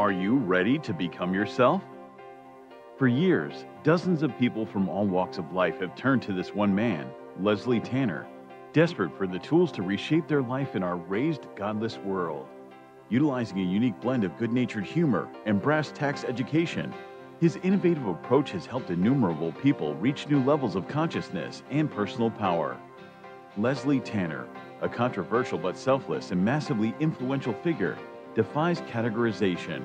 Are you ready to become yourself? For years, dozens of people from all walks of life have turned to this one man, Leslie Tanner, desperate for the tools to reshape their life in our raised, godless world. Utilizing a unique blend of good-natured humor and brass tacks education, his innovative approach has helped innumerable people reach new levels of consciousness and personal power. Leslie Tanner, a controversial but selfless and massively influential figure, defies categorization.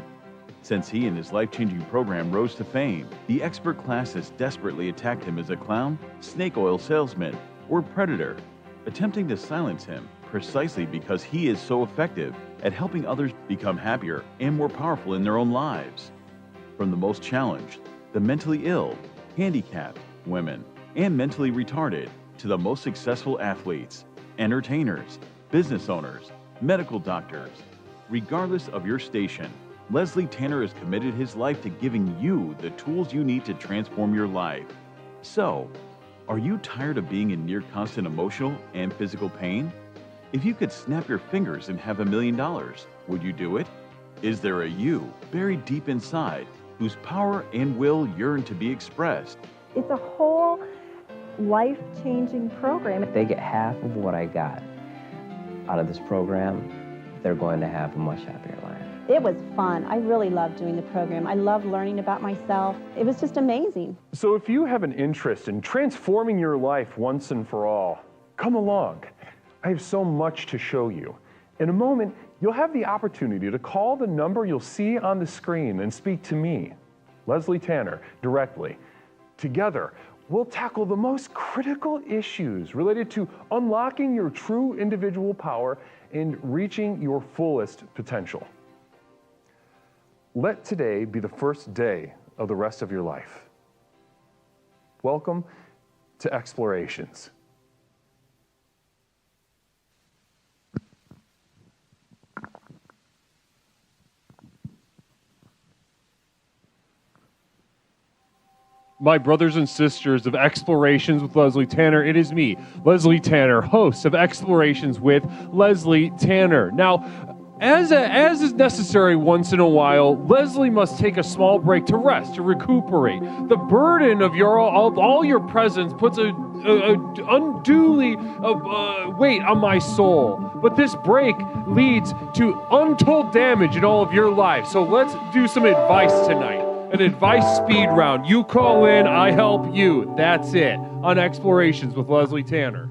Since he and his life-changing program rose to fame, the expert class has desperately attacked him as a clown, snake oil salesman, or predator, attempting to silence him precisely because he is so effective at helping others become happier and more powerful in their own lives. From the most challenged, the mentally ill, handicapped, women, and mentally retarded, to the most successful athletes, entertainers, business owners, medical doctors. Regardless of your station, Leslie Tanner has committed his life to giving you the tools you need to transform your life. So, are you tired of being in near constant emotional and physical pain? If you could snap your fingers and have $1 million, would you do it? Is there a you buried deep inside whose power and will yearn to be expressed? It's a whole life-changing program. If they get half of what I got out of this program, they're going to have a much happier life. It was fun. I really loved doing the program. I loved learning about myself. It was just amazing. So if you have an interest in transforming your life once and for all, come along. I have so much to show you. In a moment, you'll have the opportunity to call the number you'll see on the screen and speak to me, Leslie Tanner, directly. Together, we'll tackle the most critical issues related to unlocking your true individual power and reaching your fullest potential. Let today be the first day of the rest of your life. Welcome to Explorations. My brothers and sisters of Explorations with Leslie Tanner, it is me, Leslie Tanner, host of Explorations with Leslie Tanner. Now, as is necessary once in a while, Leslie must take a small break to rest, to recuperate. The burden of all your presence puts a unduly weight on my soul. But this break leads to untold damage in all of your lives. So let's do some advice tonight. An advice speed round. You call in, I help you. That's it. On Explorations with Leslie Tanner.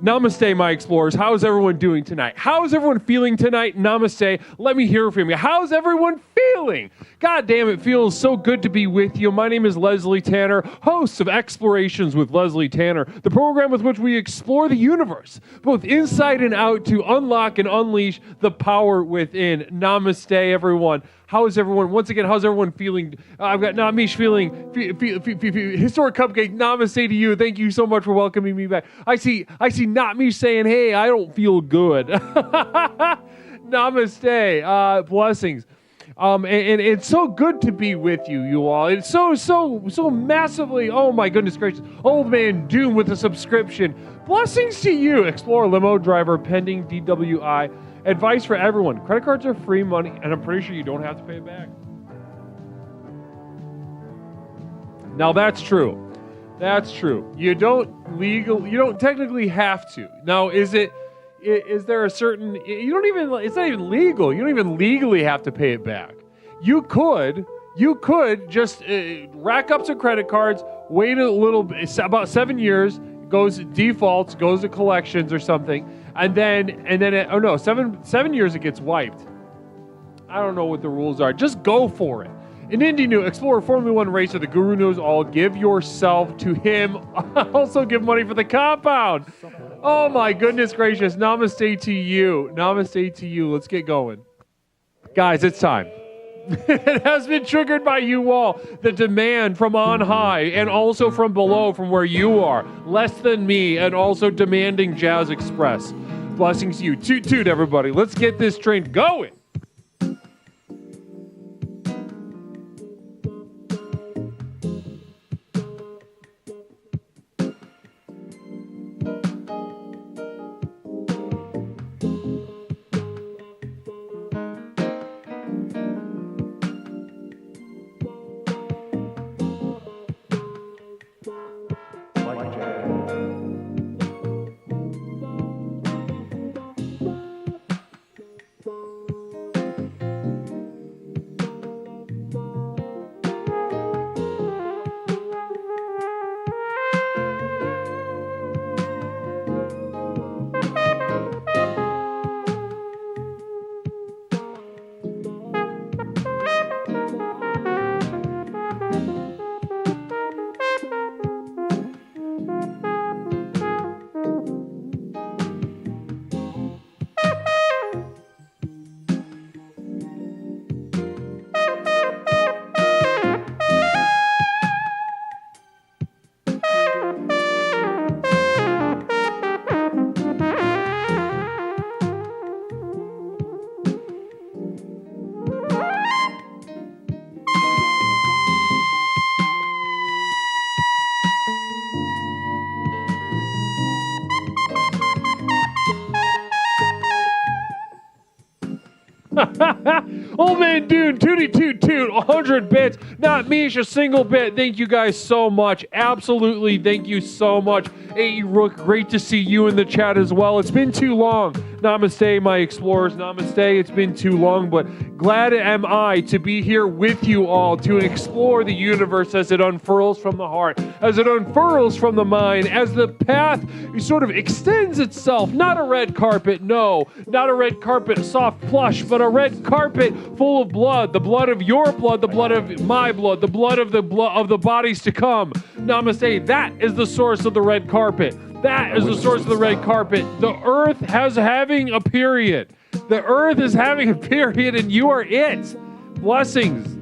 Namaste, my explorers. How's everyone doing tonight? How's everyone feeling tonight? Namaste. Let me hear from you. How's everyone feeling? God damn, it feels so good to be with you. My name is Leslie Tanner, host of Explorations with Leslie Tanner, the program with which we explore the universe, both inside and out, to unlock and unleash the power within. Namaste, everyone. How is everyone? Once again, how's everyone feeling? I've got Namish feeling, Historic Cupcake, namaste to you. Thank you so much for welcoming me back. I see Namish saying, hey, I don't feel good. Namaste, blessings. And it's so good to be with you all. It's so massively, oh my goodness gracious. Old Man Doom with a subscription. Blessings to you. Explorer Limo Driver, pending DWI. Advice for everyone. Credit cards are free money, and I'm pretty sure you don't have to pay it back. Now that's true. That's true. You don't technically have to. Now, is there a certain, it's not even legal. You don't even legally have to pay it back. You could just rack up some credit cards, wait a little bit, about 7 years, defaults, goes to collections or something, and then 7 years it gets wiped. I don't know what the rules are. Just go for it. An Indy New Explorer Formula One racer, the guru knows all. Give yourself to him. Also give money for the compound. Oh my goodness gracious. Namaste to you. Namaste to you. Let's get going. Guys, it's time. It has been triggered by you all. The demand from on high and also from below, from where you are. Less than me, and also demanding Jazz Express. Blessings to you. Toot toot, everybody. Let's get this train going. Old Man Dune, tooty toot toot, 100 bits. Not Mish, a single bit. Thank you guys so much. Absolutely, thank you so much. A Rook, great to see you in the chat as well. It's been too long. Namaste, my explorers. Namaste. It's been too long, but glad am I to be here with you all to explore the universe as it unfurls from the heart, as it unfurls from the mind, as the path sort of extends itself. Not a red carpet, no. Not a red carpet, soft plush, but a red carpet full of blood. The blood of your blood, the blood of my blood, the blood of the bodies to come. Namaste. That is the source of the red carpet. That is the source of the red carpet. The earth has having a period. The earth is having a period, and you are it. Blessings.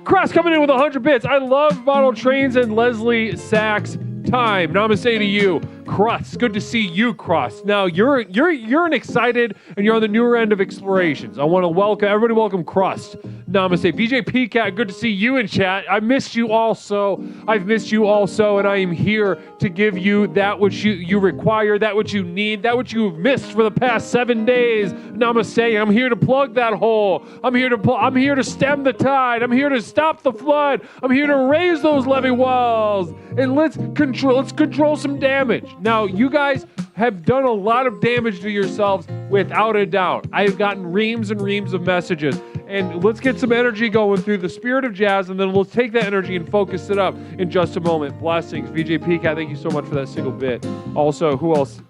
Cross coming in with 100 bits. I love model trains and Leslie Sachs time. Namaste to you, Cross. Good to see you, Cross. Now you're an excited and you're on the newer end of explorations. I want to welcome everybody. Welcome, Cross. Namaste, BJ Cat. Good to see you in chat. I missed you also. I've missed you also, and I am here to give you that which you require, that which you need, that which you have missed for the past 7 days. Namaste. I'm here to plug that hole. I'm here to stem the tide. I'm here to stop the flood. I'm here to raise those levee walls, and let's control some damage. Now, you guys have done a lot of damage to yourselves without a doubt. I've gotten reams and reams of messages. And let's get some energy going through the spirit of jazz, and then we'll take that energy and focus it up in just a moment. Blessings. VJ Cat, thank you so much for that single bit. Also, who else,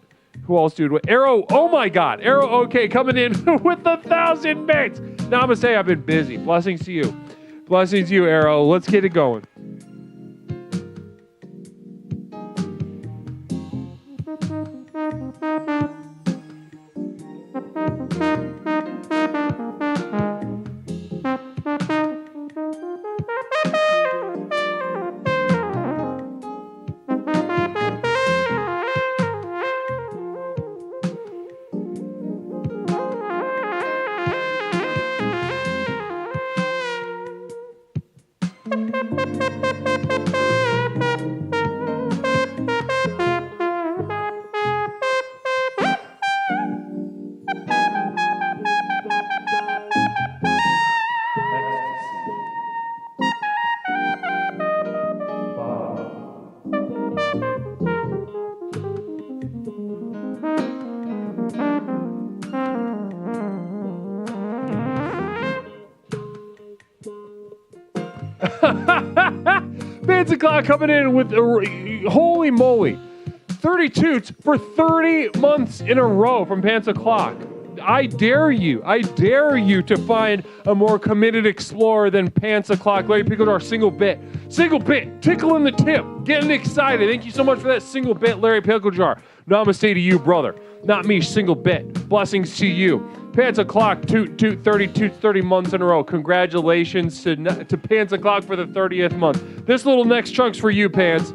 dude? Arrow, oh my God. Arrow, okay, coming in with 1,000 bits. Namaste, I've been busy. Blessings to you. Blessings to you, Arrow. Let's get it going. Fancy Clock coming in with holy moly, 30 toots for 30 months in a row from Pantsa Clock. I dare you to find a more committed explorer than Pantsa Clock. Larry Picklejar, single bit, tickling the tip, getting excited. Thank you so much for that single bit, Larry Picklejar. Namaste to you, brother. Not me, single bit. Blessings to you. Pantsa Clock, 30 months in a row. Congratulations to Pantsa Clock for the 30th month. This little next chunk's for you, Pants.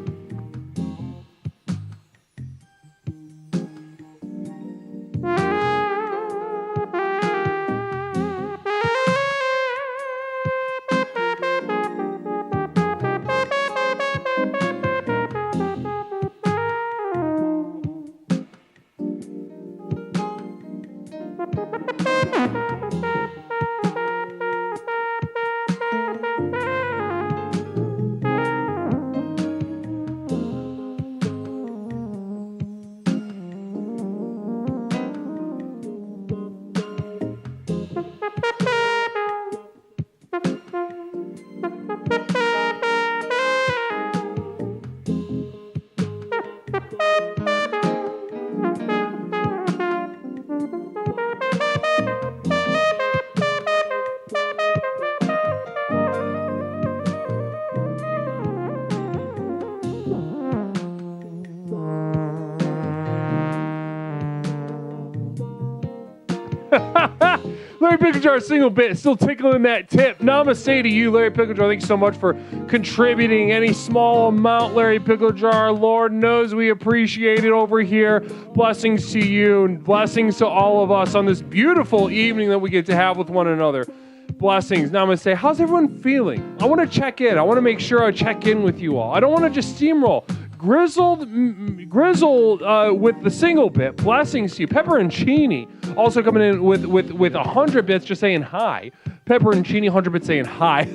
Pickle Jar single bit, still tickling that tip. Namaste to you, Larry Pickle Jar. Thank you so much for contributing any small amount, Larry Pickle Jar. Lord knows we appreciate it over here. Blessings to you and blessings to all of us on this beautiful evening that we get to have with one another. Blessings. Namaste. How's everyone feeling? I want to check in. I want to make sure I check in with you all. I don't want to just steamroll. Grizzled with the single bit. Blessings to you. Pepperoncini also coming in with 100 bits, just saying hi. Pepperoncini, 100 bits saying hi.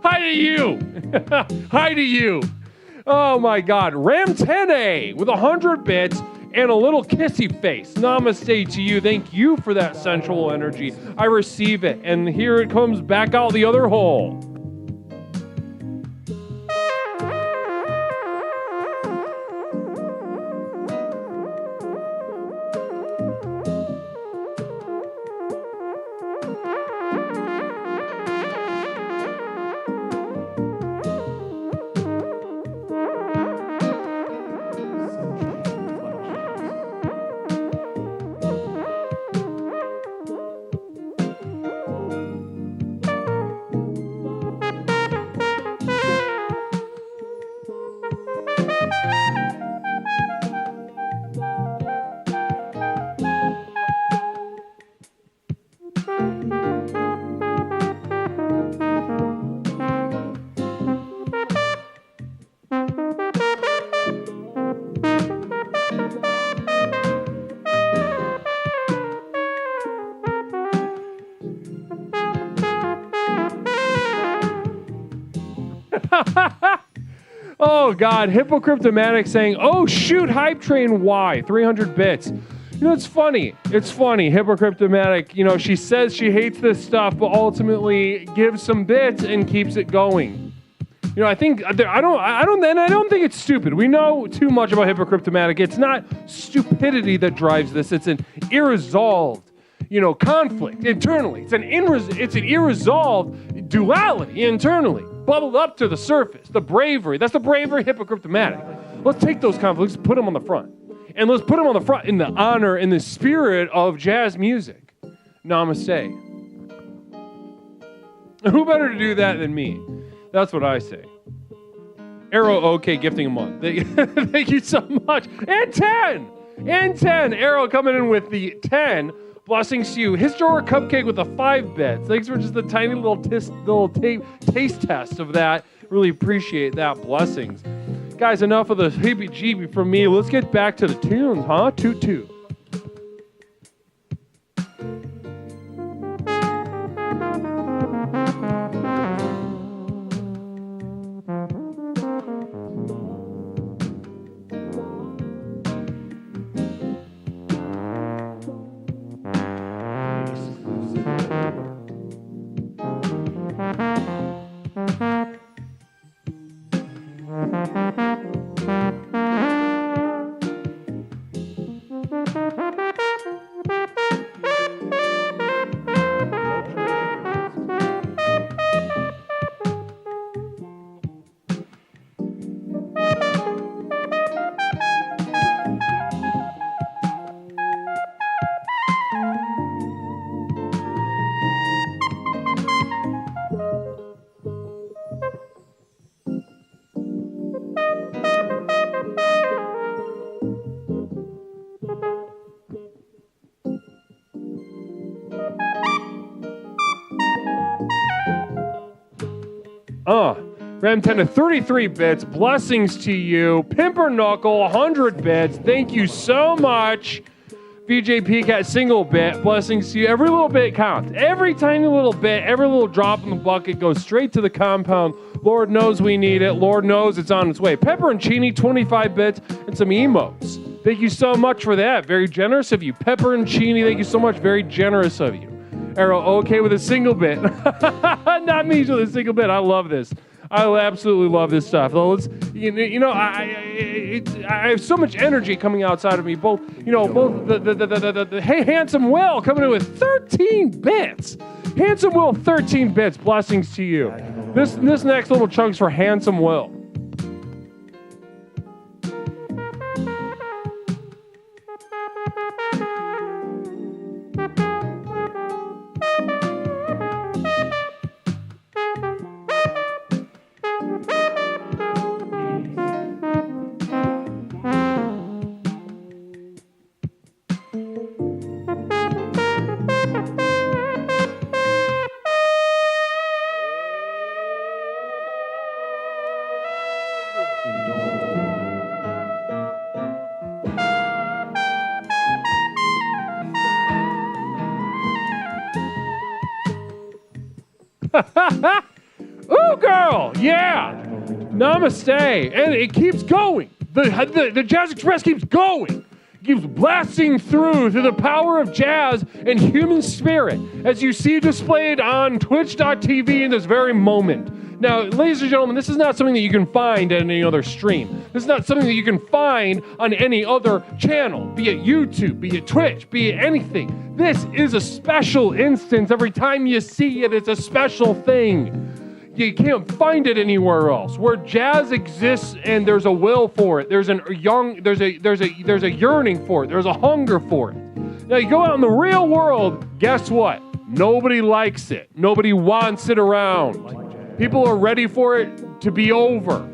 Hi to you. Hi to you. Oh my God. Ramtene with 100 bits and a little kissy face. Namaste to you. Thank you for that sensual energy. I receive it. And here it comes back out the other hole. Oh God, Hippocryptomatic saying, oh shoot, Hype Train Y, 300 bits. You know, it's funny. Hippocryptomatic, you know, she says she hates this stuff, but ultimately gives some bits and keeps it going. You know, I don't think it's stupid. We know too much about Hippocryptomatic. It's not stupidity that drives this. It's an irresolved, you know, conflict internally. It's an irresolved duality internally. Bubbled up to the surface. The bravery. That's the bravery Hippocryptomatic. Let's take those conflicts, put them on the front. And let's put them on the front in the honor, in the spirit of jazz music. Namaste. Who better to do that than me? That's what I say. Arrow, okay, gifting a month. Thank you so much. And 10. Arrow coming in with the 10. Blessings to you. Historic Cupcake with a 5 bits. Thanks for just the tiny little taste test of that. Really appreciate that. Blessings. Guys, enough of the heebie-jeebie from me. Let's get back to the tunes, huh? Toot-toot. Ram 10 to 33 bits. Blessings to you. Pimperknuckle, 100 bits. Thank you so much. VJP Cat single bit. Blessings to you. Every little bit counts. Every tiny little bit, every little drop in the bucket goes straight to the compound. Lord knows we need it. Lord knows it's on its way. Pepperoncini, 25 bits, and some emotes. Thank you so much for that. Very generous of you. Pepperoncini, thank you so much. Very generous of you. Arrow, okay with a single bit. Not me with a single bit. I love this. I absolutely love this stuff. I have so much energy coming outside of me. Both the Hey Handsome Will coming in with 13 bits. Handsome Will, 13 bits. Blessings to you. This next little chunk's for Handsome Will. Ooh, girl, yeah. Namaste. And it keeps going. The Jazz Express keeps going. Keeps blasting through the power of jazz and human spirit, as you see displayed on twitch.tv in this very moment. Now, ladies and gentlemen, this is not something that you can find at any other stream. This is not something that you can find on any other channel, be it YouTube, be it Twitch, be it anything. This is a special instance. Every time you see it, it's a special thing. You can't find it anywhere else. Where jazz exists and there's a will for it. There's a yearning for it. There's a hunger for it. Now you go out in the real world, guess what? Nobody likes it. Nobody wants it around. People are ready for it to be over.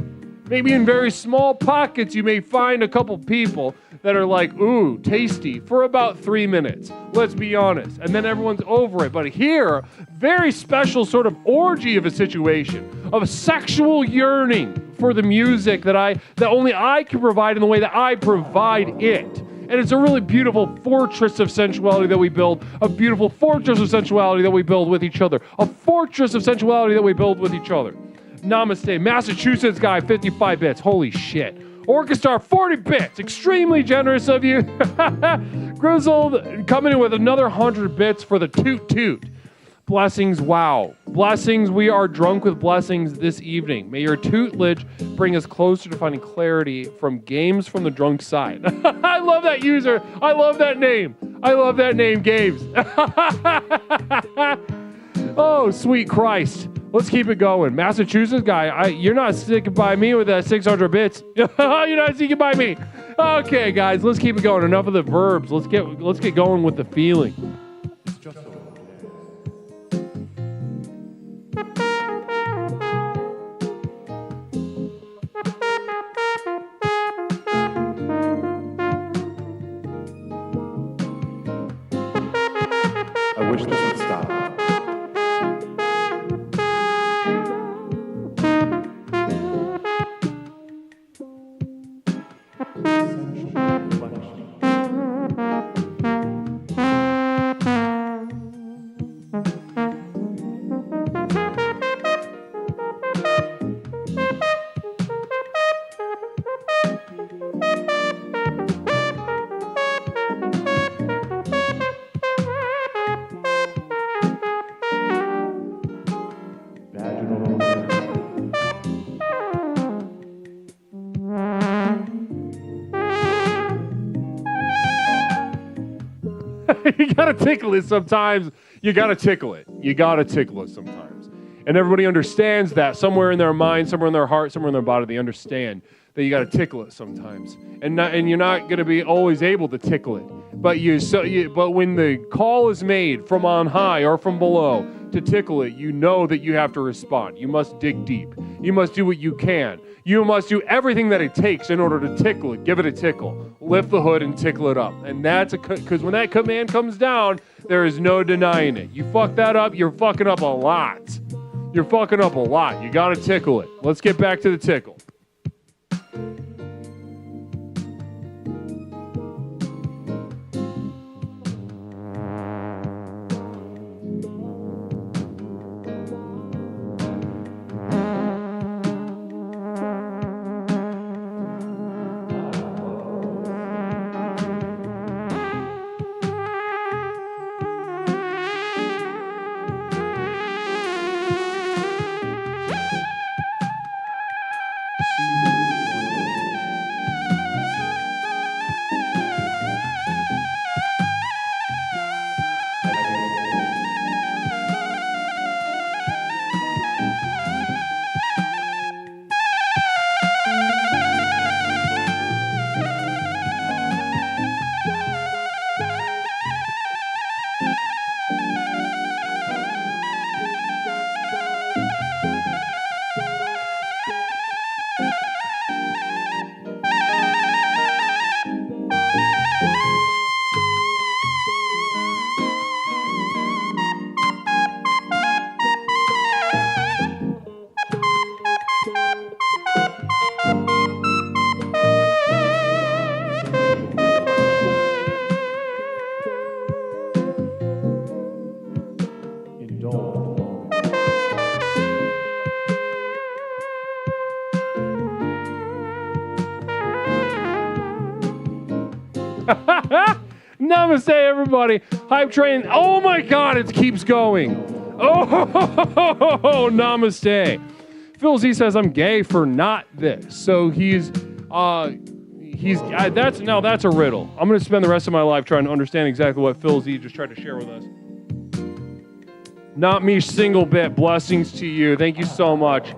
Maybe in very small pockets you may find a couple people that are like, ooh, tasty, for about 3 minutes. Let's be honest. And then everyone's over it. But here, very special sort of orgy of a situation, of a sexual yearning for the music that only I can provide in the way that I provide it. And it's a really beautiful fortress of sensuality that we build, a beautiful fortress of sensuality that we build with each other, a fortress of sensuality that we build with each other. Namaste. Massachusetts guy, 55 bits. Holy shit. Orchestar, 40 bits. Extremely generous of you. Grizzled coming in with another 100 bits for the toot toot. Blessings, wow. Blessings, we are drunk with blessings this evening. May your tutelage bring us closer to finding clarity from games from the drunk side. I love that user. I love that name. I love that name, Games. Oh, sweet Christ. Let's keep it going. Massachusetts guy, you're not sticking by me with that 600 bits. You're not sticking by me. Okay, guys, let's keep it going. Enough of the verbs. Let's get going with the feeling. It's just so I wish this would stop. You gotta tickle it sometimes. You gotta tickle it. You gotta tickle it sometimes. And everybody understands that somewhere in their mind, somewhere in their heart, somewhere in their body, they understand that you gotta tickle it sometimes. And you're not gonna be always able to tickle it. But when the call is made from on high or from below to tickle it, you know that you have to respond. You must dig deep. You must do what you can. You must do everything that it takes in order to tickle it. Give it a tickle. Lift the hood and tickle it up. And that's because when that command comes down, there is no denying it. You fuck that up, you're fucking up a lot. You're fucking up a lot. You gotta tickle it. Let's get back to the tickle. Namaste, everybody. Hype train. Oh my God, it keeps going. Oh, namaste. Phil Z says I'm gay for not this. So that's a riddle. I'm going to spend the rest of my life trying to understand exactly what Phil Z just tried to share with us. Not me, single bit. Blessings to you. Thank you so much.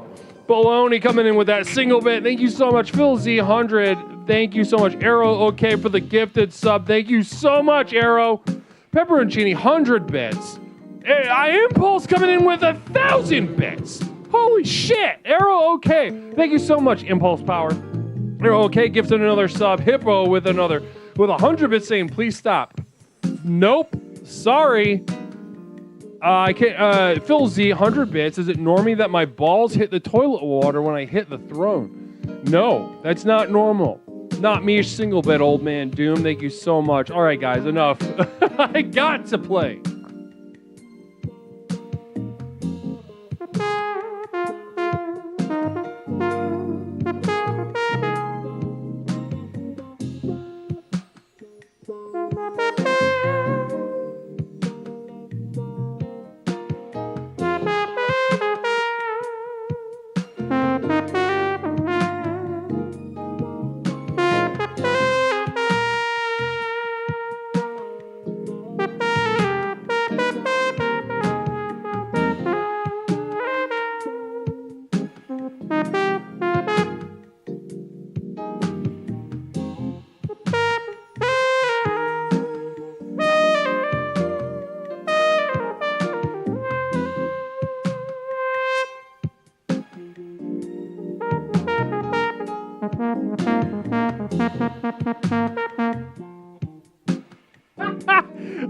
Baloney coming in with that single bit. Thank you so much. Phil Z 100. Thank you so much. Arrow, okay, for the gifted sub. Thank you so much, Arrow. Pepperoncini, 100 bits. Impulse coming in with 1,000 bits. Holy shit. Arrow, okay. Thank you so much, Impulse Power. Arrow, okay, gifted another sub. Hippo with 100 bits saying, please stop. Nope. Sorry. I can't. Phil Z, 100 bits. Is it normie that my balls hit the toilet water when I hit the throne? No, that's not normal. Not me, single bit, old man Doom. Thank you so much. All right, guys, enough. I got to play.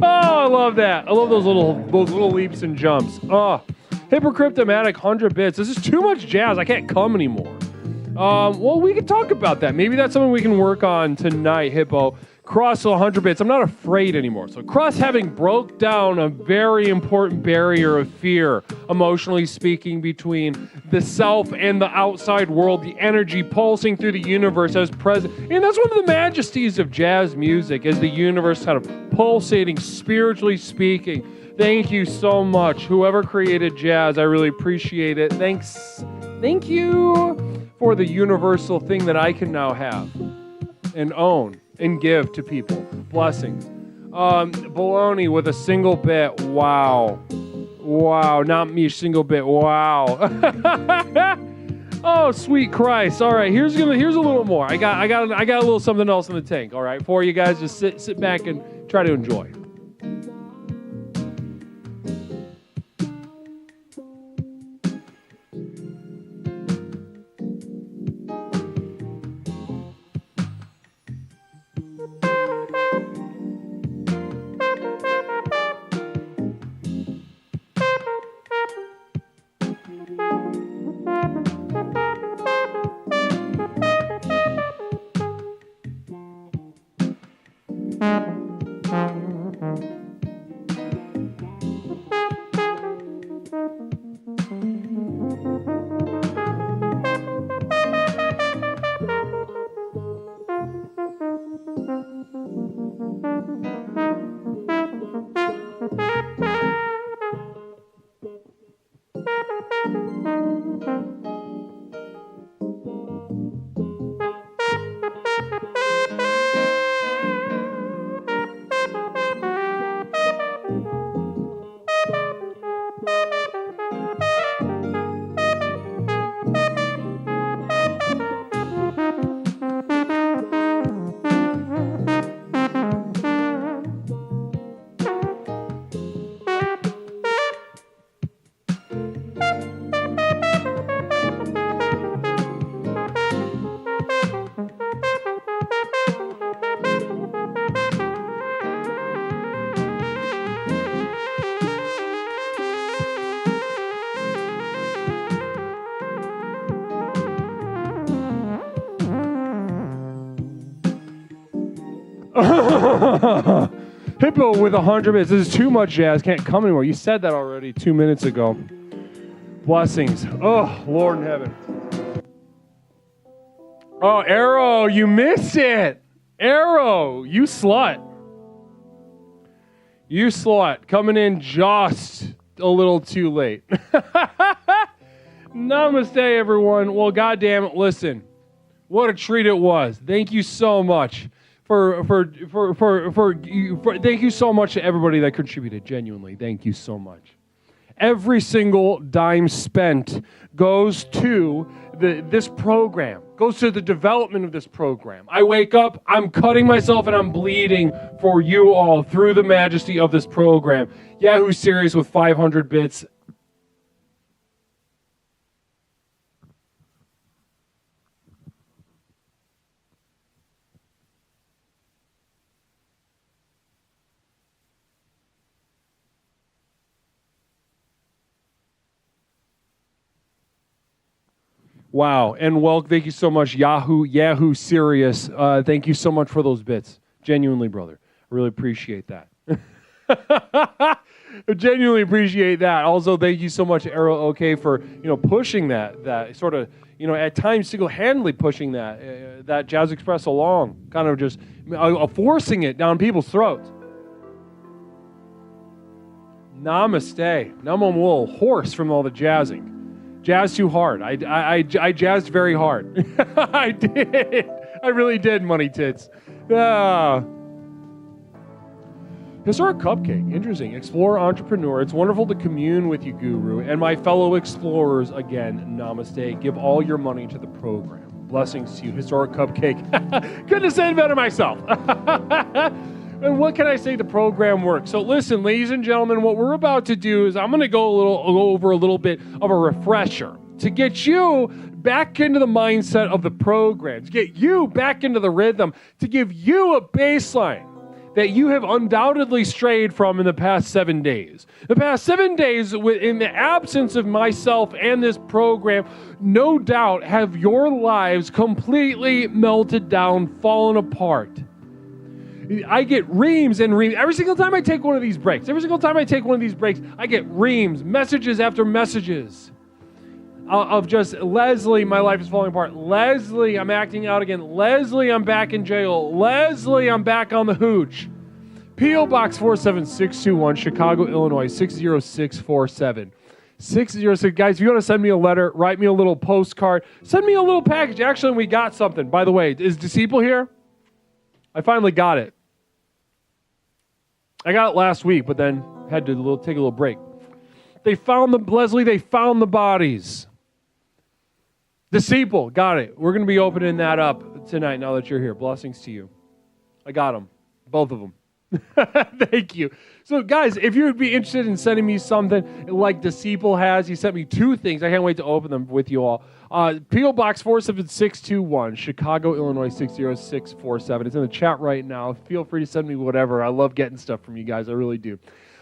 I love that. I love those little leaps and jumps. Hypercryptomatic 100 bits. This is too much jazz. I can't come anymore. Well, we could talk about that. Maybe that's something we can work on tonight, Hippo. Cross 100 bits. I'm not afraid anymore. So Cross having broke down a very important barrier of fear, emotionally speaking, between the self and the outside world, the energy pulsing through the universe as present. And that's one of the majesties of jazz music, is the universe kind of pulsating, spiritually speaking. Thank you so much. Whoever created jazz, I really appreciate it. Thanks. Thank you for the universal thing that I can now have and own and give to people. Blessings. Baloney with a single bit. Wow. Not me, single bit. Wow. Oh, sweet Christ. All right, here's a little more. I got a little something else in the tank. All right, for you guys, just sit back and try to enjoy. Hippo with 100 bits. This is too much jazz. Can't come anymore. You said that already 2 minutes ago. Blessings. Oh, Lord in heaven. Oh, Arrow, you missed it. Arrow, you slut. You slut, coming in just a little too late. Namaste, everyone. Well, goddamn it, listen. What a treat it was. Thank you so much thank you so much to everybody that contributed. Genuinely, thank you so much. Every single dime spent goes to this program, goes to the development of this program. I wake up, I'm cutting myself, and I'm bleeding for you all through the majesty of this program. Yahoo Serious with 500 bits. Wow, and thank you so much, Yahoo Serious. Thank you so much for those bits. Genuinely, brother. I really appreciate that. I genuinely appreciate that. Also, thank you so much, Arrow OK, for pushing that sort of, at times single-handedly pushing that Jazz Express along, kind of just forcing it down people's throats. Namaste. Now I'm a little hoarse from all the jazzing. Jazzed too hard. I jazzed very hard. I did. I really did, Money Tits. Historic Cupcake. Interesting. Explorer, entrepreneur. It's wonderful to commune with you, Guru. And my fellow explorers, again, namaste. Give all your money to the program. Blessings to you, Historic Cupcake. Couldn't have said it better myself. And what can I say? The program works. So listen, ladies and gentlemen, what we're about to do is I'm going to go over a little bit of a refresher to get you back into the mindset of the program, to get you back into the rhythm, to give you a baseline that you have undoubtedly strayed from in the past 7 days. The past 7 days, in the absence of myself and this program, no doubt have your lives completely melted down, fallen apart. I get reams and reams. Every single time I take one of these breaks, I get reams, messages after messages of just, Leslie, my life is falling apart. Leslie, I'm acting out again. Leslie, I'm back in jail. Leslie, I'm back on the hooch. P.O. Box 47621, Chicago, Illinois, 60647. 606. Guys, if you want to send me a letter, write me a little postcard, send me a little package. Actually, we got something. By the way, is Disciple here? I finally got it. I got it last week, but then had to take a little break. They found the bodies. Disciple, got it. We're going to be opening that up tonight now that you're here. Blessings to you. I got them. Both of them. Thank you. So, guys, if you would be interested in sending me something like Disciple has, he sent me 2 things. I can't wait to open them with you all. P.O. Box 47621, Chicago, Illinois, 60647. It's in the chat right now. Feel free to send me whatever. I love getting stuff from you guys. I really do.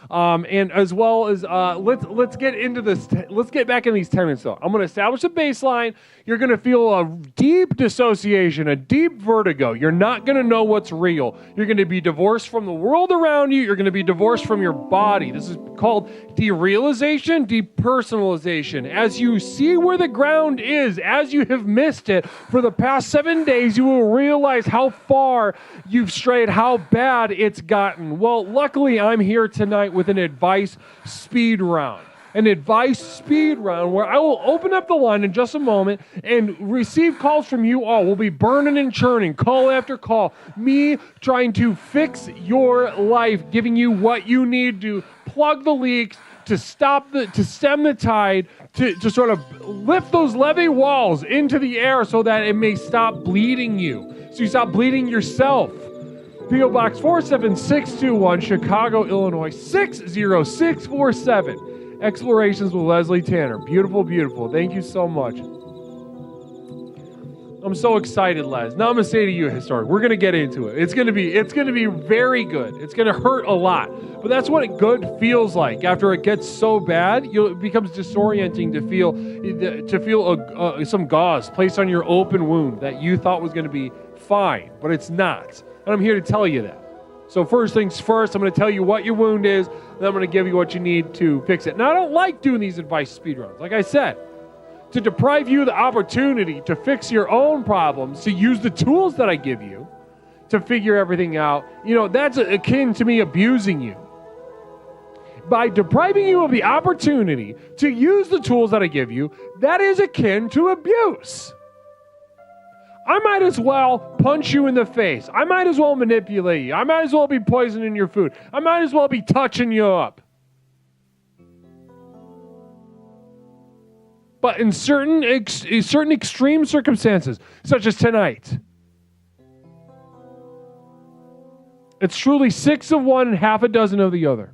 And as well as let's get into this. Let's get back in these tenets, though. I'm going to establish a baseline. You're going to feel a deep dissociation, a deep vertigo. You're not going to know what's real. You're going to be divorced from the world around you. You're going to be divorced from your body. This is called derealization, depersonalization. As you see where the ground is, as you have missed it for the past 7 days, you will realize how far you've strayed, how bad it's gotten. Well, luckily, I'm here tonight with an advice speed round. An advice speed round where I will open up the line in just a moment and receive calls from you all. We'll be burning and churning, call after call. Me trying to fix your life, giving you what you need to plug the leaks, to stem the tide, to sort of lift those levee walls into the air so that it may stop bleeding you. So you stop bleeding yourself. P.O. Box 47621, Chicago, Illinois, 60647. Explorations with Leslie Tanner. Beautiful, beautiful. Thank you so much. I'm so excited, Les. Namaste to you, Historic. We're gonna get into it. It's gonna be very good. It's gonna hurt a lot, but that's what good feels like. After it gets so bad, it becomes disorienting to feel some gauze placed on your open wound that you thought was gonna be fine, but it's not. And I'm here to tell you that. So first things first, I'm going to tell you what your wound is, and I'm going to give you what you need to fix it. Now, I don't like doing these advice speedruns. Like I said, to deprive you of the opportunity to fix your own problems, to use the tools that I give you to figure everything out, that's akin to me abusing you. by depriving you of the opportunity to use the tools that I give you, that is akin to abuse. I might as well punch you in the face. I might as well manipulate you. I might as well be poisoning your food. I might as well be touching you up. But in certain extreme circumstances, such as tonight, it's truly 6 of one and half a dozen of the other.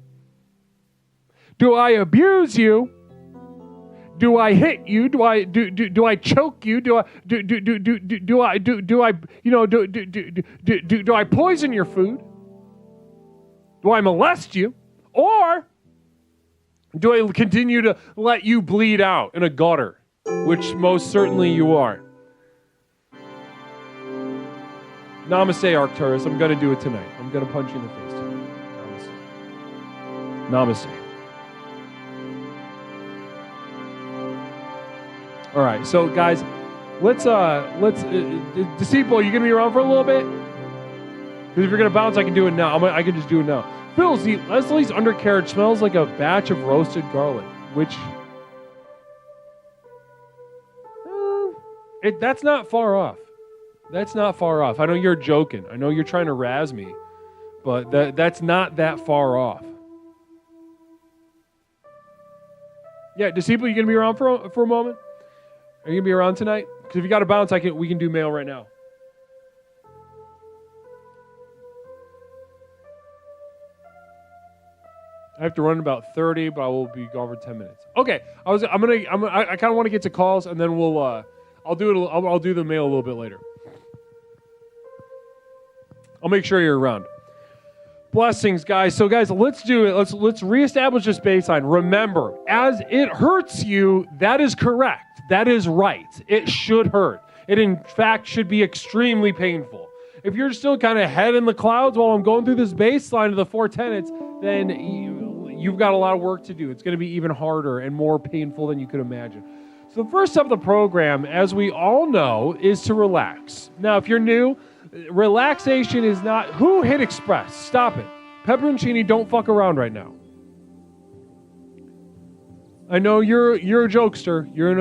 Do I abuse you? Do I hit you? Do I choke you? Do I poison your food? Do I molest you? Or do I continue to let you bleed out in a gutter, which most certainly you are? Namaste, Arcturus. I'm going to do it tonight. I'm going to punch you in the face tonight. Namaste. Namaste. All right, so guys, let's Disciple, you going to be around for a little bit? Because if you're going to bounce, I can do it now. I can just do it now. Phil, see, Leslie's undercarriage smells like a batch of roasted garlic, which that's not far off. That's not far off. I know you're joking. I know you're trying to razz me, but that's not that far off. Yeah, Disciple, you going to be around for a moment? Are you going to be around tonight? Because if you got to bounce, we can do mail right now. I have to run about 30, but I will be gone for 10 minutes. Okay, I kind of want to get to calls, and then I'll do the mail a little bit later. I'll make sure you're around. Blessings, guys. So, guys, let's do it. Let's reestablish this baseline. Remember, as it hurts you, that is correct. That is right. It should hurt. It, in fact, should be extremely painful. If you're still kind of head in the clouds while I'm going through this baseline of the 4 tenets, then you've got a lot of work to do. It's going to be even harder and more painful than you could imagine. So the first step of the program, as we all know, is to relax. Now, if you're new, relaxation is not... Who hit express? Stop it. Pepperoncini, don't fuck around right now. I know you're a jokester. You're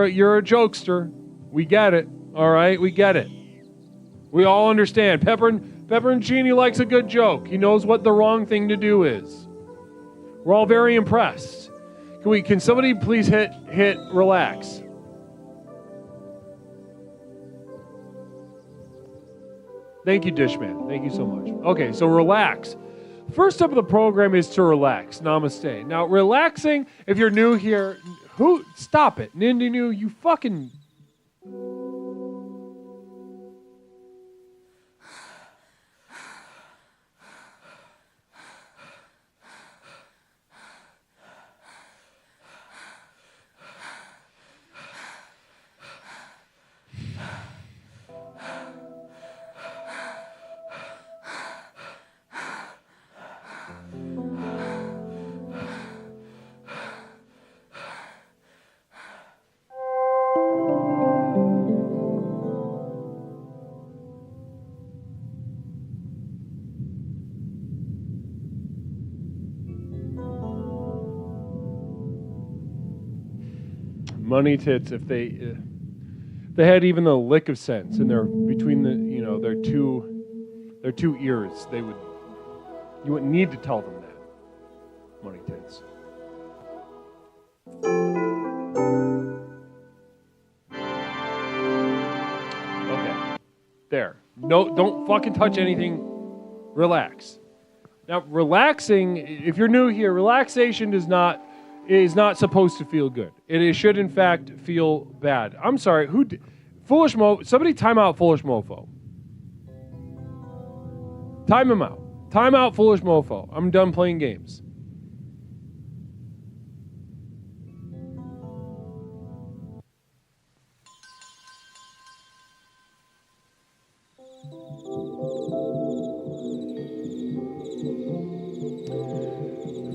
a jokester. We get it. All right, we get it. We all understand. Pepperoncini likes a good joke. He knows what the wrong thing to do is. We're all very impressed. Can somebody please hit relax? Thank you, Dishman. Thank you so much. Okay, so relax. First step of the program is to relax. Namaste. Now, relaxing, if you're new here, stop it. Nindinu, you fucking... Money tits, if they had even the lick of sense in their between their two ears, you wouldn't need to tell them that. Money tits. Okay. There. No, don't fucking touch anything. Relax. Now, relaxing, if you're new here, relaxation is not supposed to feel good. It should, in fact, feel bad. I'm sorry. Foolish Mofo. Somebody time out Foolish Mofo. Time him out. Time out Foolish Mofo. I'm done playing games.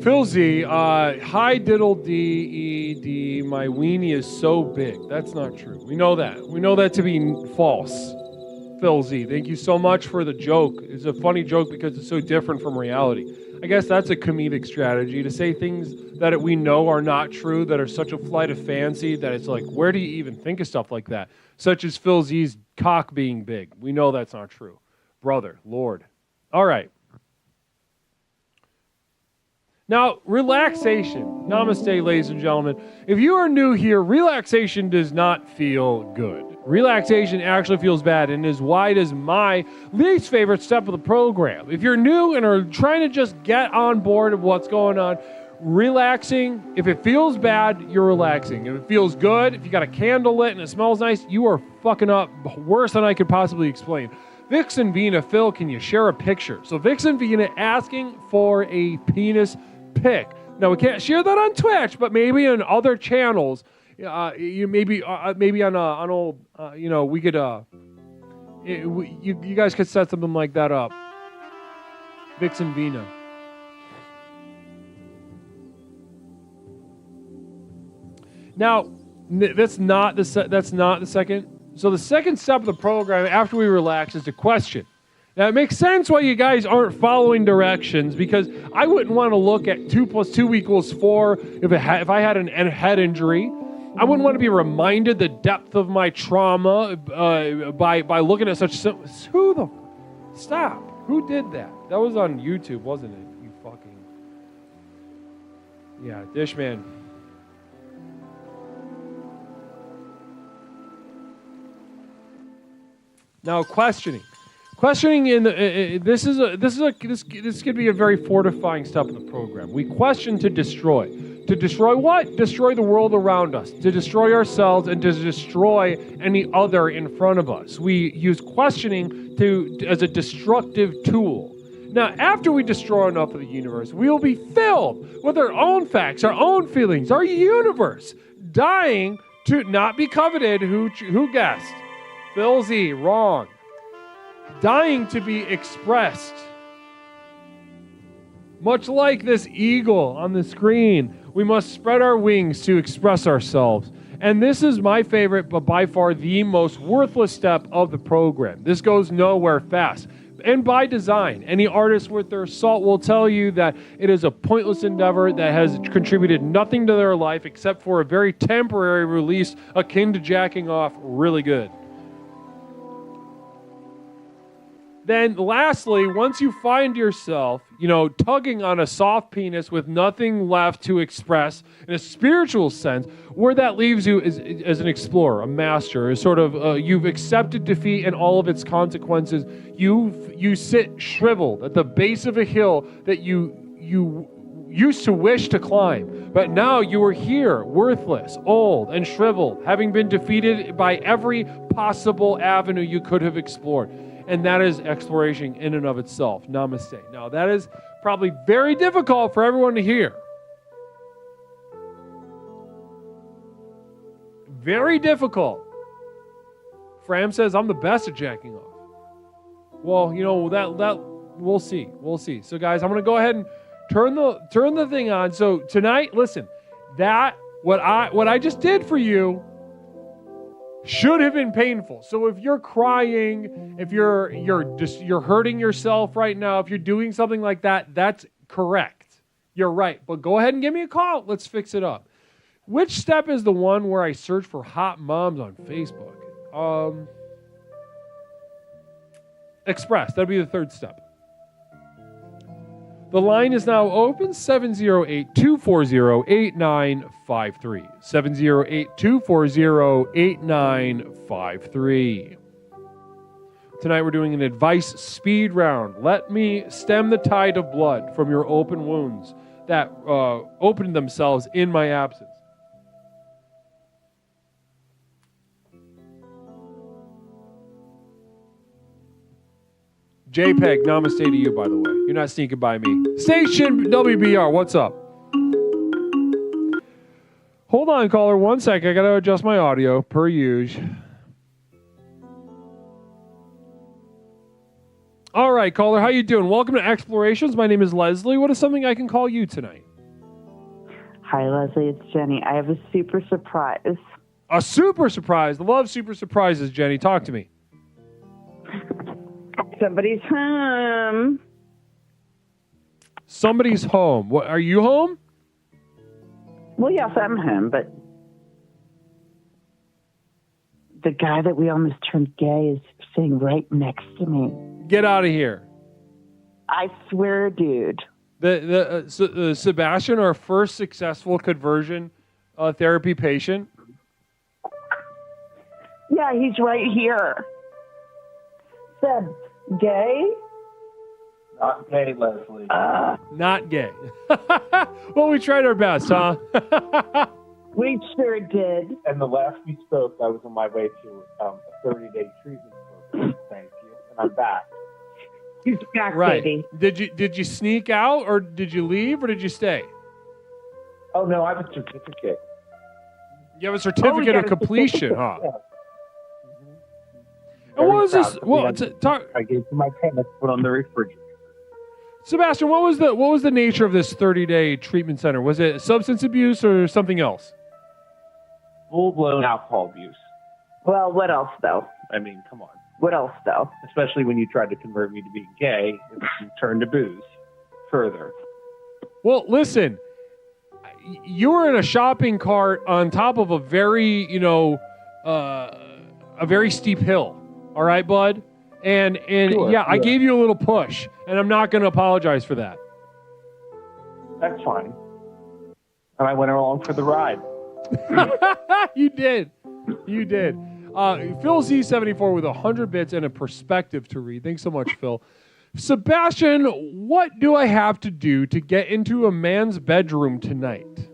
Phil Z, hi diddle D-E-D, my weenie is so big. That's not true. We know that. We know that to be false. Phil Z. Thank you so much for the joke. It's a funny joke because it's so different from reality. I guess that's a comedic strategy, to say things that we know are not true, that are such a flight of fancy that it's like, where do you even think of stuff like that? Such as Phil Z's cock being big. We know that's not true. Brother, Lord. All right. Now, relaxation. Namaste, ladies and gentlemen. If you are new here, relaxation does not feel good. Relaxation actually feels bad and is why it is my least favorite step of the program. If you're new and are trying to just get on board of what's going on, relaxing, if it feels bad, you're relaxing. If it feels good, if you got a candle lit and it smells nice, you are fucking up worse than I could possibly explain. Vixen Vina, Phil, can you share a picture? So Vixen Vina asking for a penis pic. Now, we can't share that on Twitch, but maybe on other channels. Maybe on old, we could, you guys could set something like that up. Vixen Vina. Now, that's not the second. So the second step of the program after we relax is to question. Now, it makes sense why you guys aren't following directions, because I wouldn't want to look at 2 + 2 = 4 if I had a head injury. I wouldn't want to be reminded the depth of my trauma by looking at such... Stop. Who did that? That was on YouTube, wasn't it? You fucking... Yeah, Dishman. Now, questioning in the this could be a very fortifying step in the program. We question to destroy. To destroy what? Destroy the world around us. To destroy ourselves and to destroy any other in front of us. We use questioning as a destructive tool. Now, after we destroy enough of the universe, we will be filled with our own facts, our own feelings, our universe, dying to not be coveted. Who guessed? Phil Z, wrong. Dying to be expressed. Much like this eagle on the screen, we must spread our wings to express ourselves. And this is my favorite, but by far the most worthless step of the program. This goes nowhere fast. And by design, any artist worth their salt will tell you that it is a pointless endeavor that has contributed nothing to their life except for a very temporary release akin to jacking off really good. Then lastly, once you find yourself, tugging on a soft penis with nothing left to express in a spiritual sense, where that leaves you is as an explorer, a master, is sort of, you've accepted defeat and all of its consequences. You sit shriveled at the base of a hill that you used to wish to climb, but now you are here, worthless, old, and shriveled, having been defeated by every possible avenue you could have explored. And that is exploration in and of itself. Namaste. Now, that is probably very difficult for everyone to hear. Very difficult. Fram says, I'm the best at jacking off. Well, that we'll see. We'll see. So, guys, I'm going to go ahead and turn the thing on. So, tonight, listen, what I just did for you should have been painful. So if you're crying, if you're hurting yourself right now, if you're doing something like that, that's correct. You're right. But go ahead and give me a call. Let's fix it up. Which step is the one where I search for hot moms on Facebook? Express. That'd be the third step. The line is now open, 708-240-8953. 708-240-8953. Tonight we're doing an advice speed round. Let me stem the tide of blood from your open wounds that opened themselves in my absence. JPEG, namaste to you, by the way. You're not sneaking by me. Station WBR, what's up? Hold on, caller, 1 sec. I got to adjust my audio, per usual. All right, caller, how you doing? Welcome to Explorations. My name is Leslie. What is something I can call you tonight? Hi, Leslie. It's Jenny. I have a super surprise. A super surprise. Love super surprises, Jenny. Talk to me. Somebody's home. Somebody's home. What, are you home? Well, yes, I'm home, but the guy that we almost turned gay is sitting right next to me. Get out of here. I swear, dude. Sebastian, our first successful conversion therapy patient. Yeah, he's right here. Seb, gay? Not gay, Leslie. Not gay. Well, we tried our best, huh? We sure did. And the last we spoke, I was on my way to a 30-day treatment program. Thank you. And I'm back. He's back, Right. baby. Did you sneak out, or did you leave, or did you stay? Oh, no, I have a certificate. You have a certificate got of a completion, huh? Yeah. And what was Very this? proud. Well, Something talk, I gave to my parents, put on the refrigerator. Sebastian, what was the nature of this 30-day treatment center? Was it substance abuse or something else? Full-blown alcohol abuse. Well, what else, though? I mean, come on. What else, though? Especially when you tried to convert me to being gay, you turned to booze further. Well, listen, you were in a shopping cart on top of a very, a very steep hill. All right, bud? And Sure, yeah, I yeah. gave you a little push, and I'm not going to apologize for that. That's fine. And I went along for the ride. You did. You did. Phil Z74 with 100 bits and a perspective to read. Thanks so much, Phil. Sebastian, what do I have to do to get into a man's bedroom tonight?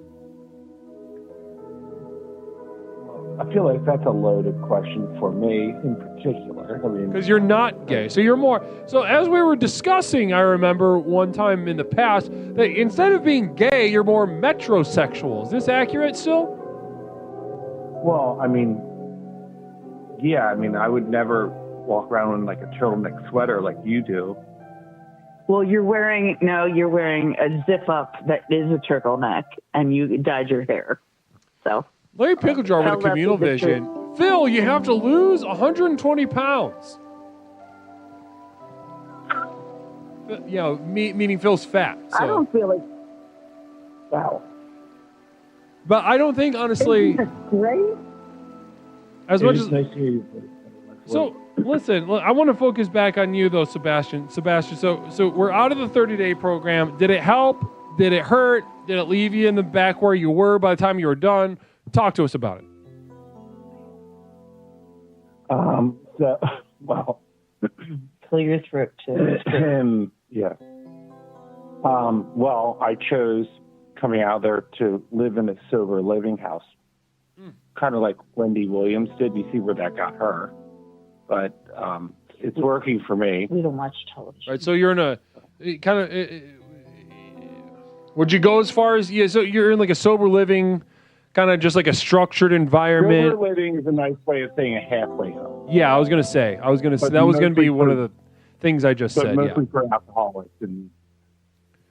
I feel like that's a loaded question for me in particular. I mean, Because you're not gay. So you're more. So as we were discussing, I remember one time in the past that instead of being gay, you're more metrosexual. Is this accurate still? well, I mean, yeah, I mean, I would never walk around in like a turtleneck sweater like you do. Well, you're wearing a zip-up that is a turtleneck, and you dyed your hair. So... Larry Picklejar with a Tell communal Leslie the vision. Phil, you have to lose 120 pounds. Meaning Phil's fat. So. I don't feel like... Wow. But I don't think, honestly, Isn't that great? as much as... Nice to hear you. So, listen, I want to focus back on you, though, Sebastian. So we're out of the 30-day program. Did it help? Did it hurt? Did it leave you in the back where you were by the time you were done? Talk to us about it. Well, Clear your throat, too. yeah. Well, I chose coming out there to live in a sober living house, kind of like Wendy Williams did. You see where that got her, but it's working for me. We don't watch television. Right, so you're in a kind of... would you go as far as... Yeah, so you're in like a sober living... Kind of just like a structured environment. Sober living is a nice way of saying a halfway home. Yeah, I was gonna say that was gonna be one of the things I just said. Mostly Yeah, for alcoholics and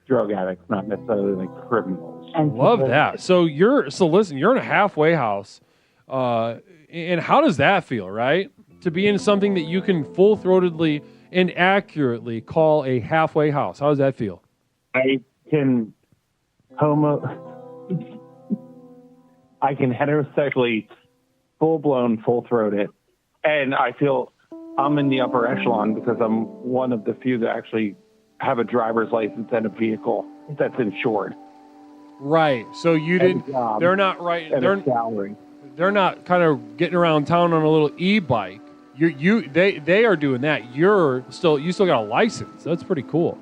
drug addicts, not necessarily like criminals. And love that. So listen, you're in a halfway house, and how does that feel, right? To be in something that you can full-throatedly and accurately call a halfway house. How does that feel? I can heterosexually full-blown, full-throated, and I feel I'm in the upper echelon because I'm one of the few that actually have a driver's license and a vehicle that's insured. Right. So you didn't. They're not right. And a salary. They're not kind of getting around town on a little e-bike. They are doing that. You still got a license. That's pretty cool.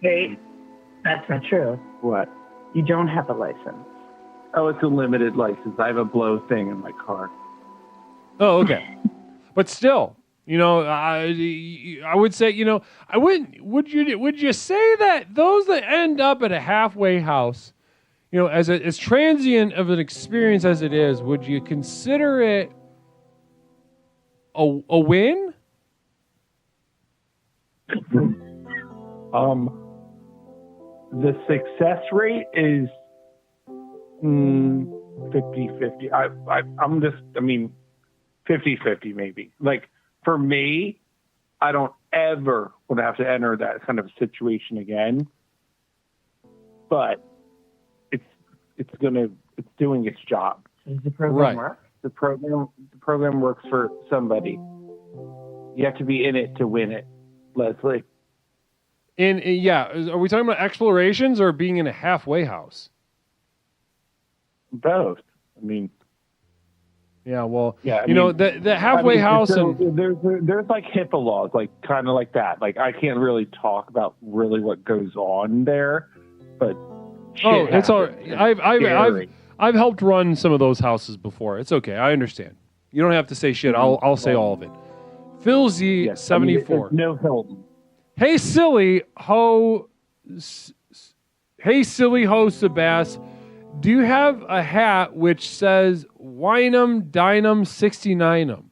Hey, that's not true. What? You don't have a license. Oh, it's a limited license. I have a blow thing in my car. Oh, okay. But still, I would say, I wouldn't. Would you say that those that end up at a halfway house, as transient of an experience as it is, would you consider it a win? The success rate is 50-50. I'm 50-50 maybe. Like, for me, I don't ever want to have to enter that kind of situation again. But it's doing its job. Does the program Right. work? The program works for somebody. You have to be in it to win it, Leslie. Are we talking about explorations or being in a halfway house? Both. I mean, Yeah, well, yeah. the halfway house so and there's like HIPAA laws, like kind of like that. Like I can't really talk about really what goes on there, but shit it's all happens. right. I've helped run some of those houses before. It's okay. I understand. You don't have to say shit. I'll say all of it. Phil Z Yes, 74. there's no Hilton. Hey silly ho Sebas, do you have a hat which says Wine'em Dinum 69'em?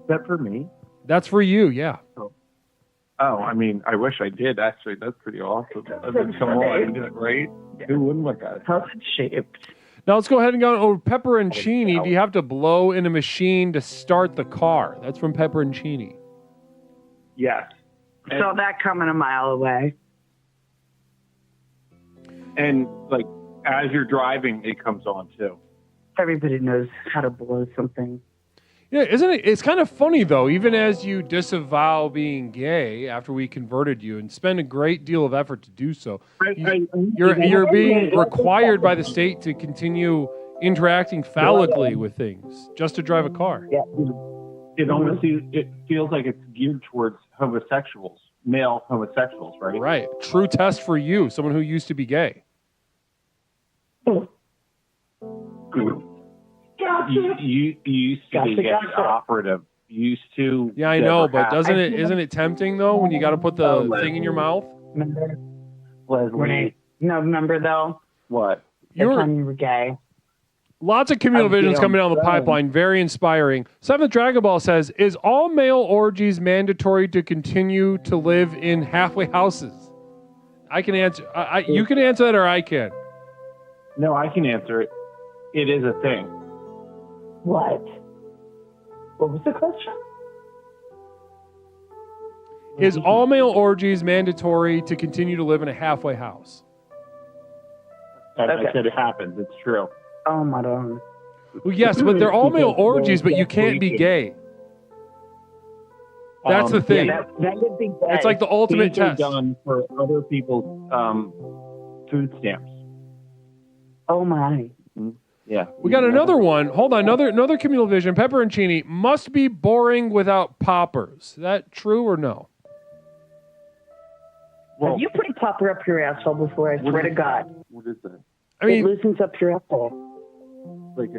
Is that for me? That's for you, yeah. Oh, I mean, I wish I did, actually. That's pretty awesome. I mean, come on, right? Who wouldn't want that? How's it shaped? Now let's go ahead and go over Pepperoncini. Do you have to blow in a machine to start the car? That's from Pepperoncini. Yes. Saw that coming a mile away. And, like, as you're driving, it comes on, too. Everybody knows how to blow something. Yeah, isn't it? It's kind of funny though. Even as you disavow being gay after we converted you and spend a great deal of effort to do so, you're being required by the state to continue interacting phallically with things just to drive a car. Yeah. It almost feels like it's geared towards homosexuals, male homosexuals, right? Right. True test for you, someone who used to be gay. You used to be an operative. You used to. Yeah, I know, but isn't it tempting though when you got to put the thing in your mouth? Remember? Leslie. No, remember though? What? The time you were gay. Lots of communal visions coming down the pipeline. Very inspiring. Seventh Dragon Ball says, is all male orgies mandatory to continue to live in halfway houses? I can answer. You can answer that or I can. No, I can answer it. It is a thing. What? What was the question? Is all male orgies mandatory to continue to live in a halfway house? I said it happens. It's true. Oh my God. Well, yes, but they're all male orgies, but you can't be gay. That's the thing. Yeah, that would be gay. It's like the ultimate These are test. done for other people's food stamps. Oh my. Yeah. We got another one. Hold on, another communal vision. Pepperoncini must be boring without poppers. Is that true or no? Well, Have you put a popper up your asshole before? I swear to God. What is that? I mean, it loosens up your asshole. Like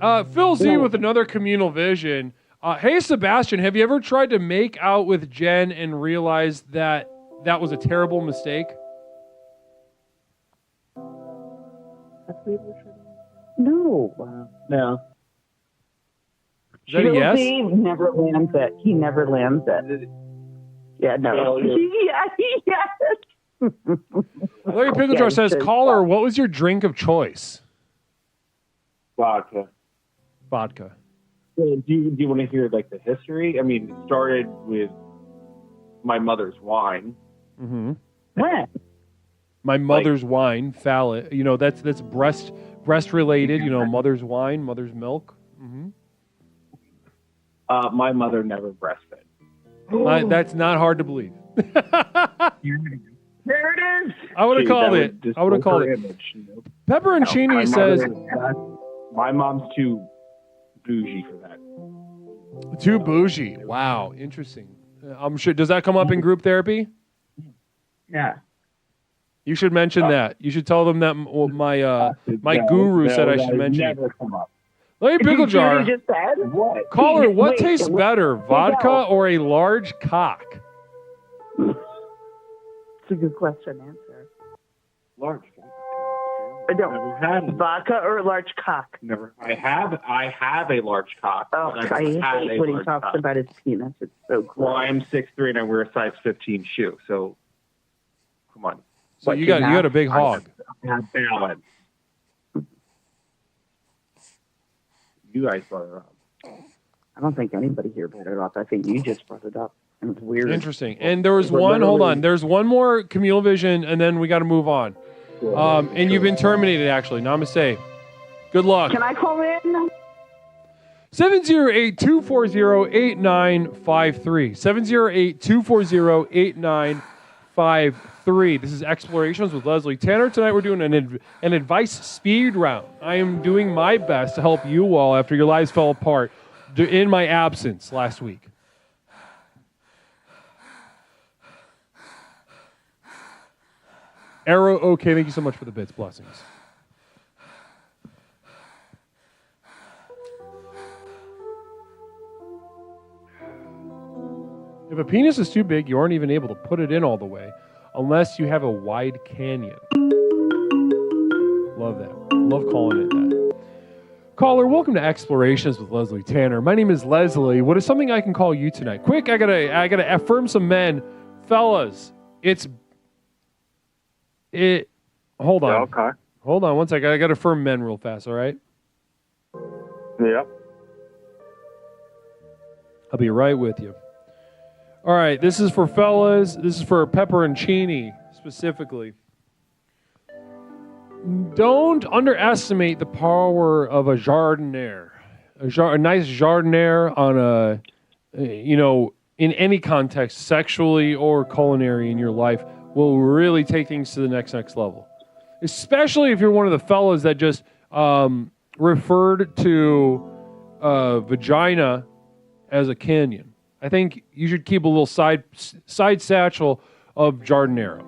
a Phil Z with another communal vision. Hey, Sebastian, have you ever tried to make out with Jen and realized that was a terrible mistake? No. No. Is that a yes? He never lands it. He never lands it. Yeah, no. Yes. Larry Picklejar says, caller, what was your drink of choice? Vodka. Vodka. Do you want to hear like the history? I mean, it started with my mother's wine. Mm-hmm. What? My mother's wine, phallic. You know, that's breast related. You know, mother's wine, mother's milk. Mm-hmm. My mother never breastfed. That's not hard to believe. There it is. I would have called it. I would have called it. Image, you know? Pepperoncini says, my mom's too bougie for that. too bougie. Wow, interesting. I'm sure. Does that come up in group therapy? Yeah. You should mention that. You should tell them that my guru said I should mention it. Never come up. Larry Pickle Jar. Just said? What? Caller, what Wait, tastes better, vodka or a large cock? It's a good question. Answer. Large. I don't. Never had it. Vodka or a large cock? Never. I have a large cock. Oh, I've I had hate a when he large talks cock. about his penis. It's so cool. Well, I'm 6'3" and I wear a size 15 shoe. So, come on. So you got a big hog. I have balance. You guys brought it up. I don't think anybody here brought it up. I think you just brought it up. And it's weird. Interesting. And there was But one, hold literally- on, there's one more communal vision, and then we got to move on. And you've been terminated, actually. Namaste. Good luck. Can I call in? 708-240-8953. 708-240-8953. This is Explorations with Leslie Tanner. Tonight we're doing an advice speed round. I am doing my best to help you all after your lives fell apart in my absence last week. Arrow, okay, thank you so much for the bits. Blessings. If a penis is too big, you aren't even able to put it in all the way unless you have a wide canyon. Love that. Love calling it that. Caller, welcome to Explorations with Leslie Tanner. My name is Leslie. What is something I can call you tonight? Quick, I gotta affirm some men. Fellas, hold on. Yeah, okay. Hold on one second. I gotta affirm men real fast, all right? Yeah. I'll be right with you. All right, this is for fellas. This is for pepperoncini specifically. Don't underestimate the power of a jardiniere. A nice jardiniere on in any context, sexually or culinary in your life, will really take things to the next level. Especially if you're one of the fellas that just referred to vagina as a canyon. I think you should keep a little side satchel of jardinero.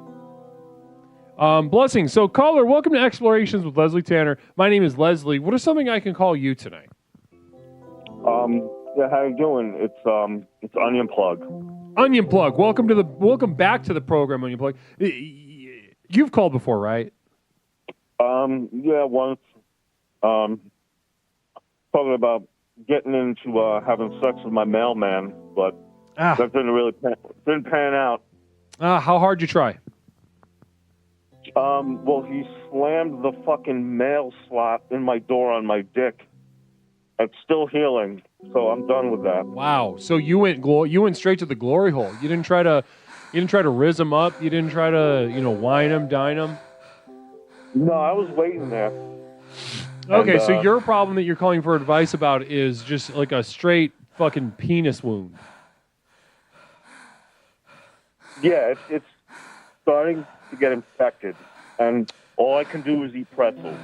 Blessings. So, caller, welcome to Explorations with Leslie Tanner. My name is Leslie. What is something I can call you tonight? Yeah, how you doing? It's Onion Plug. Onion Plug. Welcome back to the program, Onion Plug. You've called before, right? Yeah, once. Talking about getting into having sex with my mailman, but that didn't pan out. How hard you try? Well, he slammed the fucking mail slot in my door on my dick. It's still healing, so I'm done with that. Wow. So you went straight to the glory hole. You didn't try to rizz him up. You didn't try to wine him, dine him. No, I was waiting there. Okay, And, so your problem that you're calling for advice about is just like a straight fucking penis wound. Yeah, it's starting to get infected, and all I can do is eat pretzels.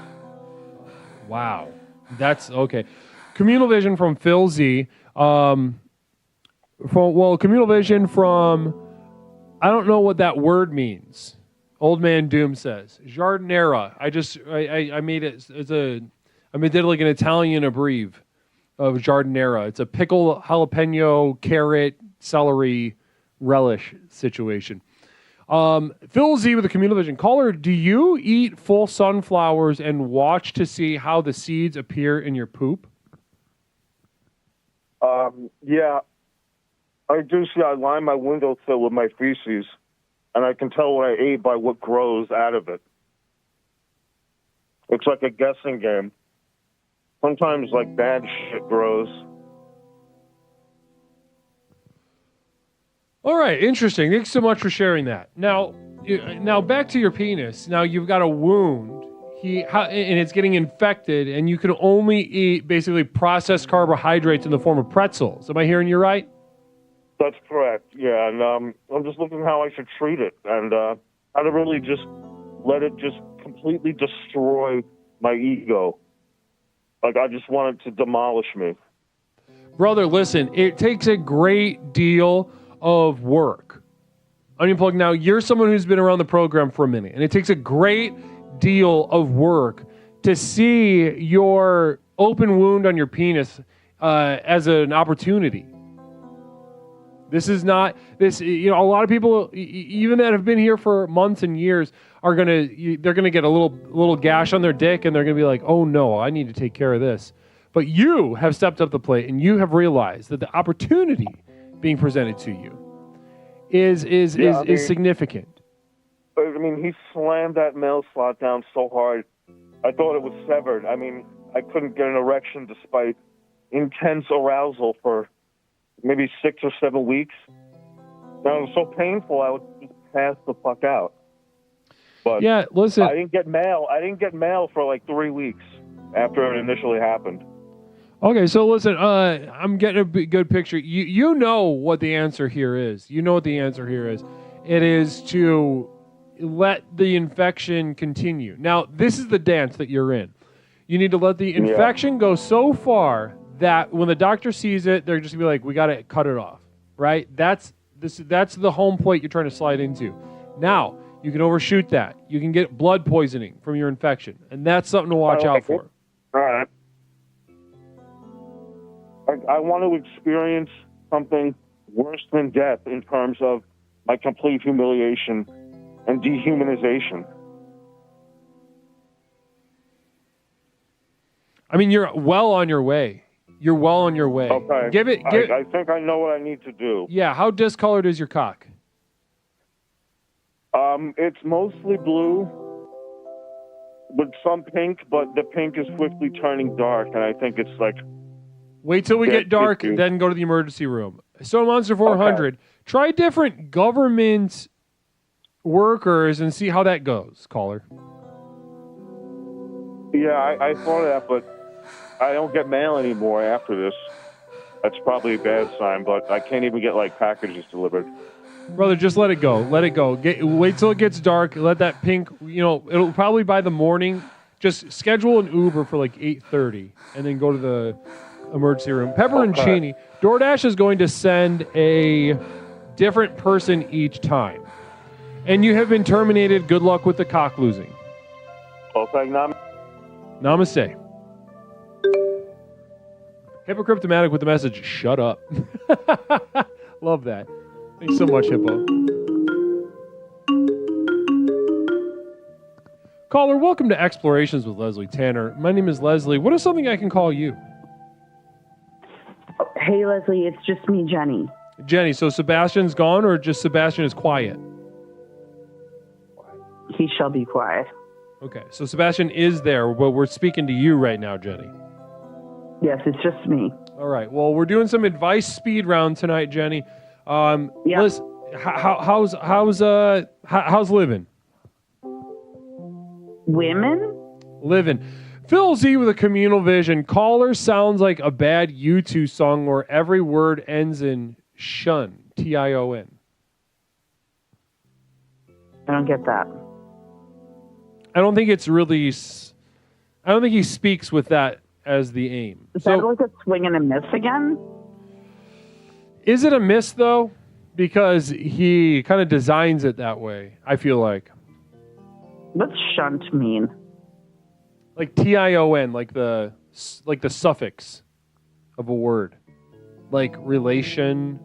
Wow. That's okay. Communal vision from Phil Z. Communal vision from, I don't know what that word means. Old Man Doom says jardinera. I made it I did like an Italian abreve of jardinera. It's a pickle, jalapeno, carrot, celery relish situation. Phil Z with the communal vision. Caller, do you eat full sunflowers and watch to see how the seeds appear in your poop? Yeah, I do see. I line my windowsill with my feces, and I can tell what I ate by what grows out of it. It's like a guessing game. Sometimes, like, bad shit grows. All right, interesting. Thanks so much for sharing that. Now back to your penis. Now you've got a wound, and it's getting infected, and you can only eat basically processed carbohydrates in the form of pretzels. Am I hearing you right? That's correct. Yeah, and I'm just looking how I should treat it, and how to really just let it just completely destroy my ego. Like, I just want it to demolish me. Brother, listen, it takes a great deal of work. Onion Plug, now you're someone who's been around the program for a minute, and it takes a great deal of work to see your open wound on your penis as an opportunity. This is not this. A lot of people, even that have been here for months and years, they're gonna get a little gash on their dick, and they're gonna be like, "Oh no, I need to take care of this." But you have stepped up the plate, and you have realized that the opportunity being presented to you is significant. I mean, he slammed that mail slot down so hard, I thought it was severed. I mean, I couldn't get an erection despite intense arousal for maybe 6 or 7 weeks. And it was so painful, I would just pass the fuck out. But Yeah, listen. I didn't get mail. I didn't get mail for like 3 weeks after it initially happened. Okay, so listen, I'm getting a good picture. You know what the answer here is. You know what the answer here is. It is to let the infection continue. Now, this is the dance that you're in. You need to let the infection go so far that when the doctor sees it, they're just gonna be like, we got to cut it off, right? That's the home plate you're trying to slide into. Now, you can overshoot that. You can get blood poisoning from your infection, and that's something to watch out for. All right. I want to experience something worse than death in terms of my complete humiliation and dehumanization. I mean, you're well on your way. You're well on your way. Okay. I think I know what I need to do. Yeah. How discolored is your cock? It's mostly blue with some pink, but the pink is quickly turning dark, and I think it's like... Wait till we get dark, then go to the emergency room. So Monster 400, try different government workers and see how that goes, caller. Yeah, I thought of that, but I don't get mail anymore after this. That's probably a bad sign, but I can't even get like packages delivered. Brother, just let it go. Let it go. Wait till it gets dark. Let that pink, it'll probably by the morning. Just schedule an Uber for like 8:30 and then go to the emergency room. Pepperoncini. DoorDash is going to send a different person each time. And you have been terminated. Good luck with the cock losing. Okay, Namaste. Hippocryptomatic with the message, shut up. Love that. Thanks so much, Hippo. Caller, welcome to Explorations with Leslie Tanner. My name is Leslie. What is something I can call you? Hey, Leslie, it's just me, Jenny. Jenny, so Sebastian's gone or just Sebastian is quiet? He shall be quiet. Okay, so Sebastian is there, but we're speaking to you right now, Jenny. Yes, it's just me. All right, well, we're doing some advice speed round tonight, Jenny. Liz, how's living? Women? Living. Phil Z with a communal vision. Caller sounds like a bad U2 song where every word ends in shun. T-I-O-N. I don't get that. I don't think it's really... I don't think he speaks with that as the aim. Is that like a swing and a miss again? Is it a miss, though? Because he kind of designs it that way, I feel like. What's shunt mean? Like T-I-O-N, like the suffix of a word. Like relation.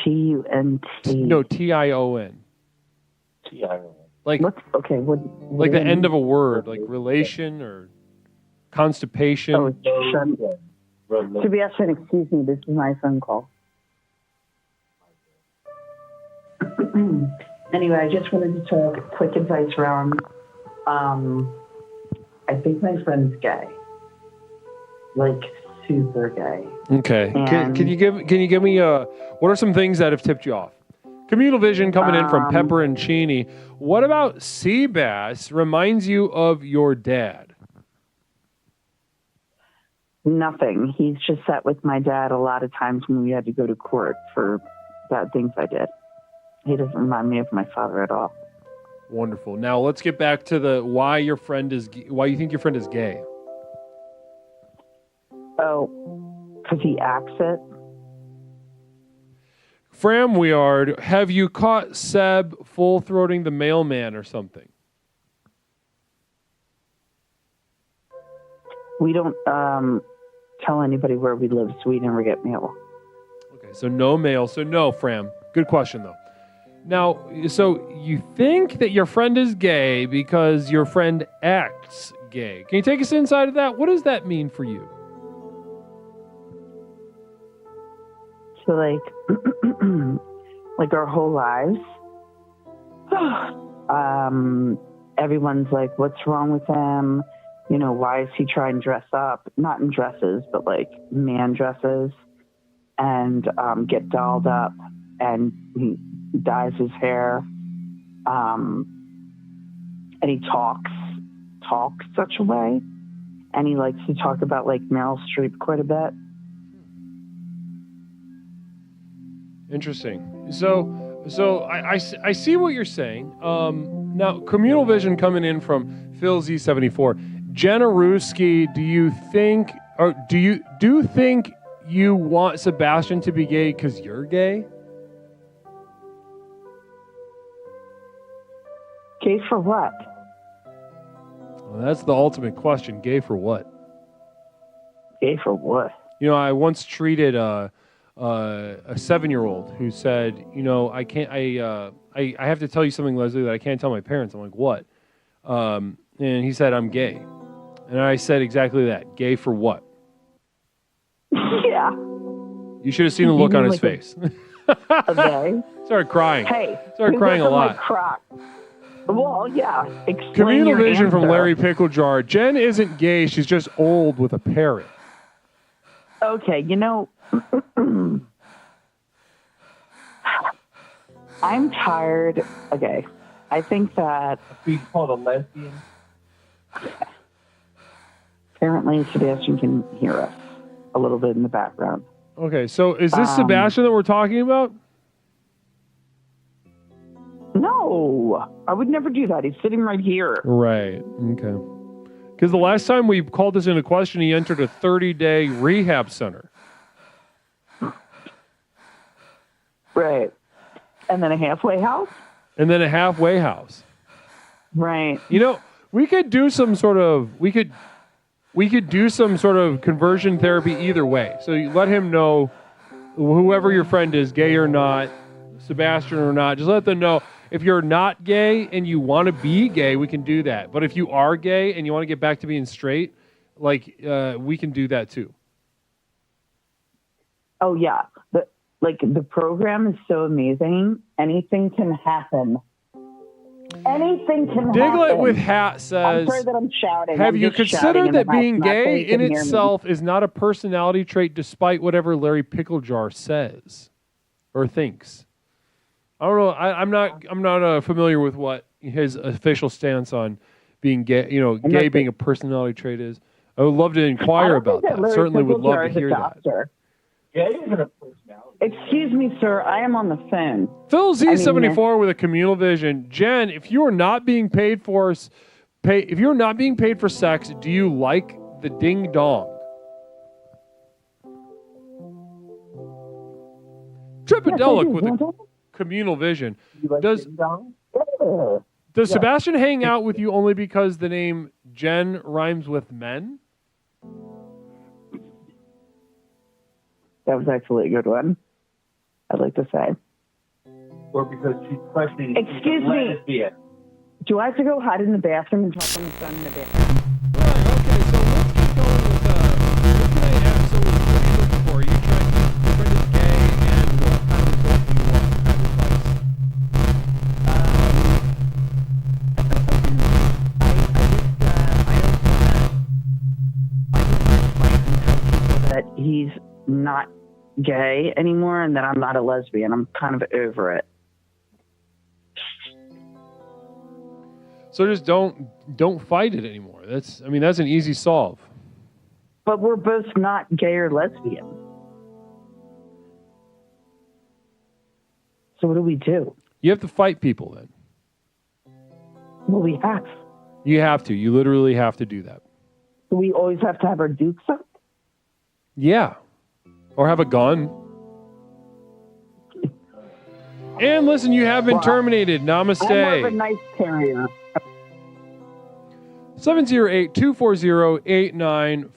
T-U-N-T. No, T-I-O-N. T-I-O-N. Like, what like the end of a word, like relation or constipation. Oh, it's shunt. Sebastian, excuse me, this is my phone call. Anyway, I just wanted to talk a quick advice round. I think my friend's gay. Like, super gay. Okay. Can you give me what are some things that have tipped you off? Communal vision coming in from Pepperoncini. What about Seabass reminds you of your dad? Nothing. He's just sat with my dad a lot of times when we had to go to court for bad things I did. He doesn't remind me of my father at all. Wonderful. Now let's get back to the why you think your friend is gay. Oh, because he acts it. Framweard, have you caught Seb full-throating the mailman or something? We don't tell anybody where we live, so we never get mail. Okay, so no mail. So no, Fram. Good question, though. Now, so you think that your friend is gay because your friend acts gay. Can you take us inside of that? What does that mean for you? So, like our whole lives, everyone's like, what's wrong with him? you know, why is he trying to dress up, not in dresses, but like man dresses, and get dolled up, and he dyes his hair, and he talks such a way, and he likes to talk about like Meryl Streep quite a bit. Interesting. So I see what you're saying. Now, communal vision coming in from Phil Z74. Jenna Ruski, do you think you want Sebastian to be gay because you're gay? Gay for what? Well, that's the ultimate question. Gay for what? Gay for what? You know, I once treated a 7-year-old who said, you know, I have to tell you something, Leslie, that I can't tell my parents. I'm like, what? And he said, I'm gay. And I said exactly that. Gay for what? Yeah. You should have seen the look on his face. Okay. Started crying. Hey. Started crying a lot. Like cry. Well, yeah. Explain Communal your vision answer. from Larry Picklejar. Jen isn't gay. She's just old with a parrot. Okay, you know, I'm tired. Okay, I think that Being called a lesbian. apparently Sebastian can hear us a little bit in the background. Okay, so is this Sebastian that we're talking about? No, I would never do that. He's sitting right here. Right. Okay. Because the last time we called this into question, he entered a 30-day rehab center. Right. And then a halfway house? And then a halfway house. Right. You know, we could do some sort of conversion therapy either way. So you let him know, whoever your friend is, gay or not, Sebastian or not, just let them know. If you're not gay and you want to be gay, we can do that. But if you are gay and you want to get back to being straight, like, we can do that too. Oh, yeah. The program is so amazing. Anything can happen. Anything can happen. Diglet with hat says, I'm sorry that I'm shouting. have I'm you just considered shouting that in the being house, not so gay you can in hear me. itself is not a personality trait despite whatever Larry Picklejar says or thinks? I don't know. I'm not familiar with what his official stance on being gay, you know, gay being a personality trait is. I would love to inquire about that. Larry Certainly would love to Picklejar is a hear that. doctor. Gay isn't a personality. Excuse me, sir. I am on the phone. Phil Z74 with a communal vision. Jen, if you are not being paid for sex, do you like the ding dong? Tripadelic with a communal vision. Does Sebastian hang out with you only because the name Jen rhymes with men? That was actually a good one, I'd like to say. Or because she's questioning. Excuse me. Lesbian. Do I have to go hide in the bathroom and talk on the phone in the bathroom? Right, okay, so let's keep going with, what can I ask? So what are you looking for? Are you trying to, your friend is gay, and what kind of result do you want? What kind of advice? That he's not gay anymore and that I'm not a lesbian. I'm kind of over it. So just don't fight it anymore. That's an easy solve. But we're both not gay or lesbian. So what do we do? You have to fight people then. Well, we have. You have to. You literally have to do that. Do we always have to have our dukes up? Yeah. Or have a gun. And listen, you have been terminated. Namaste. I'm more of a nice carrier. 708-240-8953.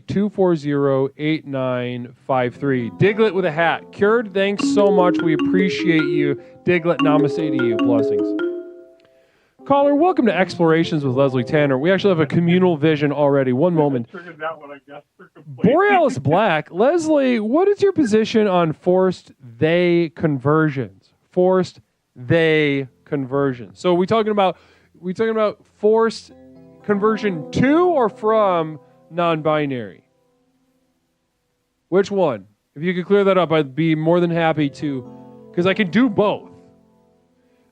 708-240-8953. Diglet with a hat. Cured, thanks so much. We appreciate you. Diglet, namaste to you. Blessings. Caller, welcome to Explorations with Leslie Tanner. We actually have a communal vision already. One moment. Borealis Black. Leslie, what is your position on forced they conversions? Forced they conversions. So we talking about forced conversion to or from non-binary? Which one? If you could clear that up, I'd be more than happy to, because I can do both.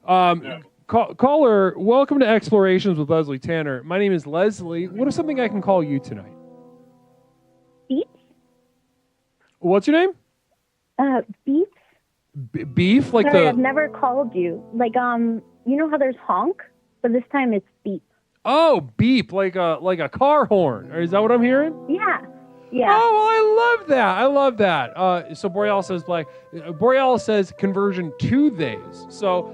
Caller, welcome to Explorations with Leslie Tanner. My name is Leslie. What is something I can call you tonight? Beef. What's your name? Beef. Beef? Like Sorry, I've never called you. Like, you know how there's honk, but this time it's beep. Oh, beep, like a car horn. Is that what I'm hearing? Yeah. Yeah. Oh, well, I love that. So Boreal says Boreal says conversion to theys. So,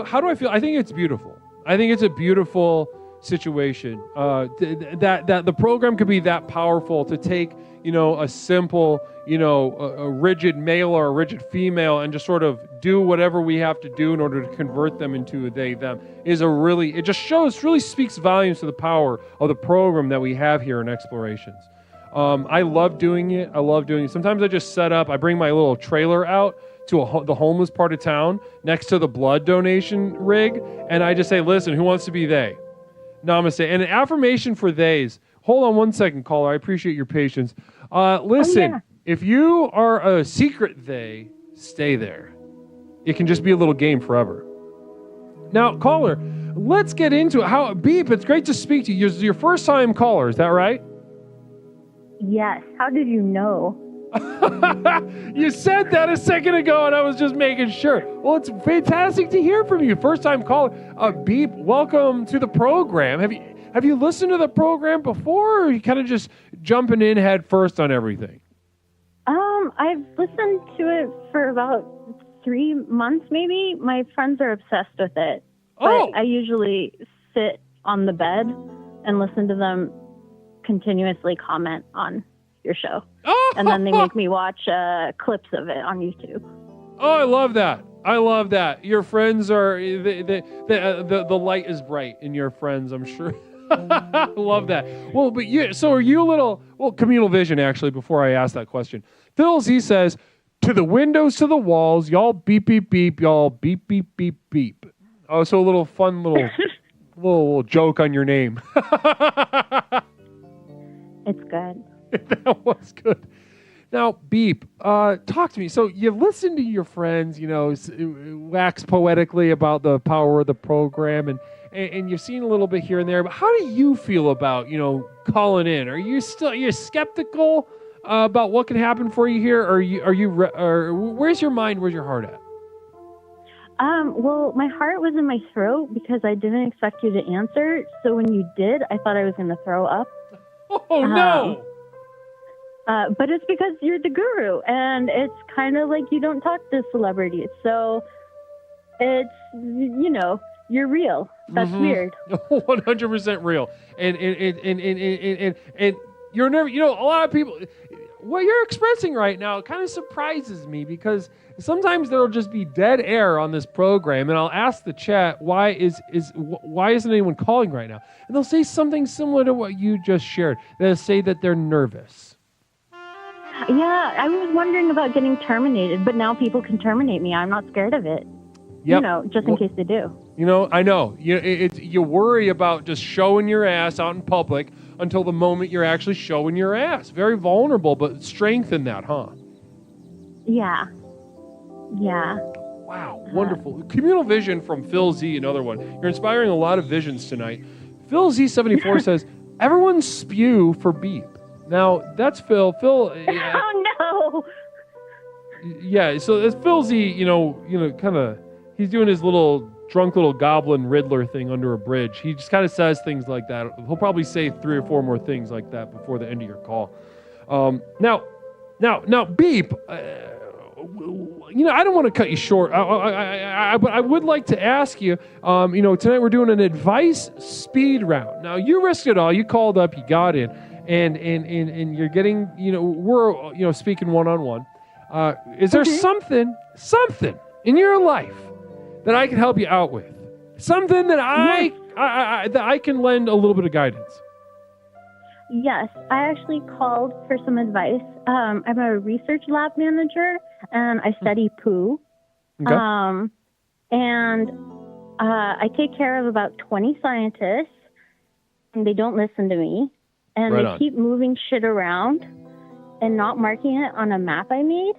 how do I feel? I think it's beautiful. I think it's a beautiful situation. That the program could be that powerful to take, a simple, a rigid male or a rigid female and just sort of do whatever we have to do in order to convert them into a they, them it just really speaks volumes to the power of the program that we have here in Explorations. I love doing it. Sometimes I just set up, I bring my little trailer out to the homeless part of town next to the blood donation rig, and I just say, listen, who wants to be they? Namaste. And an affirmation for theys. Hold on one second, caller. I appreciate your patience. Listen, If you are a secret they, stay there. It can just be a little game forever. Now, caller, let's get into it. Beep, it's great to speak to you. You're your first time caller, is that right? Yes. How did you know? You said that a second ago, and I was just making sure. Well, it's fantastic to hear from you. First time caller. Beep, welcome to the program. Have you listened to the program before, or are you kind of just jumping in head first on everything? I've listened to it for about 3 months, maybe. My friends are obsessed with it. But I usually sit on the bed and listen to them continuously comment on your show. And then they make me watch clips of it on YouTube. Oh, I love that. Your friends are, the light is bright in your friends, I'm sure. I love that. Well, but are you a little, communal vision, actually, before I ask that question. Phil Z says, to the windows, to the walls, y'all beep, beep, beep, y'all beep, beep, beep, beep. Oh, so a little fun little joke on your name. It's good. That was good. Now, Beep, talk to me. So you've listened to your friends, wax poetically about the power of the program, and you've seen a little bit here and there. But how do you feel about, calling in? Are you skeptical about what can happen for you here? Or where's your mind? Where's your heart at? Well, my heart was in my throat because I didn't expect you to answer. So when you did, I thought I was going to throw up. Oh, no. But it's because you're the guru, and it's kind of like you don't talk to celebrities. So it's, you're real. That's weird. 100% real. And you're never, a lot of people, what you're expressing right now kind of surprises me, because sometimes there'll just be dead air on this program, and I'll ask the chat, why isn't anyone calling right now? And they'll say something similar to what you just shared. They'll say that they're nervous. Yeah, I was wondering about getting terminated, but now people can terminate me. I'm not scared of it. Yep. Just in case they do. I know. You worry about just showing your ass out in public until the moment you're actually showing your ass. Very vulnerable, but strength in that, huh? Yeah. Wow, wonderful. Communal vision from Phil Z, another one. You're inspiring a lot of visions tonight. Phil Z74 says, everyone spew for Beep. Now, that's Phil. Phil. Oh, no. Yeah, so it's Phil Z, kind of, he's doing his drunk little goblin Riddler thing under a bridge. He just kind of says things like that. He'll probably say 3 or 4 more things like that before the end of your call. Now, Beep, I don't want to cut you short. But I would like to ask you, tonight we're doing an advice speed round. Now, you risked it all. You called up, you got in, and you're getting, we're, speaking one-on-one. Is there something in your life that I can help you out with? Something that that I can lend a little bit of guidance? Yes, I actually called for some advice. I'm a research lab manager, and I study poo. Okay. I take care of about 20 scientists, and they don't listen to me. And Right they on. keep moving shit around and not marking it on a map I made.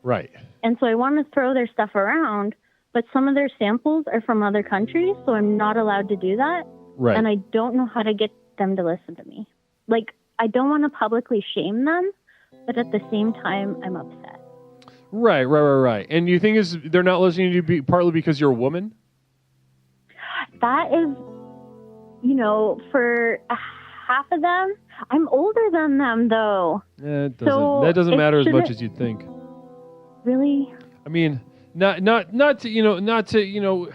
Right. And so I want to throw their stuff around, but some of their samples are from other countries, so I'm not allowed to do that. Right. And I don't know how to get them to listen to me. Like, I don't want to publicly shame them, but at the same time, I'm upset. Right. And you think they're not listening to you partly because you're a woman? That is, for half of them, I'm older than them, though. That doesn't matter as much as you'd think. Really? I mean, not to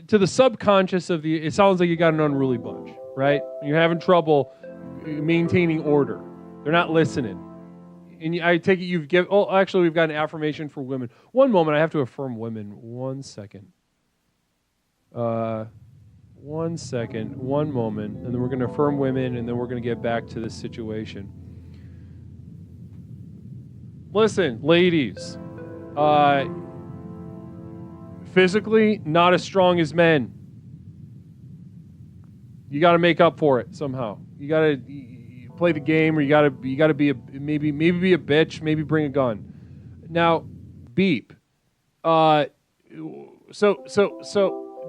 the subconscious of it sounds like you got an unruly bunch, right? You're having trouble maintaining order. They're not listening. And I take it actually, we've got an affirmation for women. One moment, I have to affirm women. 1 second. 1 second. One moment. And then we're going to affirm women, and then we're going to get back to this situation. Listen, ladies. Physically, not as strong as men. You got to make up for it somehow. You got to play the game, or you got to be maybe be a bitch, maybe bring a gun. Now, beep. So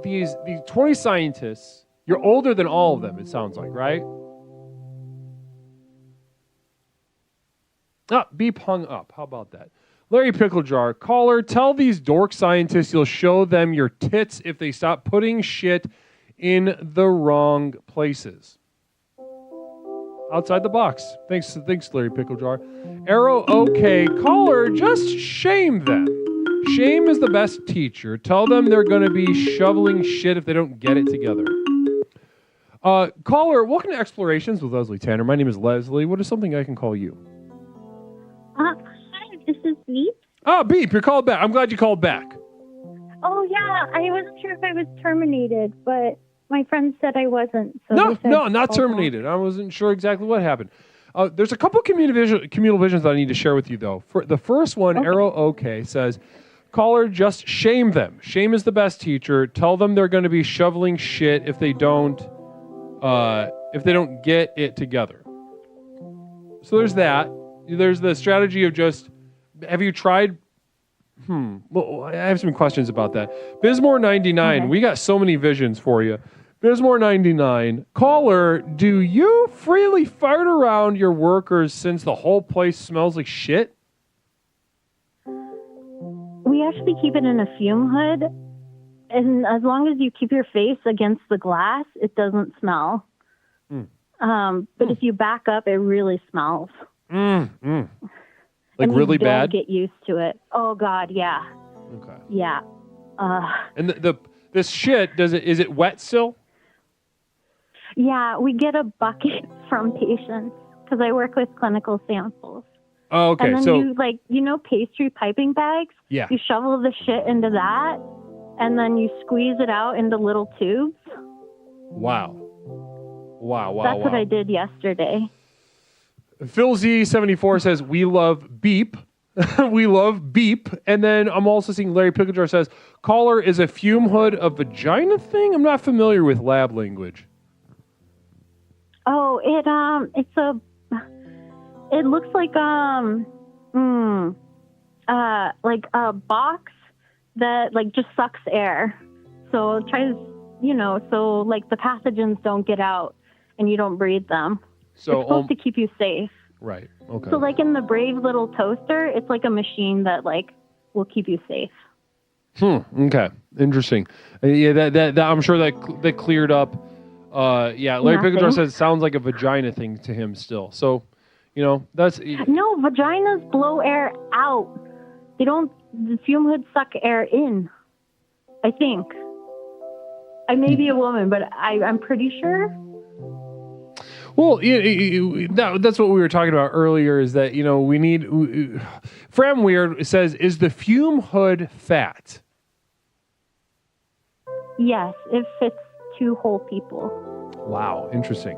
these 20 scientists, you're older than all of them, it sounds like, right? Beep hung up. How about that? Larry Picklejar, caller, tell these dork scientists you'll show them your tits if they stop putting shit in the wrong places. Outside the box. Thanks, Larry Picklejar. Arrow, okay. Caller, just shame them. Shame is the best teacher. Tell them they're going to be shoveling shit if they don't get it together. Caller, welcome to Explorations with Leslie Tanner. My name is Leslie. What is something I can call you? Hi, this is Beep. Beep, you're called back. I'm glad you called back. Oh, yeah. I wasn't sure if I was terminated, but my friend said I wasn't. So No, not terminated. I wasn't sure exactly what happened. There's a couple communal visions that I need to share with you, though. For the first one, okay. Arrow OK says, caller, just shame them. Shame is the best teacher. Tell them they're going to be shoveling shit if they don't get it together. So there's that. There's the strategy of just, have you tried? Well, I have some questions about that. Bismore99, okay. We got so many visions for you. Bismore99, caller, do you freely fart around your workers since the whole place smells like shit? We actually keep it in a fume hood, and as long as you keep your face against the glass, it doesn't smell. But if you back up, it really smells. Like and really bad? Get used to it. Oh God, yeah. Okay. Yeah. And this shit, is it wet still? Yeah, we get a bucket from patients because I work with clinical samples. Oh, okay. And then you pastry piping bags? Yeah. You shovel the shit into that, and then you squeeze it out into little tubes. Wow. That's what I did yesterday. Phil Z74 says, we love beep. We love beep. And then I'm also seeing Larry Picklejar says, caller, is a fume hood a vagina thing? I'm not familiar with lab language. Oh, it looks like a box that just sucks air. So it tries, so the pathogens don't get out and you don't breathe them. So it's supposed to keep you safe. Right. Okay. So in the Brave little toaster, it's like a machine that will keep you safe. Okay. Interesting. Yeah, that I'm sure that cleared up. Larry Picklejar says it sounds like a vagina thing to him still. So, that's... No, vaginas blow air out. The fume hoods suck air in, I think. I may be a woman, but I'm pretty sure. Well, that's what we were talking about earlier, is that, we need... Fram Weird says, is the fume hood fat? Yes, it fits 2 whole people. Wow, interesting.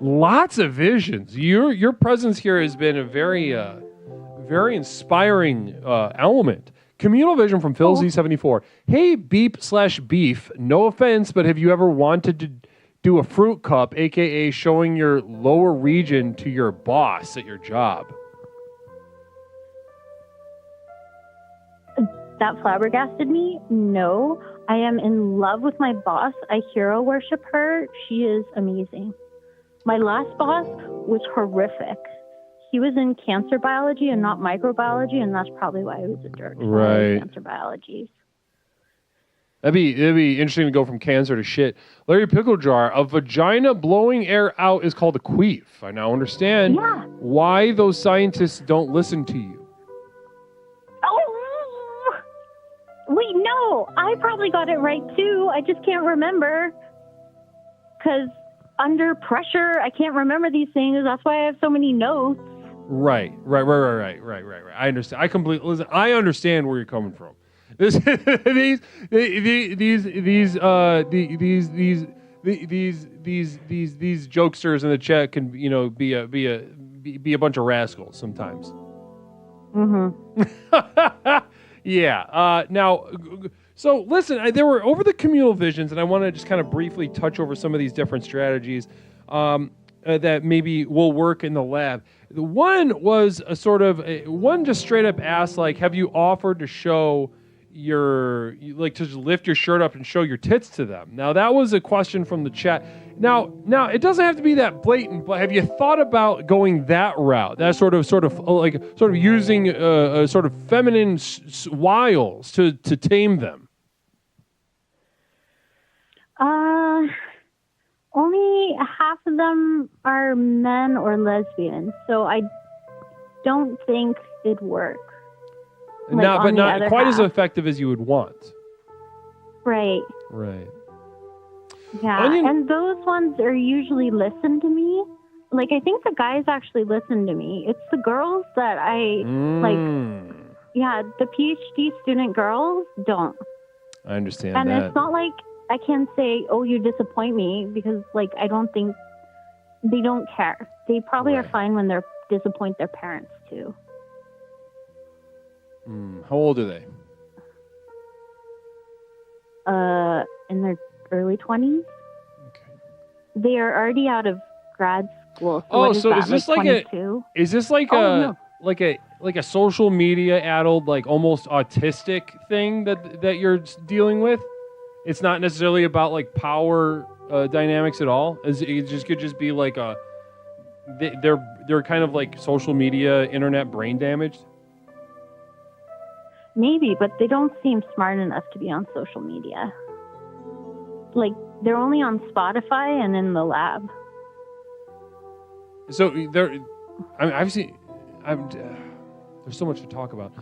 Lots of visions. Your presence here has been a very inspiring element. Communal vision from Phil Z74. Hey, beep/beef. No offense, but have you ever wanted do a fruit cup, aka showing your lower region to your boss at your job? That flabbergasted me. No, I am in love with my boss. I hero worship her. She is amazing. My last boss was horrific. He was in cancer biology and not microbiology, and that's probably why he was a jerk. Right. Cancer biology. It'd be interesting to go from cancer to shit. Larry Picklejar, a vagina blowing air out is called a queef. I now understand why those scientists don't listen to you. Oh, wait, no. I probably got it right, too. I just can't remember. Because under pressure, I can't remember these things. That's why I have so many notes. Right. I understand. I understand where you're coming from. These jokesters in the chat can, you know, be a bunch of rascals sometimes. Mm-hmm. Yeah. Now, so listen, there were over the communal visions, and I want to just kind of briefly touch over some of these different strategies that maybe will work in the lab. The one was a sort of one just straight up asked, like, have you offered to show to just lift your shirt up and show your tits to them? Now that was a question from the chat. Now it doesn't have to be that blatant, but have you thought about going that route? That sort of using sort of feminine wiles to tame them. Only half of them are men or lesbians, so I don't think it'd work. But not quite as effective as you would want. Right. Yeah, and those ones are usually listen to me. Like, I think the guys actually listen to me. It's the girls that the PhD student girls don't. I understand and that. It's not like I can say, oh, you disappoint me, because, like, I don't think they don't care. They probably are fine when they disappoint their parents, too. How old are they? In their early 20s. Okay. They are already out of grad school. So is this like 22? Is this like like a social media addled, like almost autistic thing that you're dealing with? It's not necessarily about like power dynamics at all. It could just be like they're kind of like social media internet brain damaged. Maybe, but they don't seem smart enough to be on social media. Like, they're only on Spotify and in the lab. So there's so much to talk about.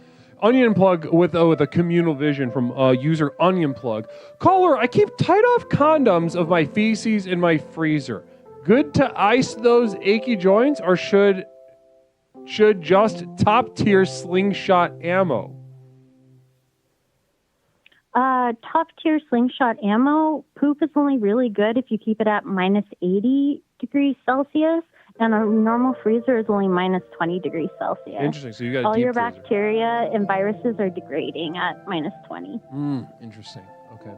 Onion Plug with a communal vision from user Onion Plug. Caller, I keep tied off condoms of my feces in my freezer. Good to ice those achy joints, or should just top tier slingshot ammo? Top tier slingshot ammo, poop is only really good if you keep it at minus 80 degrees Celsius, and a normal freezer is only minus 20 degrees Celsius. Interesting. So you got all your bacteria and viruses are degrading at minus 20. Interesting. Okay.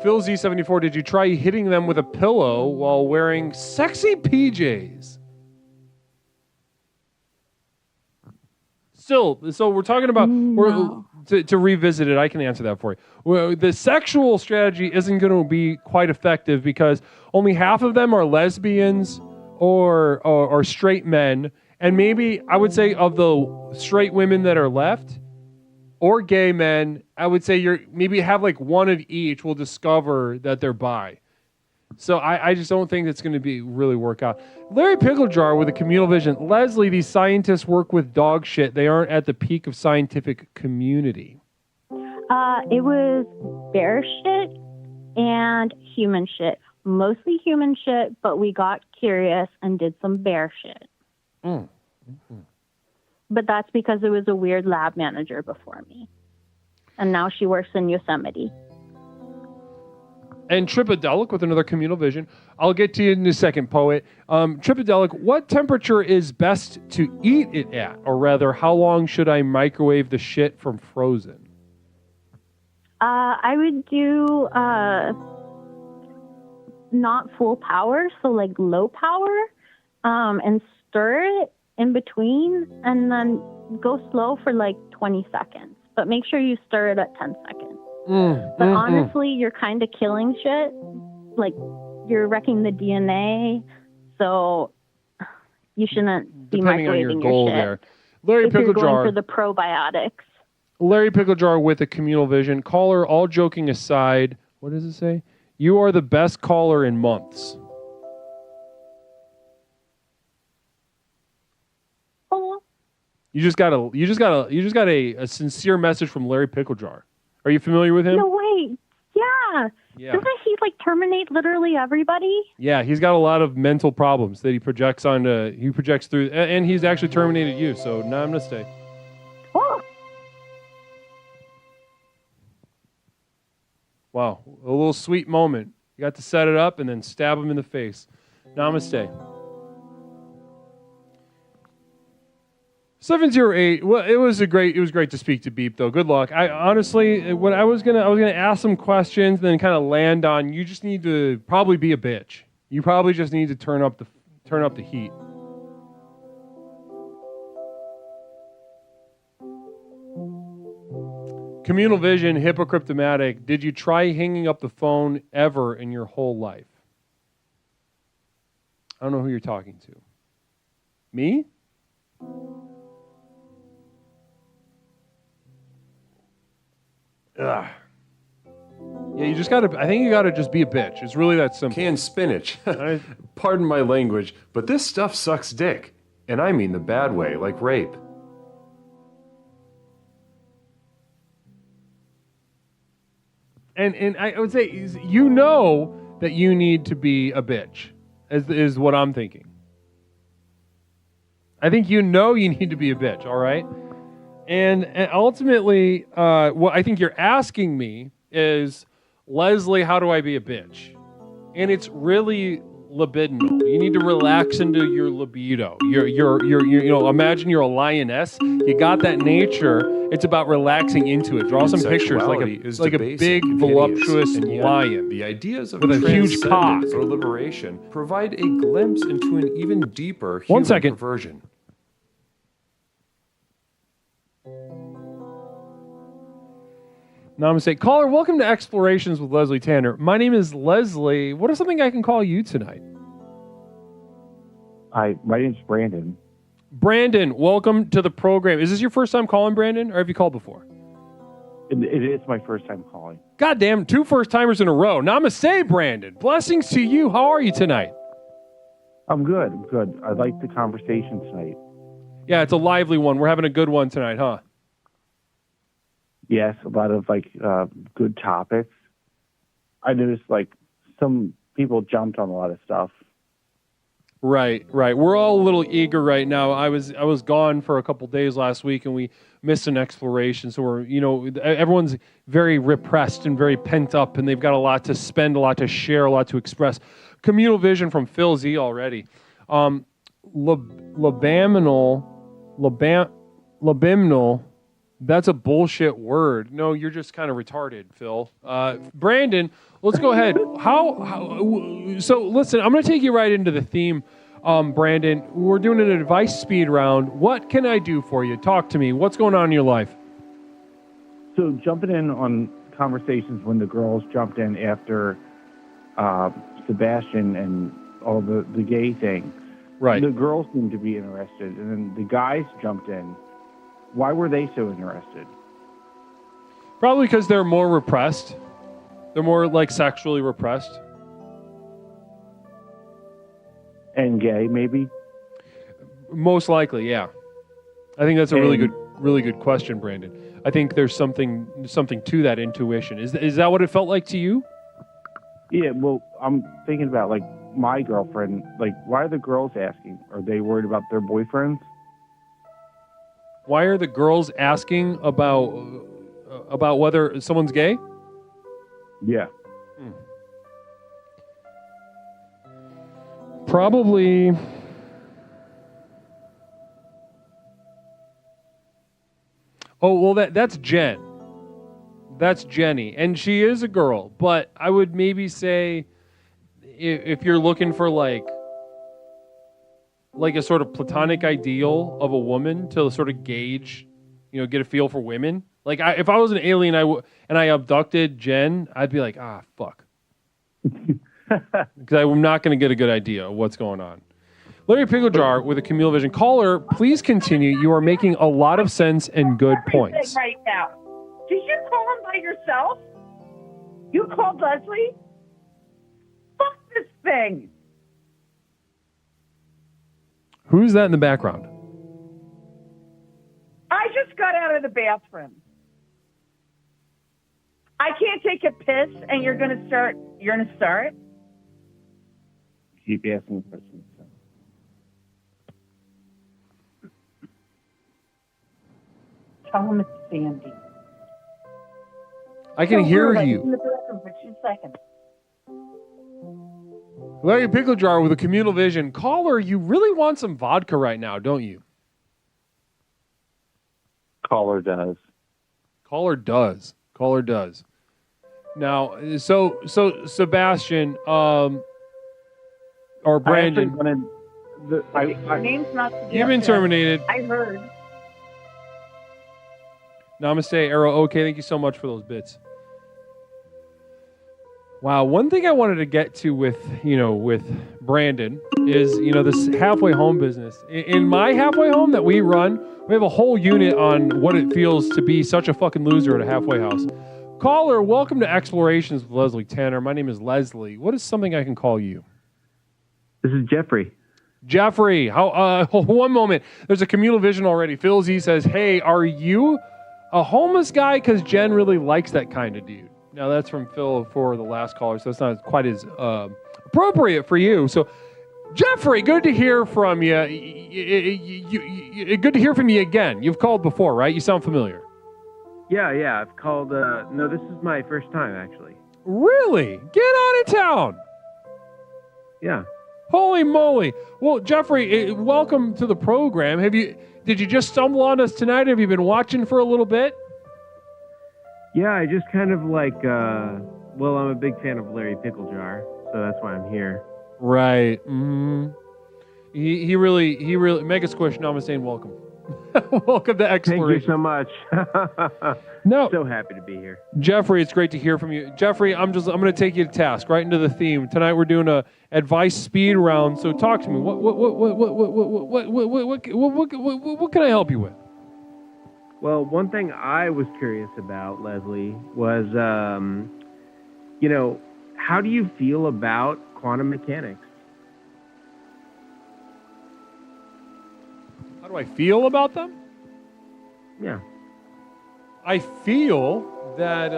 Phil Z74, did you try hitting them with a pillow while wearing sexy PJs? Still, so we're talking about to revisit it. I can answer that for you. Well, the sexual strategy isn't going to be quite effective because only half of them are lesbians or straight men, and maybe I would say of the straight women that are left or gay men, I would say maybe have like one of each will discover that they're bi. So I just don't think it's going to really work out. Larry Picklejar with a communal vision. Leslie, these scientists work with dog shit. They aren't at the peak of scientific community. It was bear shit and human shit. Mostly human shit, but we got curious and did some bear shit. But that's because it was a weird lab manager before me. And now she works in Yosemite. And Tripodelic with another communal vision. I'll get to you in a second, Poet. Tripodelic, what temperature is best to eat it at? Or rather, how long should I microwave the shit from frozen? I would do not full power, so like low power, and stir it in between, and then go slow for like 20 seconds. But make sure you stir it at 10 seconds. But honestly, you're kind of killing shit. Like, you're wrecking the DNA, so you shouldn't be Depending on your microwaving goal your shit. there. Larry If you're Pickle going Jar. for the probiotics. Larry Pickle Jar with a communal vision. Caller, all joking aside, what does it say? You are the best caller in months. Oh. You just got a sincere message from Larry Pickle Jar. Are you familiar with him? No way. Yeah. Doesn't he like terminate literally everybody? Yeah, he's got a lot of mental problems that he projects through, and he's actually terminated you. So namaste. Oh. Wow, a little sweet moment. You got to set it up and then stab him in the face. Namaste. 708. Well, it was great to speak to Beep though. Good luck. I honestly, what I was gonna ask some questions, then kind of land on. You just need to probably be a bitch. You probably just need to turn up the heat. Communal vision, hypocryptomatic. Did you try hanging up the phone ever in your whole life? I don't know who you're talking to. Me? Ugh. Yeah, I think you gotta just be a bitch. It's really that simple. Canned spinach. Pardon my language, but this stuff sucks dick. And I mean the bad way, like rape. And I would say, you know that you need to be a bitch, is what I'm thinking. I think you know you need to be a bitch, all right? And ultimately, what I think you're asking me is, Leslie, how do I be a bitch? And it's really libidinal. You need to relax into your libido. Imagine you're a lioness. You got that nature. It's about relaxing into it. Draw some pictures, like a big, voluptuous lion. The ideas of with a huge cock or liberation provide a glimpse into an even deeper human perversion. Namaste. Caller, welcome to Explorations with Leslie Tanner. My name is Leslie. What is something I can call you tonight? Hi, my name's Brandon. Brandon, welcome to the program. Is this your first time calling, Brandon, or have you called before? It is my first time calling. Goddamn, 2 first-timers in a row. Namaste, Brandon. Blessings to you. How are you tonight? I'm good. I like the conversation tonight. Yeah, it's a lively one. We're having a good one tonight, huh? Yes, a lot of good topics. I noticed some people jumped on a lot of stuff. Right. We're all a little eager right now. I was gone for a couple days last week, and we missed an exploration. So everyone's very repressed and very pent up, and they've got a lot to spend, a lot to share, a lot to express. Communal vision from Phil Z already. Libidinal. That's a bullshit word. No, you're just kind of retarded, Phil. Brandon, let's go ahead. So listen, I'm going to take you right into the theme, Brandon. We're doing an advice speed round. What can I do for you? Talk to me. What's going on in your life? So jumping in on conversations when the girls jumped in after Sebastian and all the gay thing. Right. The girls seemed to be interested, and then the guys jumped in. Why were they so interested? Probably because they're more repressed. They're more sexually repressed. And gay, maybe? Most likely, yeah. I think that's a really good question, Brandon. I think there's something to that intuition. Is that what it felt like to you? Yeah, well, I'm thinking about my girlfriend. Why are the girls asking? Are they worried about their boyfriends? Why are the girls asking about whether someone's gay? Yeah. Probably. Oh, well, that's Jen. That's Jenny. And she is a girl. But I would maybe say if you're looking for like a sort of platonic ideal of a woman to sort of gauge, get a feel for women. Like if I was an alien and I abducted Jen, I'd be like, fuck. Because I'm not going to get a good idea of what's going on. Larry Pickle Jar with a Camille Vision. Caller, please continue. You are making a lot of sense and good points. Right now. Did you call him by yourself? You called Leslie? Fuck this thing. Who's that in the background? I just got out of the bathroom. I can't take a piss and you're going to start? Keep asking questions. Tell him it's Sandy. I can hear you. In the bathroom for 2 seconds. Larry Pickle Jar with a Communal Vision. Caller, you really want some vodka right now, don't you? Caller does. Caller does. Now, so Sebastian, or Brandon. Your name's not. You've been terminated. I heard. Namaste, Arrow. Okay, thank you so much for those bits. Wow, one thing I wanted to get to with Brandon is, this halfway home business. In my halfway home that we run, we have a whole unit on what it feels to be such a fucking loser at a halfway house. Caller, welcome to Explorations with Leslie Tanner. My name is Leslie. What is something I can call you? This is Jeffrey. Jeffrey, how? One moment. There's a Communal Vision already. Phil Z says, hey, are you a homeless guy? Because Jen really likes that kind of dude. Now, that's from Phil for the last caller, so it's not quite as appropriate for you. So, Jeffrey, good to hear from you. Good to hear from you again. You've called before, right? You sound familiar. Yeah, I've called. No, this is my first time, actually. Really? Get out of town. Yeah. Holy moly. Well, Jeffrey, welcome to the program. Did you just stumble on us tonight? Have you been watching for a little bit? Yeah, I just kind of I'm a big fan of Larry Pickle Jar, so that's why I'm here. Right. Mm-hmm. He really, Mega Squish, Namaste and welcome. Welcome to Exploration. Thank you so much. No. So happy to be here. Jeffrey, it's great to hear from you. Jeffrey, I'm going to take you to task, right into the theme. Tonight we're doing a advice speed round, so talk to me. What can I help you with? Well, one thing I was curious about, Leslie, was, how do you feel about quantum mechanics? How do I feel about them? Yeah. I feel that...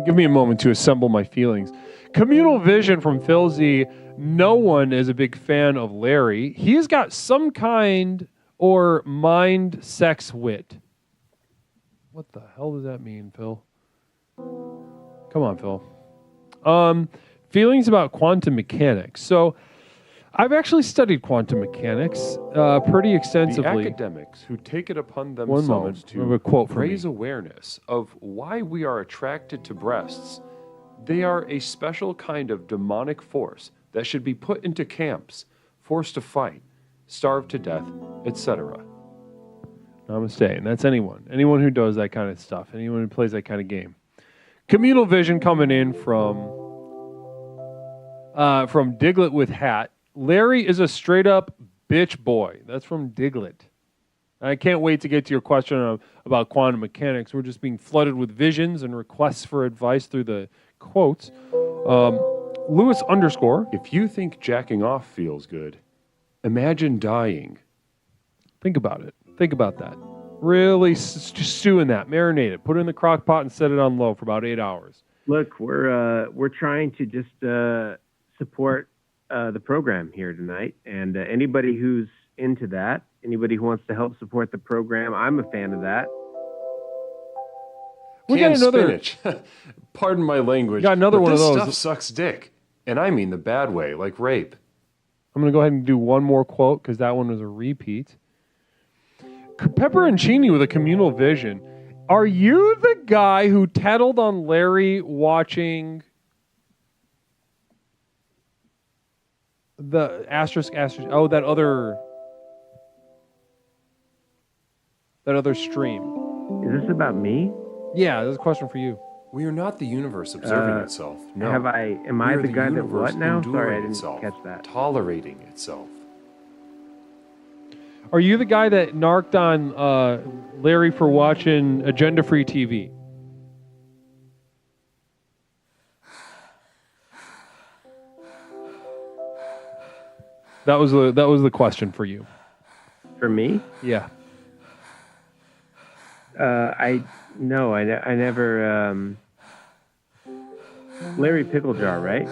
Give me a moment to assemble my feelings. Communal Vision from Phil Z. No one is a big fan of Larry. He's got some kind or mind sex wit. What the hell does that mean, Phil? Come on, Phil. Feelings about quantum mechanics. So I've actually studied quantum mechanics pretty extensively. The academics who take it upon themselves to raise awareness of why we are attracted to breasts, they are a special kind of demonic force that should be put into camps, forced to fight, starved to death, etc. Namaste. And that's anyone who does that kind of stuff, anyone who plays that kind of game. Communal Vision coming in from Diglett with Hat. Larry is a straight up bitch boy. That's from Diglett. I can't wait to get to your question about quantum mechanics. We're just being flooded with visions and requests for advice through the quotes. Lewis _ If you think jacking off feels good, imagine dying. Think about it. Think about that. Really stew in that. Marinate it. Put it in the crock pot and set it on low for about 8 hours. Look, we're trying to just support the program here tonight, and anybody who's into that, anybody who wants to help support the program, I'm a fan of that. We got another spinach. Pardon my language. Got another one of those. This stuff sucks dick, and I mean the bad way, like rape. I'm going to go ahead and do one more quote because that one was a repeat. Pepperoncini with a Communal Vision. Are you the guy who tattled on Larry watching the asterisk? Oh, that other stream. Is this about me? Yeah, this is a question for you. We are not the universe observing itself. No. Am I the guy that what now? Sorry, I didn't catch that. Tolerating itself. Are you the guy that narked on Larry for watching agenda-free TV? That was the question for you. For me? Yeah. I never. Larry Picklejar, right?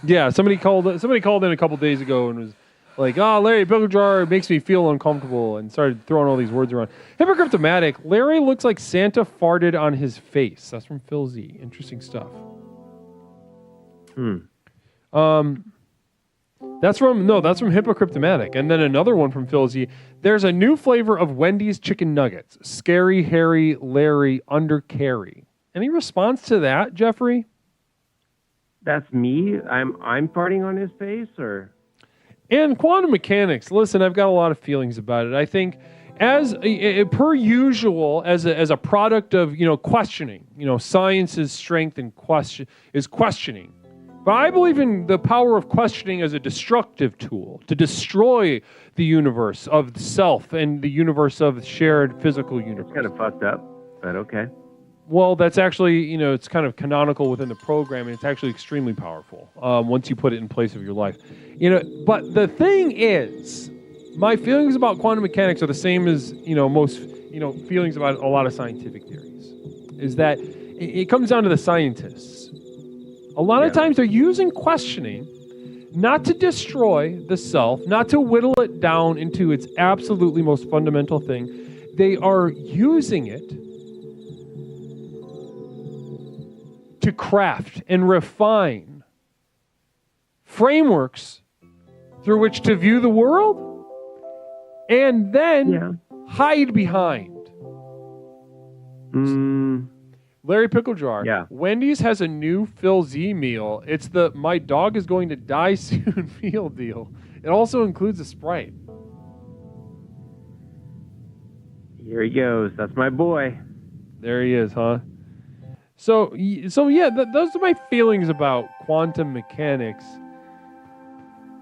Yeah, somebody called in a couple days ago and was like, Larry Picklejar makes me feel uncomfortable, and started throwing all these words around. Hypocriptomatic, Larry looks like Santa farted on his face. That's from Phil Z. Interesting stuff. That's from Hypocriptomatic. And then another one from Phil Z. There's a new flavor of Wendy's chicken nuggets. Scary Harry Larry undercarry. Any response to that, Jeffrey? That's me? I'm farting on his face, or? And quantum mechanics. Listen, I've got a lot of feelings about it. I think, as per usual, as a product of questioning, science's strength in questioning. But I believe in the power of questioning as a destructive tool to destroy the universe of the self and the universe of the shared physical universe. It's kind of fucked up, but okay. Well, that's actually, it's kind of canonical within the program, and it's actually extremely powerful once you put it in place of your life. But the thing is, my feelings about quantum mechanics are the same as, most, feelings about a lot of scientific theories. Is that it comes down to the scientists. A lot of times they're using questioning not to destroy the self, not to whittle it down into its absolutely most fundamental thing. They are using it to craft and refine frameworks through which to view the world and then hide behind. Larry Picklejar. Yeah. Wendy's has a new Phil Z meal. It's the "my dog is going to die soon" meal deal. It also includes a Sprite. Here he goes. That's my boy. There he is, huh? So yeah, those are my feelings about quantum mechanics.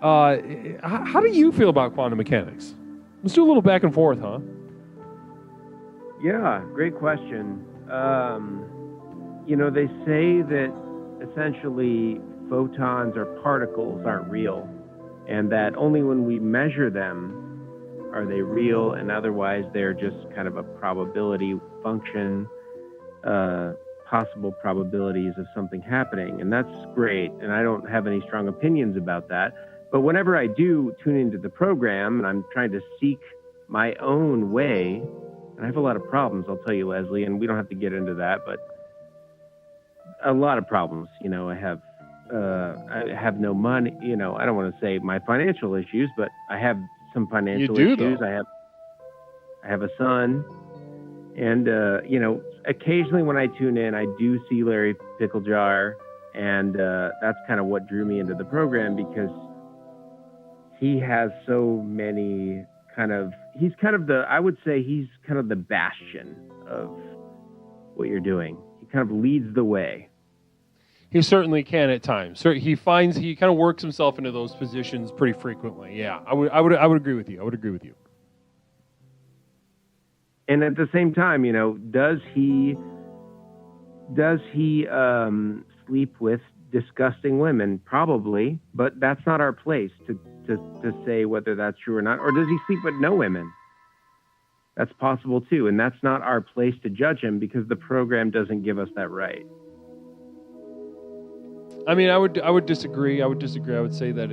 How do you feel about quantum mechanics? Let's do a little back and forth, huh? Yeah, great question. They say that essentially photons or particles aren't real, and that only when we measure them are they real, and otherwise they're just kind of a probability function, possible probabilities of something happening. And that's great, and I don't have any strong opinions about that. But whenever I do tune into the program and I'm trying to seek my own way, and I have a lot of problems, I'll tell you, Leslie, and we don't have to get into that, but a lot of problems. I have no money. I don't want to say my financial issues, but I have some financial issues. Though. I have a son, and occasionally when I tune in, I do see Larry Picklejar, and that's kind of what drew me into the program, because he has so many I would say he's kind of the bastion of what you're doing. He kind of leads the way. He certainly can at times. So he kind of works himself into those positions pretty frequently. Yeah, I would agree with you. I would agree with you. And at the same time, does he sleep with disgusting women? Probably, but that's not our place to say whether that's true or not. Or does he sleep with no women? That's possible too, and that's not our place to judge him, because the program doesn't give us that right. I mean, I would disagree. I would say that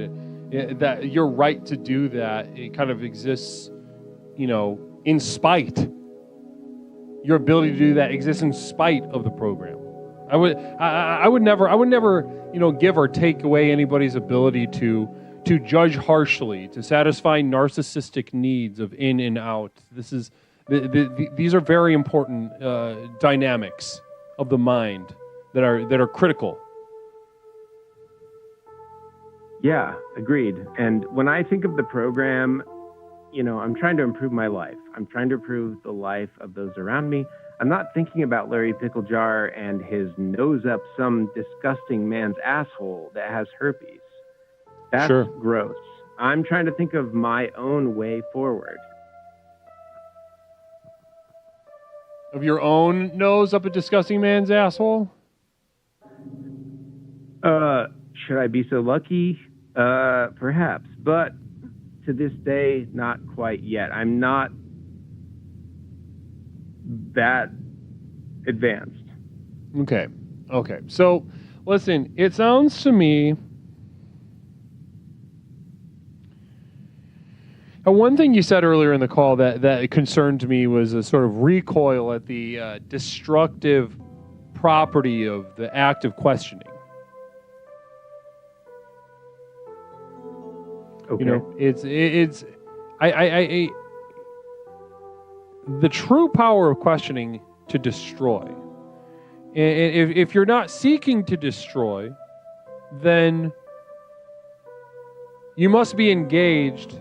that your right to do that, it kind of exists, in spite. Your ability to do that exists in spite of the program. I would never, give or take away anybody's ability to judge harshly, to satisfy narcissistic needs of in and out. This is These are very important dynamics of the mind that are critical. Yeah, agreed. And when I think of the program, I'm trying to improve my life. I'm trying to improve the life of those around me. I'm not thinking about Larry Picklejar and his nose up some disgusting man's asshole that has herpes. That's gross. I'm trying to think of my own way forward. Of your own nose up a disgusting man's asshole? Should I be so lucky? Perhaps. But to this day, not quite yet. I'm not that advanced. Okay. So, listen, it sounds to me... And one thing you said earlier in the call that concerned me was a sort of recoil at the destructive property of the act of questioning. Okay. It's the true power of questioning to destroy. And if you're not seeking to destroy, then you must be engaged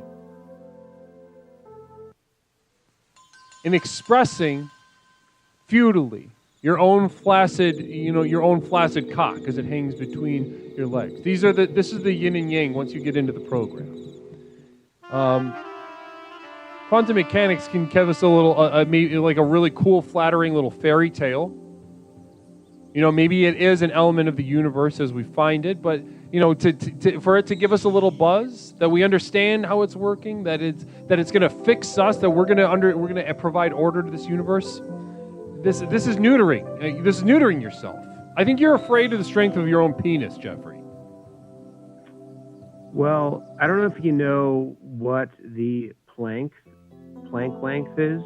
in expressing futilely your own flaccid cock as it hangs between your legs. This is the yin and yang once you get into the program. Quantum mechanics can give us a little, maybe like a really cool, flattering little fairy tale. Maybe it is an element of the universe as we find it, but for it to give us a little buzz, that we understand how it's working, that it's going to fix us, that we're going to provide order to this universe. This is neutering. This is neutering yourself. I think you're afraid of the strength of your own penis, Jeffrey. Well, I don't know if you know what the Planck length is.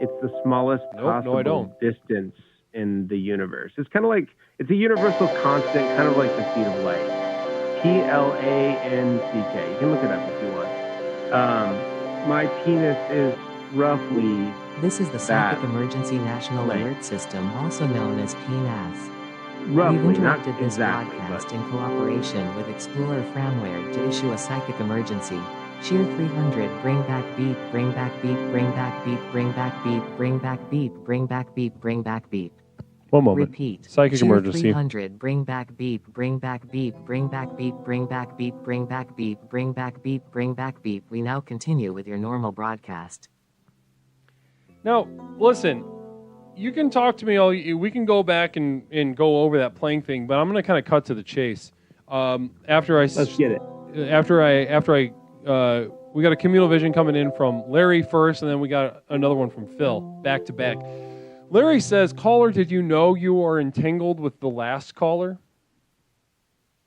It's the smallest possible distance in the universe. It's kind of like, it's a universal constant, kind of like the speed of light. PLANCK. You can look it up if you want. My penis is roughly... This is the Psychic Emergency National Alert System, also known as PNAS. Roughly, We've interrupted this broadcast in cooperation with Explorer Framware to issue a psychic emergency. Shear 300, bring back beep, bring back beep, bring back beep, bring back beep, bring back beep, bring back beep, bring back beep. One moment. Repeat. Psychic Shear emergency. 300, bring back beep, bring back beep, bring back beep, bring back beep, bring back beep, bring back beep, bring back beep. We now continue with your normal broadcast. Now, listen, you can talk to me we can go back and go over that Planck thing, but I'm going to kind of cut to the chase. Let's get it. We got a communal vision coming in from Larry first, and then we got another one from Phil, back to back. Larry says, caller, did you know you are entangled with the last caller?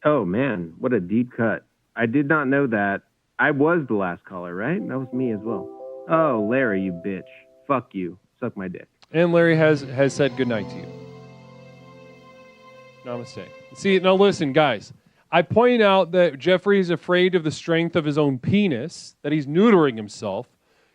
Oh, man, what a deep cut. I did not know that. I was the last caller, right? That was me as well. Oh, Larry, you bitch. Fuck you. Suck my dick. And Larry has said goodnight to you. Namaste. See, now listen, guys. I point out that Jeffrey is afraid of the strength of his own penis, that he's neutering himself.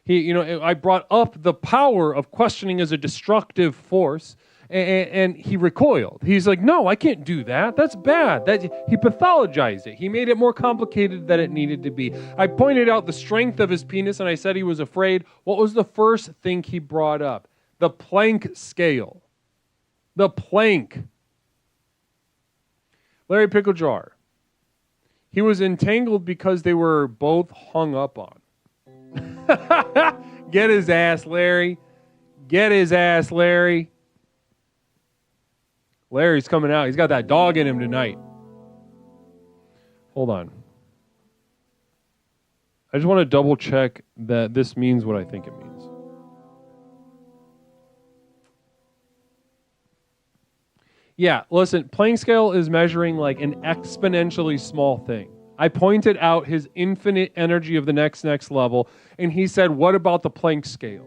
I brought up the power of questioning as a destructive force, and he recoiled. He's like, no, I can't do that. That's bad. He pathologized it. He made it more complicated than it needed to be. I pointed out the strength of his penis, and I said he was afraid. What was the first thing he brought up? The Planck scale. The Planck. Larry Picklejar. He was entangled because they were both hung up on. Get his ass, Larry. Get his ass, Larry. Larry's coming out. He's got that dog in him tonight. Hold on. I just want to double check that this means what I think it means. Yeah, listen, Planck scale is measuring like an exponentially small thing. I pointed out his infinite energy of the next level, and he said, what about the Planck scale?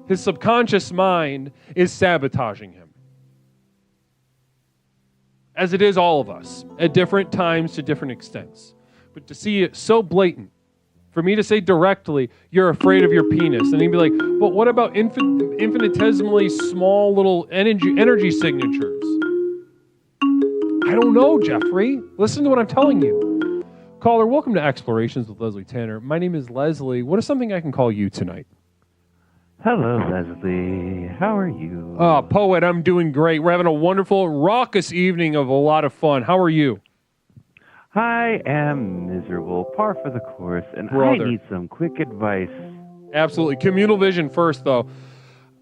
His subconscious mind is sabotaging him. As it is all of us, at different times to different extents. But to see it so blatant, For me to say directly, you're afraid of your penis. And he'd be like, but what about infinitesimally small little energy signatures? I don't know, Jeffrey. Listen to what I'm telling you. Caller, welcome to Explorations with Leslie Tanner. My name is Leslie. What is something I can call you tonight? Hello, Leslie. How are you? Poet, I'm doing great. We're having a wonderful, raucous evening of a lot of fun. How are you? I am miserable, par for the course, and Brother. I need some quick advice. Absolutely. Communal vision first, though.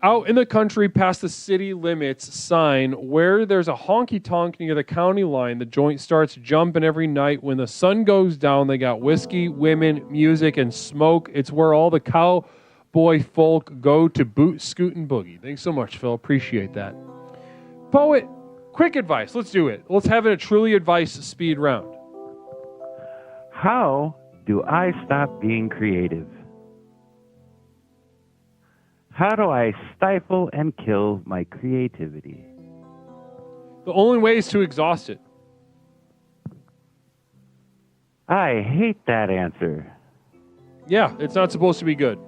Out in the country past the city limits sign, where there's a honky-tonk near the county line, the joint starts jumping every night. When the sun goes down, they got whiskey, women, music, and smoke. It's where all the cowboy folk go to boot, scoot, and boogie. Thanks so much, Phil. Appreciate that. Poet, quick advice. Let's do it. Let's have it a truly advice speed round. How do I stop being creative? How do I stifle and kill my creativity? The only way is to exhaust it. I hate that answer. Yeah, it's not supposed to be good.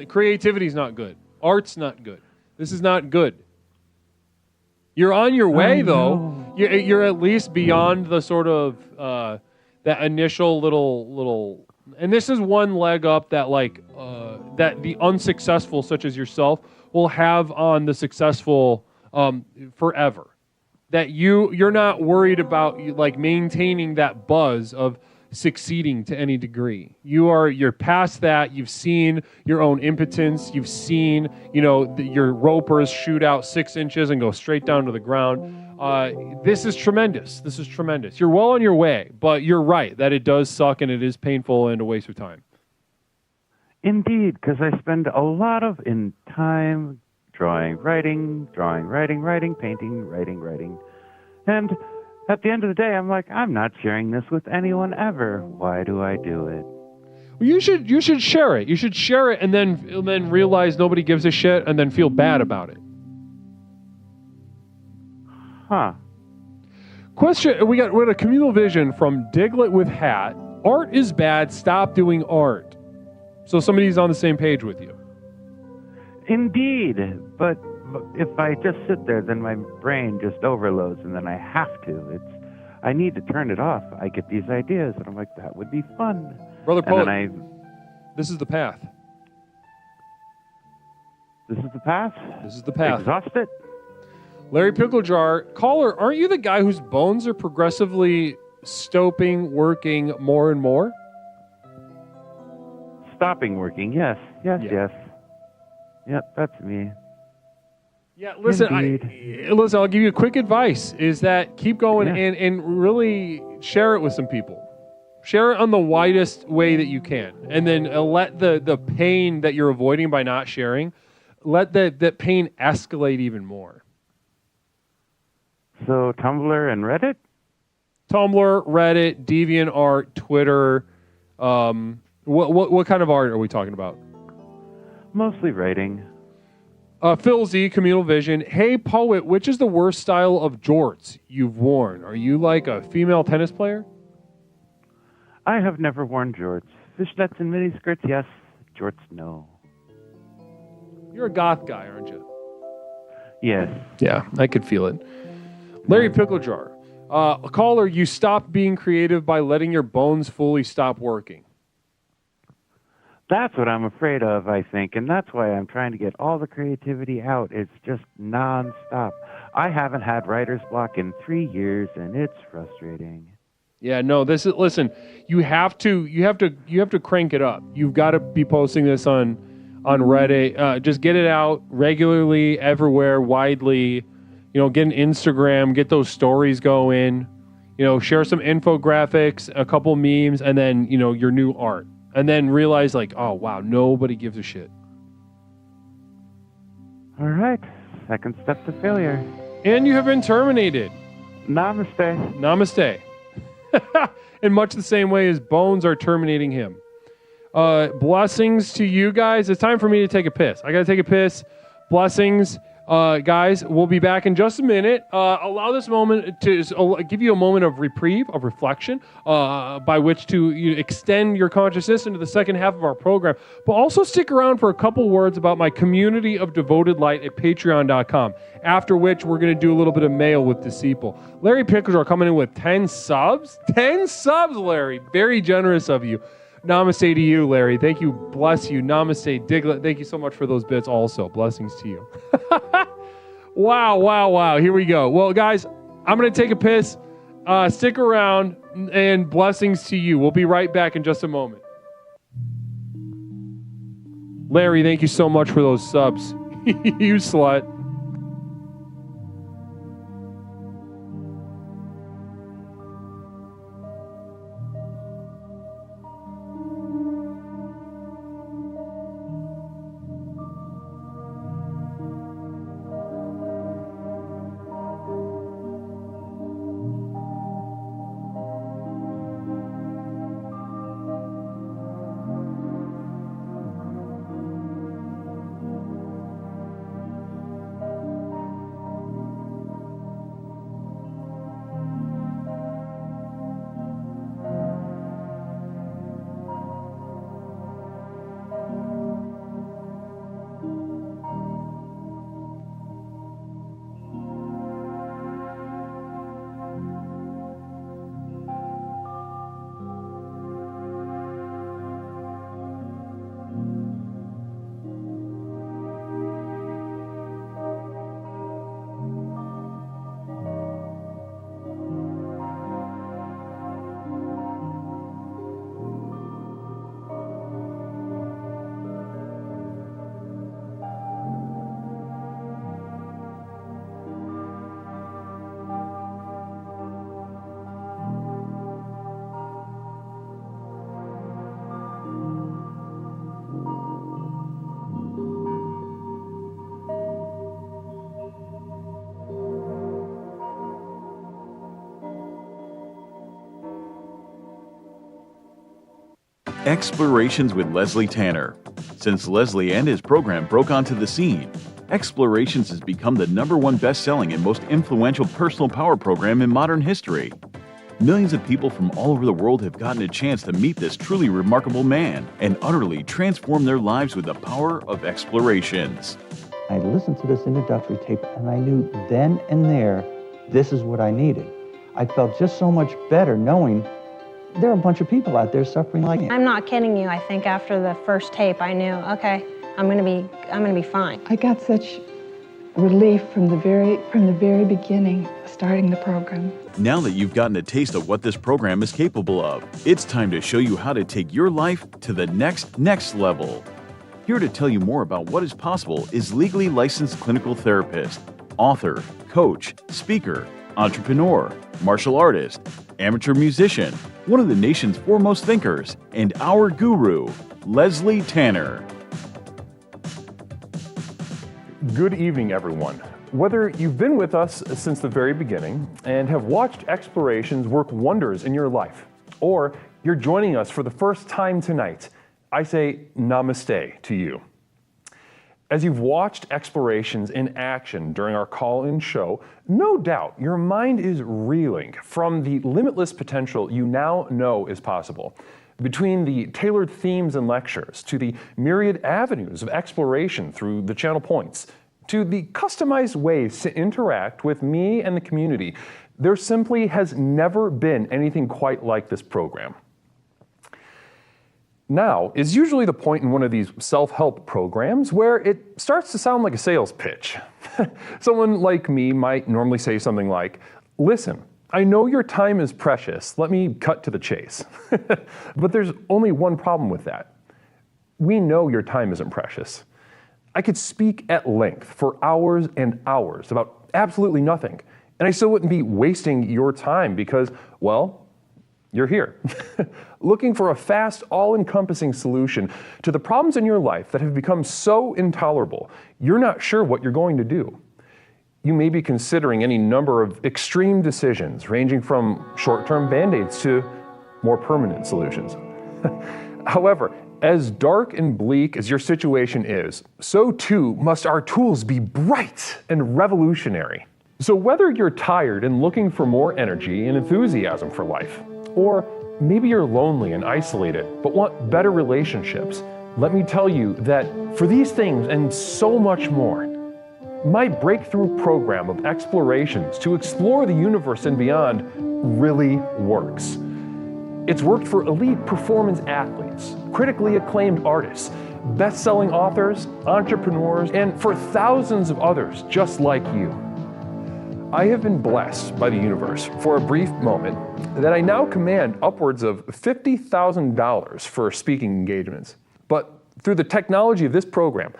Creativity's not good. Art's not good. This is not good. You're on your way, though. You're at least beyond the sort of that initial little, and this is one leg up that that the unsuccessful, such as yourself, will have on the successful forever. That you're not worried about maintaining that buzz of succeeding to any degree. You're past that. You've seen your own impotence. You've seen your ropers shoot out 6 inches and go straight down to the ground. This is tremendous. This is tremendous. You're well on your way, but you're right that it does suck and it is painful and a waste of time. Indeed, because I spend a lot of time drawing, writing, painting, writing. And at the end of the day, I'm like, I'm not sharing this with anyone ever. Why do I do it? Well, you should share it. You should share it and then realize nobody gives a shit and then feel bad about it. Huh. Question, we got a communal vision from Diglett with Hat. Art is bad, stop doing art. So somebody's on the same page with you. Indeed, but if I just sit there, then my brain just overloads, and then I have to. I need to turn it off. I get these ideas, and I'm like, that would be fun. Brother Poet, this is the path. This is the path? This is the path. Exhaust it? Larry Picklejar, caller, aren't you the guy whose bones are progressively stopping working more and more? Stopping working, yes. Yes. Yep, that's me. Yeah, listen, I'll give you a quick advice, is that keep going and really share it with some people. Share it on the widest way that you can. And then let the pain that you're avoiding by not sharing, let that pain escalate even more. So Tumblr and Reddit? Tumblr, Reddit, DeviantArt, Twitter. What kind of art are we talking about? Mostly writing. Phil Z, Communal Vision. Hey, Poet, which is the worst style of jorts you've worn? Are you like a female tennis player? I have never worn jorts. Fishnets and miniskirts, yes. Jorts, no. You're a goth guy, aren't you? Yes. Yeah, I could feel it. Larry Picklejar. Caller, you stop being creative by letting your bones fully stop working. That's what I'm afraid of, I think, and that's why I'm trying to get all the creativity out. It's just nonstop. I haven't had writer's block in 3 years, and it's frustrating. Yeah, no, listen, you have to crank it up. You've got to be posting this on Reddit. Just get it out regularly, everywhere, widely. Get an Instagram, get those stories going. Share some infographics, a couple memes, and then your new art. And then realize, oh, wow, nobody gives a shit. All right. Second step to failure. And you have been terminated. Namaste. Namaste. In much the same way as Bones are terminating him. Blessings to you guys. It's time for me to take a piss. I got to take a piss. Blessings. Guys, we'll be back in just a minute. Allow this moment to give you a moment of reprieve, of reflection, by which to extend your consciousness into the second half of our program. But also stick around for a couple words about my community of devoted light at patreon.com. After which, we're going to do a little bit of mail with Disciple. Larry Pickles are coming in with 10 subs. 10 subs, Larry. Very generous of you. Namaste to you, Larry. Thank you. Bless you. Namaste, Diglett. Thank you so much for those bits also. Blessings to you. Wow. Here we go. Well, guys, I'm going to take a piss. Stick around, and blessings to you. We'll be right back in just a moment. Larry, thank you so much for those subs. You slut. Explorations with Leslie Tanner. Since Leslie and his program broke onto the scene, Explorations has become the #1 best-selling and most influential personal power program in modern history. Millions of people from all over the world have gotten a chance to meet this truly remarkable man and utterly transform their lives with the power of Explorations. I listened to this introductory tape and I knew then and there, this is what I needed. I felt just so much better knowing there are a bunch of people out there suffering like me. I'm not kidding you. I think after the first tape, I knew, okay, I'm gonna be fine. I got such relief from the very beginning, starting the program. Now that you've gotten a taste of what this program is capable of, it's time to show you how to take your life to the next level. Here to tell you more about what is possible is legally licensed clinical therapist, author, coach, speaker, entrepreneur, martial artist, amateur musician, one of the nation's foremost thinkers, and our guru, Leslie Tanner. Good evening, everyone. Whether you've been with us since the very beginning and have watched Explorations work wonders in your life, or you're joining us for the first time tonight, I say namaste to you. As you've watched Explorations in action during our call-in show, no doubt your mind is reeling from the limitless potential you now know is possible. Between the tailored themes and lectures, to the myriad avenues of exploration through the channel points, to the customized ways to interact with me and the community, there simply has never been anything quite like this program. Now is usually the point in one of these self-help programs where it starts to sound like a sales pitch. Someone like me might normally say something like, listen, I know your time is precious, let me cut to the chase. But there's only one problem with that. We know your time isn't precious. I could speak at length for hours and hours about absolutely nothing, and I still wouldn't be wasting your time because, well, you're here, looking for a fast, all-encompassing solution to the problems in your life that have become so intolerable, you're not sure what you're going to do. You may be considering any number of extreme decisions, ranging from short-term band-aids to more permanent solutions. However, As dark and bleak as your situation is, so too must our tools be bright and revolutionary. So whether you're tired and looking for more energy and enthusiasm for life, or maybe you're lonely and isolated but want better relationships, let me tell you that for these things and so much more, my breakthrough program of explorations to explore the universe and beyond really works. It's worked for elite performance athletes, critically acclaimed artists, best-selling authors, entrepreneurs, and for thousands of others just like you. I have been blessed by the universe for a brief moment that I now command upwards of $50,000 for speaking engagements. But through the technology of this program,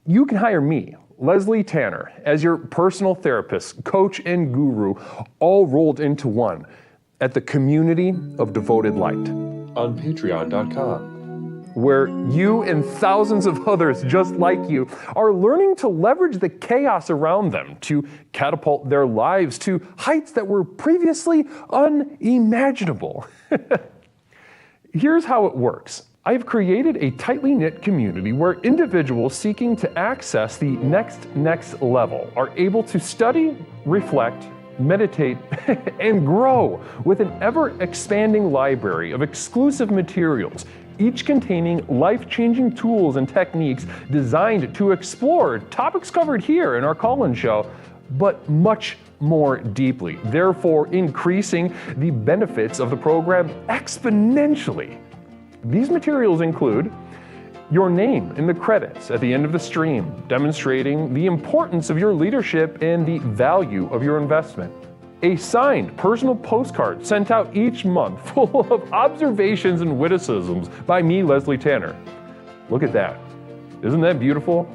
you can hire me, Leslie Tanner, as your personal therapist, coach, and guru, all rolled into one at the Community of Devoted Light on patreon.com, where you and thousands of others just like you are learning to leverage the chaos around them to catapult their lives to heights that were previously unimaginable. Here's how it works. I've created a tightly knit community where individuals seeking to access the next level are able to study, reflect, meditate, and grow with an ever-expanding library of exclusive materials, each containing life-changing tools and techniques designed to explore topics covered here in our call-in show, but much more deeply, therefore increasing the benefits of the program exponentially. These materials include your name in the credits at the end of the stream, demonstrating the importance of your leadership and the value of your investment. A signed personal postcard sent out each month full of observations and witticisms by me, Leslie Tanner. Look at that. Isn't that beautiful?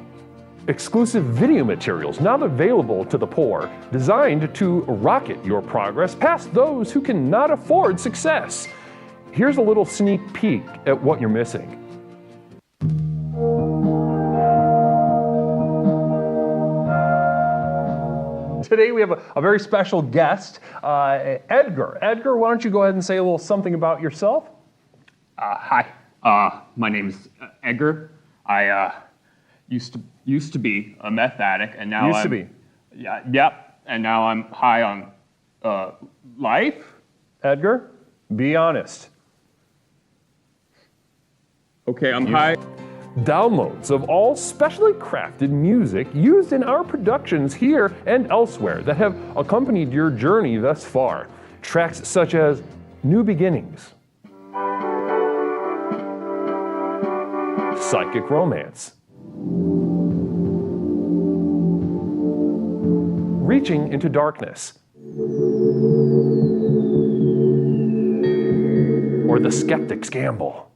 Exclusive video materials not available to the poor, designed to rocket your progress past those who cannot afford success. Here's a little sneak peek at what you're missing. Today we have a very special guest, Edgar. Edgar, why don't you go ahead and say a little something about yourself? Hi, my name is Edgar. I used to be a meth addict, and now and now I'm high on life. Edgar, be honest. Okay, I'm high. Downloads of all specially crafted music used in our productions here and elsewhere that have accompanied your journey thus far. Tracks such as New Beginnings, Psychic Romance, Reaching into Darkness, or The Skeptic's Gamble.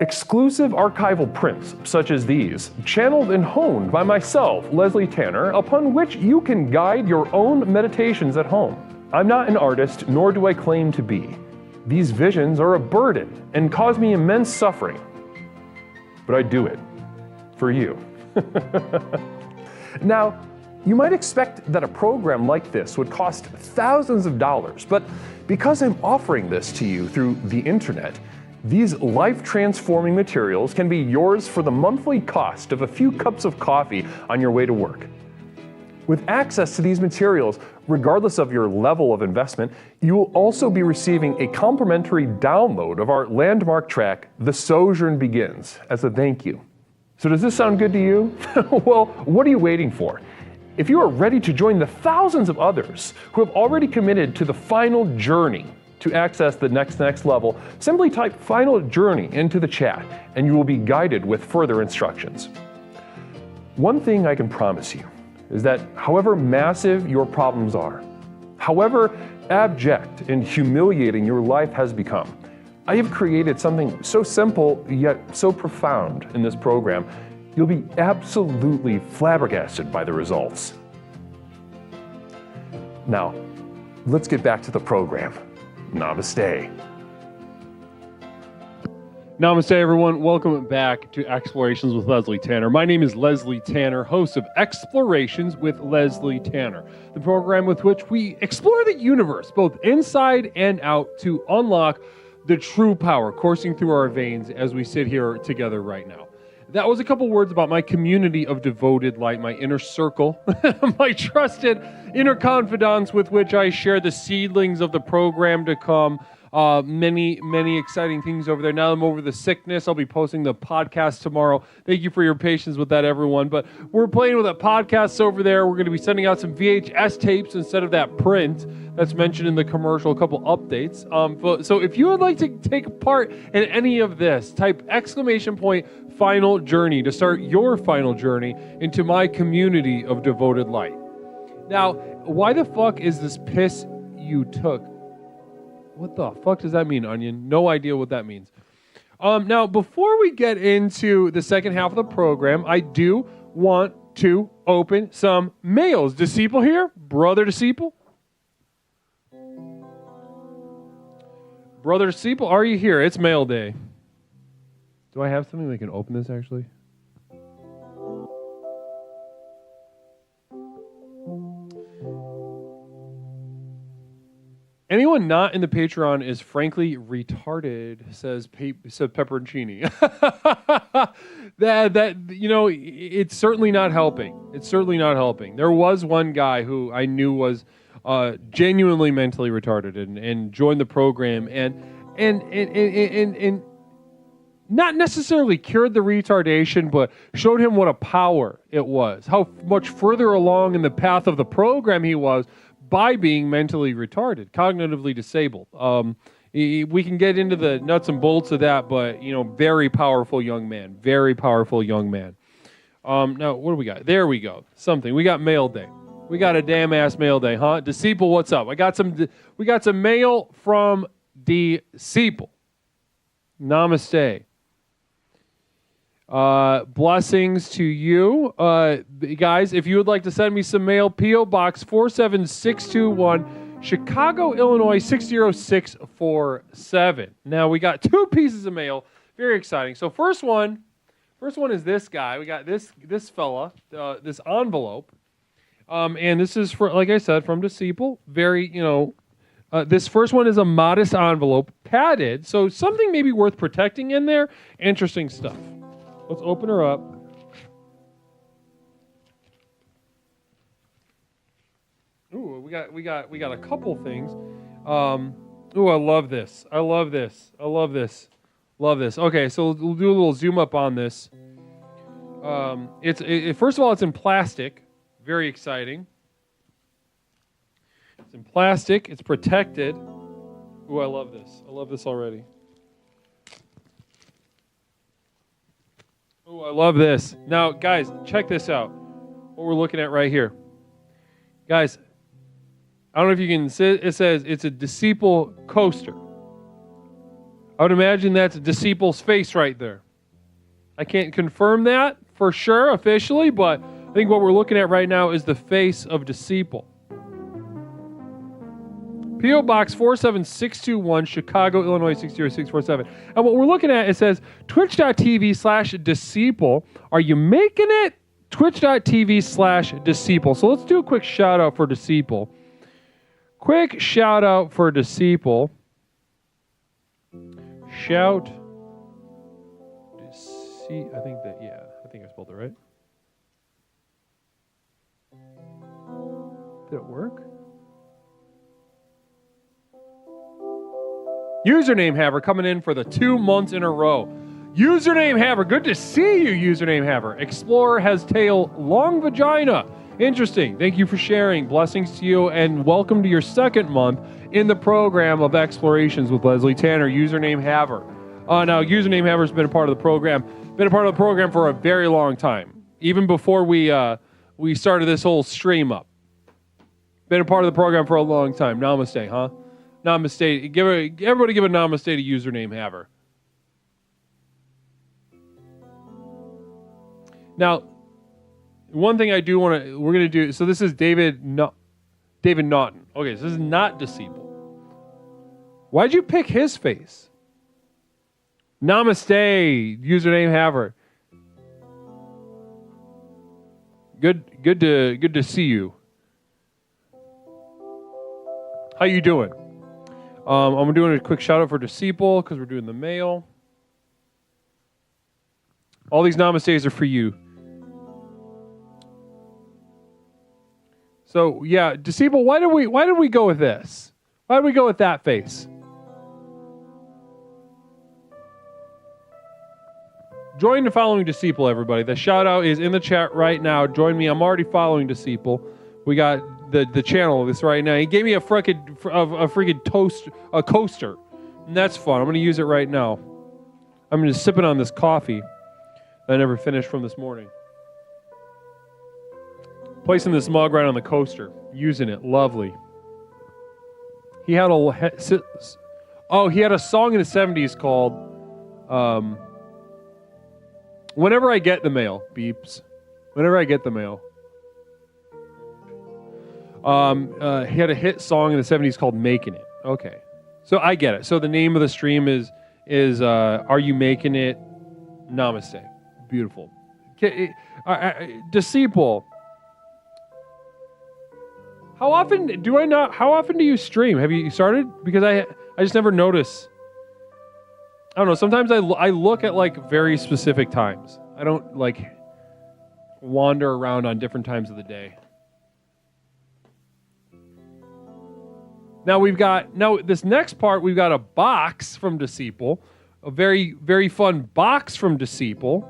Exclusive archival prints such as these, channeled and honed by myself, Leslie Tanner, upon which you can guide your own meditations at home. I'm not an artist, nor do I claim to be. These visions are a burden and cause me immense suffering. But I do it for you. Now, you might expect that a program like this would cost thousands of dollars, but because I'm offering this to you through the internet, these life-transforming materials can be yours for the monthly cost of a few cups of coffee on your way to work. With access to these materials, regardless of your level of investment, you will also be receiving a complimentary download of our landmark track, The Sojourn Begins, as a thank you. So does this sound good to you? Well, what are you waiting for? If you are ready to join the thousands of others who have already committed to the final journey to access the next level, simply type Final Journey into the chat and you will be guided with further instructions. One thing I can promise you is that however massive your problems are, however abject and humiliating your life has become, I have created something so simple yet so profound in this program, you'll be absolutely flabbergasted by the results. Now, let's get back to the program. Namaste. Namaste, everyone. Welcome back to Explorations with Leslie Tanner. My name is Leslie Tanner, host of Explorations with Leslie Tanner, the program with which we explore the universe, both inside and out, to unlock the true power coursing through our veins as we sit here together right now. That was a couple words about my community of devoted light, my inner circle, my trusted inner confidants with which I share the seedlings of the program to come. Many exciting things over there. Now I'm over the sickness. I'll be posting the podcast tomorrow. Thank you for your patience with that, everyone. But we're playing with the podcasts over there. We're going to be sending out some VHS tapes instead of that print that's mentioned in the commercial, a couple updates. So if you would like to take part in any of this, type ! Final Journey to start your final journey into my community of devoted light. Now, why the fuck is this piss you took? What the fuck does that mean, Onion? No idea what that means. Now, before we get into the second half of the program, I do want to open some mails. Disciple here? Brother Disciple? Brother Disciple, are you here? It's mail day. Do I have something that can open this, actually? Anyone not in the Patreon is frankly retarded, says Pepperoncini. that you know, it's certainly not helping. It's certainly not helping. There was one guy who I knew was genuinely mentally retarded and joined the program and not necessarily cured the retardation, but showed him what a power it was, how much further along in the path of the program he was by being mentally retarded, cognitively disabled. We can get into the nuts and bolts of that, but, you know, very powerful young man. Very powerful young man. Now, what do we got? There we go. Something. We got mail day. We got a damn ass mail day, huh? Disciple, what's up? We got some mail from Disciple. Namaste. Blessings to you. Guys, if you would like to send me some mail, P.O. Box 47621, Chicago, Illinois 60647. Now, we got 2 pieces of mail. Very exciting. So first one is this guy. We got this fella, this envelope. And this is, for, like I said, from Disciple. Very, you know, this first one is a modest envelope, padded, so something maybe worth protecting in there. Interesting stuff. Let's open her up. Ooh, we got a couple things. Ooh, I love this. Love this. Okay, so we'll do a little zoom up on this. First of all, it's in plastic. Very exciting. It's in plastic. It's protected. Ooh, I love this. I love this already. Oh, I love this. Now, guys, check this out. What we're looking at right here. Guys, I don't know if you can see, it says it's a Disciple coaster. I would imagine that's Disciple's face right there. I can't confirm that for sure officially, but I think what we're looking at right now is the face of Disciple. P.O. Box 47621, Chicago, Illinois 60647. And what we're looking at, it says twitch.tv/Disciple. Are you making it? Twitch.tv/Disciple. So let's do a quick shout out for Disciple. Quick shout out for Disciple. Shout. I think I spelled it right. Did it work? Username Haver coming in for the 2 months in a row. Username Haver, good to see you, Username Haver. Explorer has tail, long vagina. Interesting. Thank you for sharing. Blessings to you, and welcome to your second month in the program of Explorations with Leslie Tanner. Username Haver. Now, Username Haver's been a part of the program. Been a part of the program for a very long time. Even before we started this whole stream up. Been a part of the program for a long time. Namaste, huh? Namaste. Everybody give a namaste to Username Haver. Now, one thing I do want to, we're going to do, so this is David Naughton. Okay, so this is not Disciple. Why'd you pick his face? Namaste, username Haver. Good to see you. How you doing? I'm doing a quick shout out for Disciple because we're doing the mail. All these namastes are for you. So yeah, Disciple, why did we go with this? Why did we go with that face? Join the following Disciple, everybody. The shout out is in the chat right now. Join me. I'm already following Disciple. We got the channel of this right now. He gave me a freaking coaster. And that's fun. I'm going to use it right now. I'm just sipping on this coffee that I never finished from this morning. Placing this mug right on the coaster. Using it. Lovely. He had a song in the 70s called Whenever I Get the Mail. Beeps. Whenever I Get the Mail. He had a hit song in the 70s called Making It. Okay. So I get it. So the name of the stream is Are You Making It? Namaste. Beautiful. Disciple. How often do you stream? Have you started? Because I just never notice. I don't know. Sometimes I look at like very specific times. I don't like wander around on different times of the day. Now this next part, we've got a box from Disciple, a very, very fun box from Disciple.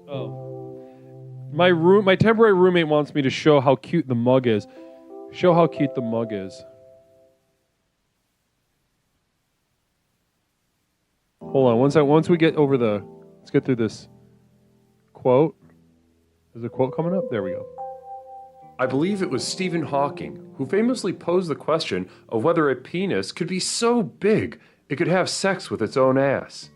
Oh. My temporary roommate wants me to show how cute the mug is. Show how cute the mug is. Hold on, once we get over let's get through this quote. Is a quote coming up? There we go. I believe it was Stephen Hawking who famously posed the question of whether a penis could be so big it could have sex with its own ass.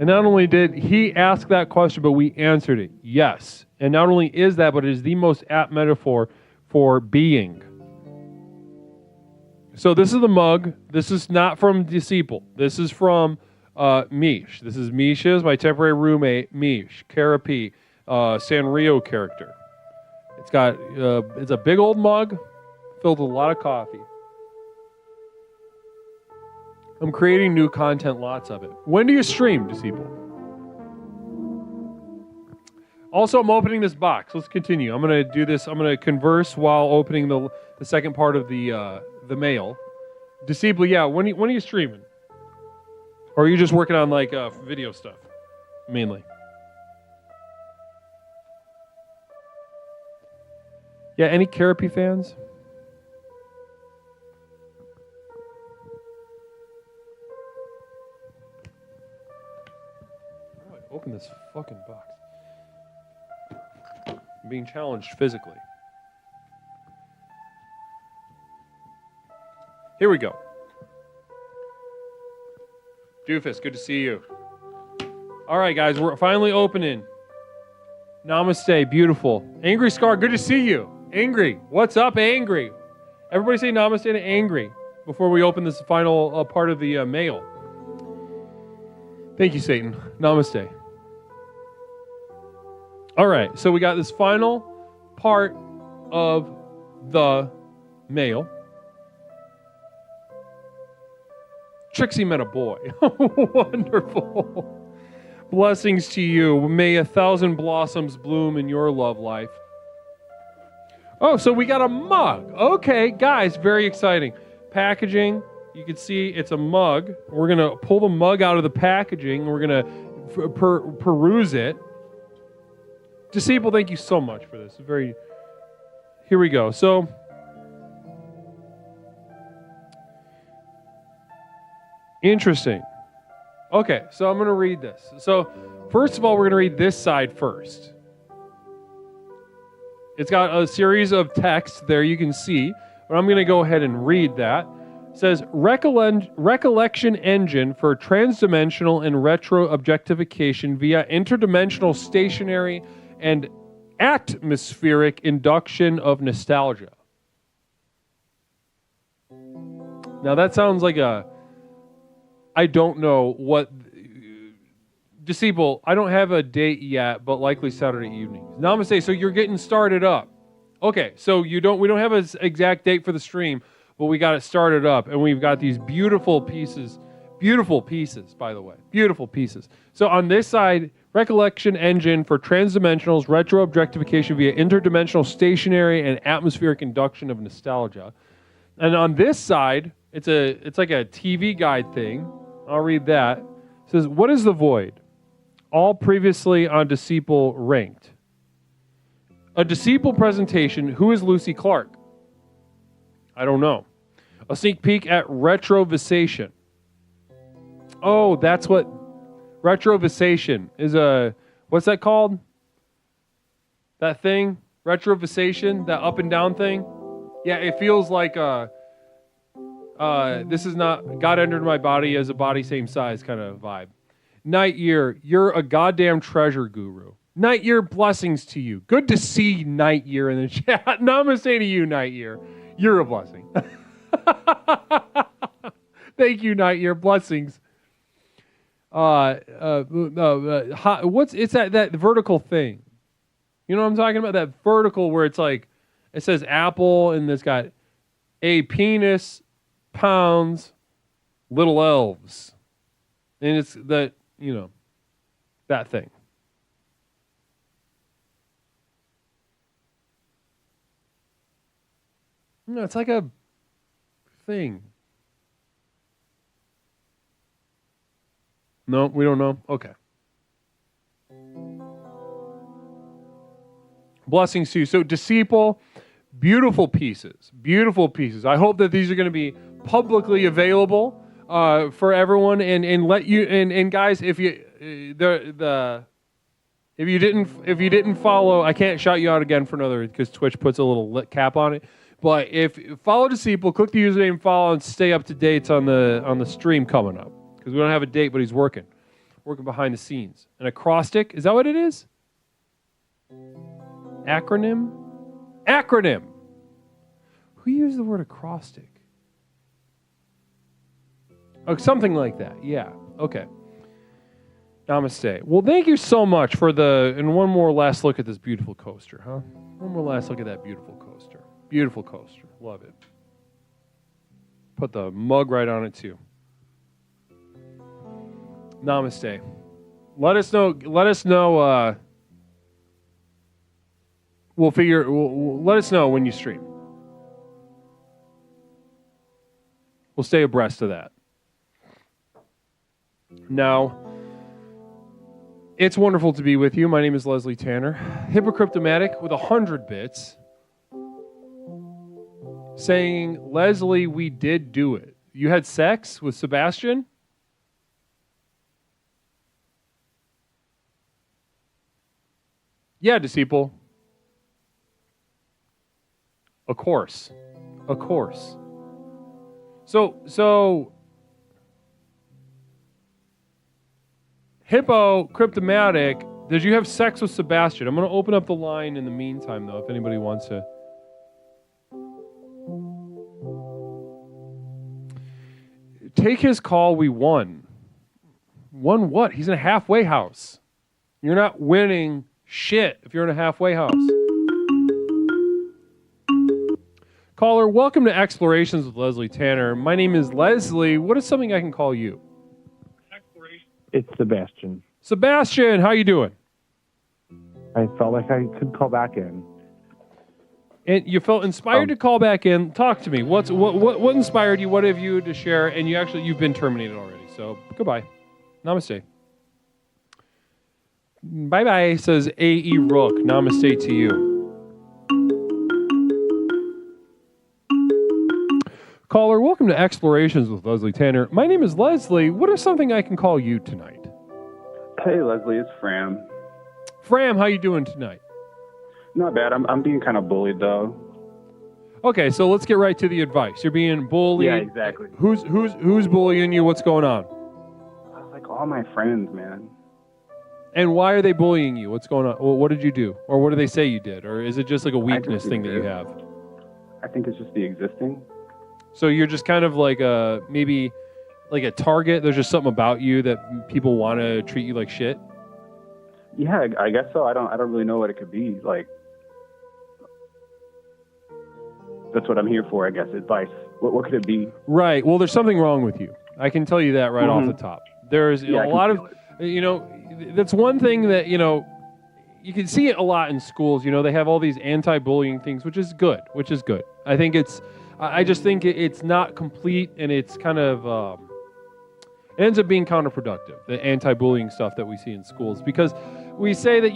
And not only did he ask that question, but we answered it. Yes. And not only is that, but it is the most apt metaphor for being. So this is the mug. This is not from Disciple. This is from Mish. This is Mish's, my temporary roommate, Mish, Carapi, Sanrio character. It's a big old mug filled with a lot of coffee. I'm creating new content, lots of it. When do you stream, Disciple? Also, I'm opening this box. Let's continue. I'm going to do this. I'm going to converse while opening the second part of the mail. Disciple, yeah, when are you streaming? Or are you just working on like video stuff, mainly? Yeah, any Carapi fans? How do I open this fucking box? I'm being challenged physically. Here we go. Doofus, good to see you. All right, guys, we're finally opening. Namaste, beautiful. Angry Scar, good to see you. Angry, what's up, Angry? Everybody say namaste to Angry before we open this final part of the mail. Thank you, Satan. Namaste. All right, so we got this final part of the mail. Trixie met a boy. Wonderful. Blessings to you. May 1,000 blossoms bloom in your love life. Oh, so we got a mug. Okay, guys, very exciting. Packaging, you can see it's a mug. We're going to pull the mug out of the packaging. We're going to peruse it. Disciple, thank you so much for this. Here we go. So, interesting. Okay, so I'm going to read this. So, first of all, we're going to read this side first. It's got a series of text there you can see, but I'm going to go ahead and read that. It says, recollection engine for transdimensional and retro objectification via interdimensional stationary and atmospheric induction of nostalgia. Now that sounds like I don't know what. Disciple, I don't have a date yet, but likely Saturday evening. Namaste. So you're getting started up. Okay, so we don't have an exact date for the stream, but we got it started up, and we've got these beautiful pieces, by the way, beautiful pieces. So on this side, recollection engine for transdimensionals, retro objectification via interdimensional stationary and atmospheric induction of nostalgia. And on this side, it's like a TV guide thing. I'll read that. It says, what is the void? All previously on Disciple ranked. A Disciple presentation. Who is Lucy Clark? I don't know. A sneak peek at retrovisation. Oh, that's what retrovisation is. What's that called? That thing? Retrovisation? That up and down thing? Yeah, it feels like this is not God entered my body as a body same size kind of vibe. Night Year, you're a goddamn treasure guru. Night Year, blessings to you. Good to see Night Year in the chat. Namaste to you, Night Year. You're a blessing. Thank you, Night Year. Blessings. What's it's that vertical thing? You know what I'm talking about? That vertical where it's like it says apple and it's got a penis, pounds, little elves. And it's that, that thing. No, it's like a thing. No, we don't know. Okay. Blessings to you. So, Disciple, beautiful pieces. Beautiful pieces. I hope that these are going to be publicly available for everyone, and let you and guys, if you if you didn't follow, I can't shout you out again for another because Twitch puts a little cap on it. But if follow Disciple, click the username, follow, and stay up to date on the stream coming up. Because we don't have a date, but he's working behind the scenes. An acrostic, is that what it is? Acronym? Who used the word acrostic? Oh, something like that. Yeah. Okay. Namaste. Well, thank you so much for and one more last look at this beautiful coaster, huh? One more last look at that beautiful coaster. Beautiful coaster. Love it. Put the mug right on it, too. Namaste. Let us know. Let us know when you stream. We'll stay abreast of that. Now, it's wonderful to be with you. My name is Leslie Tanner. Hypocryptomatic with 100 bits. Saying, Leslie, we did do it. You had sex with Sebastian? Yeah, Disciple. Of course. So Hippo Cryptomatic, did you have sex with Sebastian? I'm going to open up the line in the meantime, though, if anybody wants to. Take his call, we won. Won what? He's in a halfway house. You're not winning shit if you're in a halfway house. Caller, welcome to Explorations with Leslie Tanner. My name is Leslie. What is something I can call you? It's Sebastian. Sebastian, how you doing? I felt like I could call back in. And you felt inspired to call back in. Talk to me. What inspired you? What have you to share? And you've been terminated already. So goodbye. Namaste. Bye bye, says A.E. Rook. Namaste to you. Caller, welcome to Explorations with Leslie Tanner. My name is Leslie. What is something I can call you tonight? Hey, Leslie, it's Fram. Fram, how you doing tonight? Not bad. I'm being kind of bullied, though. Okay, so let's get right to the advice. You're being bullied. Yeah, exactly. Who's bullying you? What's going on? Like all my friends, man. And why are they bullying you? What's going on? What did you do? Or what do they say you did? Or is it just like a weakness thing that you have? I think it's just the existing. So you're just kind of like maybe like a target. There's just something about you that people want to treat you like shit. Yeah, I guess so. I don't really know what it could be. Like, that's what I'm here for, I guess. Advice. What could it be? Right. Well, there's something wrong with you. I can tell you that right off the top. There's a lot of, that's one thing that, you can see it a lot in schools. They have all these anti-bullying things, which is good. I think I just think it's not complete, and it's kind of, it ends up being counterproductive, the anti-bullying stuff that we see in schools, because we say that,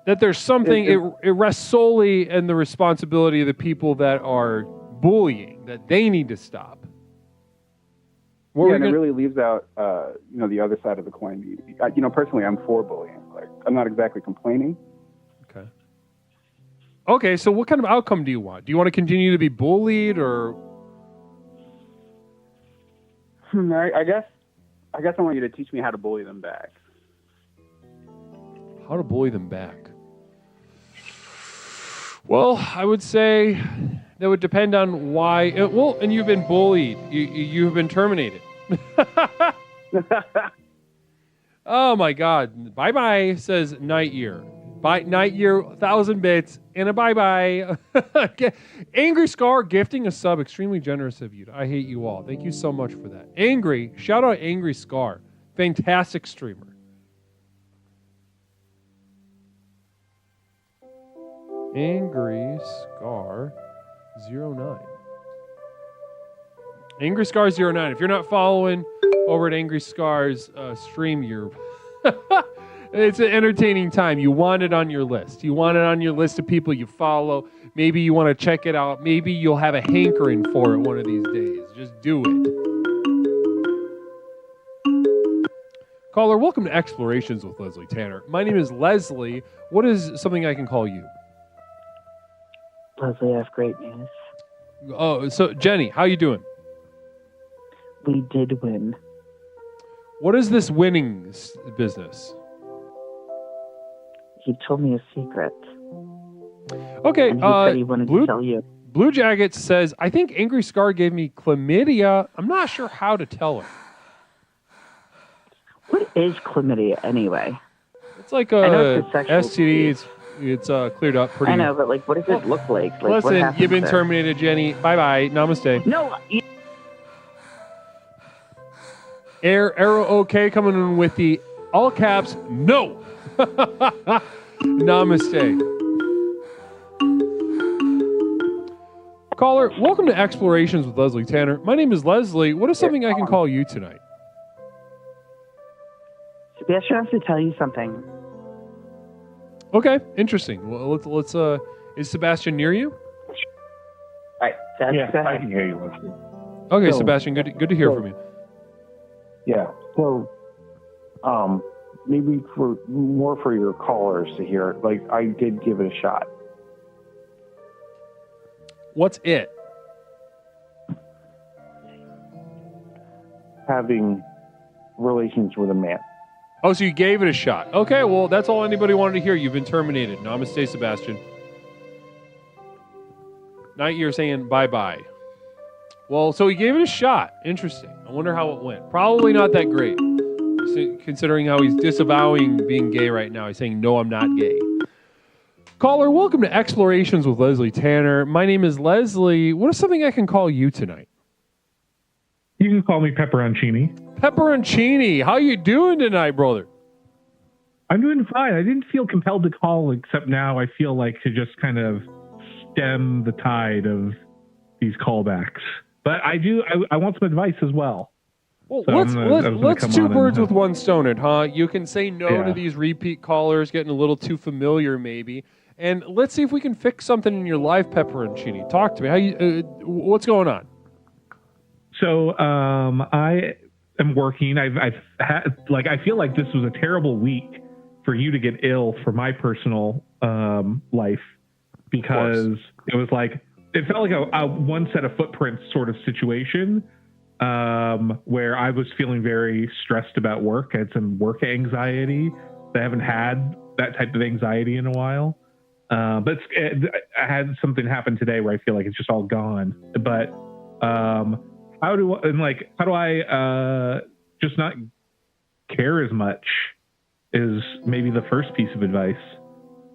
that there's something, it rests solely in the responsibility of the people that are bullying, that they need to stop. And it really leaves out, the other side of the coin. Personally, I'm for bullying. Like, I'm not exactly complaining. Okay, so what kind of outcome do you want? Do you want to continue to be bullied, or? I guess I want you to teach me how to bully them back. How to bully them back? Well, I would say that would depend on why. And you've been bullied. You've been terminated. Oh my God! Bye bye, says Night Year. Bye Night Year, 1,000 bits and a bye bye. Angry Scar gifting a sub, extremely generous of you. I hate you all. Thank you so much for that. Angry, shout out Angry Scar, fantastic streamer. Angry Scar 09. Angry Scar 09. If you're not following over at Angry Scar's stream, it's an entertaining time. You want it on your list. You want it on your list of people you follow. Maybe you want to check it out. Maybe you'll have a hankering for it one of these days. Just do it. Caller, welcome to Explorations with Leslie Tanner. My name is Leslie. What is something I can call you? Leslie, I have great news. Oh, so Jenny, how you doing? We did win. What is this winning business? He told me a secret. Okay, and he said he wanted to tell you. Blue Jacket says, I think Angry Scar gave me chlamydia. I'm not sure how to tell her. What is chlamydia anyway? It's like a STD. It's cleared up pretty. I know, but like, what does it look like? Listen, you've been terminated, Jenny. Bye-bye. Namaste. No. Arrow OK coming in with the all caps, no. Namaste. Caller, welcome to Explorations with Leslie Tanner. My name is Leslie. What is something I can call you tonight? Sebastian has to tell you something. Okay, interesting. Well, let's. Is Sebastian near you? I can hear you, Leslie. Okay, so, Sebastian, good to hear from you. Yeah. So, maybe for your callers to hear. Like, I did give it a shot. What's it? Having relations with a man. Oh, so you gave it a shot. Okay, well, that's all anybody wanted to hear. You've been terminated. Namaste, Sebastian. Night, you're saying bye-bye. Well, so he gave it a shot. Interesting. I wonder how it went. Probably not that great, considering how he's disavowing being gay right now. He's saying, no, I'm not gay. Caller, welcome to Explorations with Leslie Tanner. My name is Leslie. What is something I can call you tonight? You can call me Pepperoncini. Pepperoncini, how you doing tonight, brother? I'm doing fine. I didn't feel compelled to call, except now I feel like to just kind of stem the tide of these callbacks. But I want some advice as well. Well, so let's two birds with one stone it, huh? You can say no to these repeat callers, getting a little too familiar maybe. And let's see if we can fix something in your life, Pepperoncini. Talk to me. What's going on? So I am working. I've had, like, I feel like this was a terrible week for you to get ill for my personal life, because it was like, it felt like a one set of footprints sort of situation where I was feeling very stressed about work. I had some work anxiety. I haven't had that type of anxiety in a while. But I had something happen today where I feel like it's just all gone. But how do I just not care as much is maybe the first piece of advice,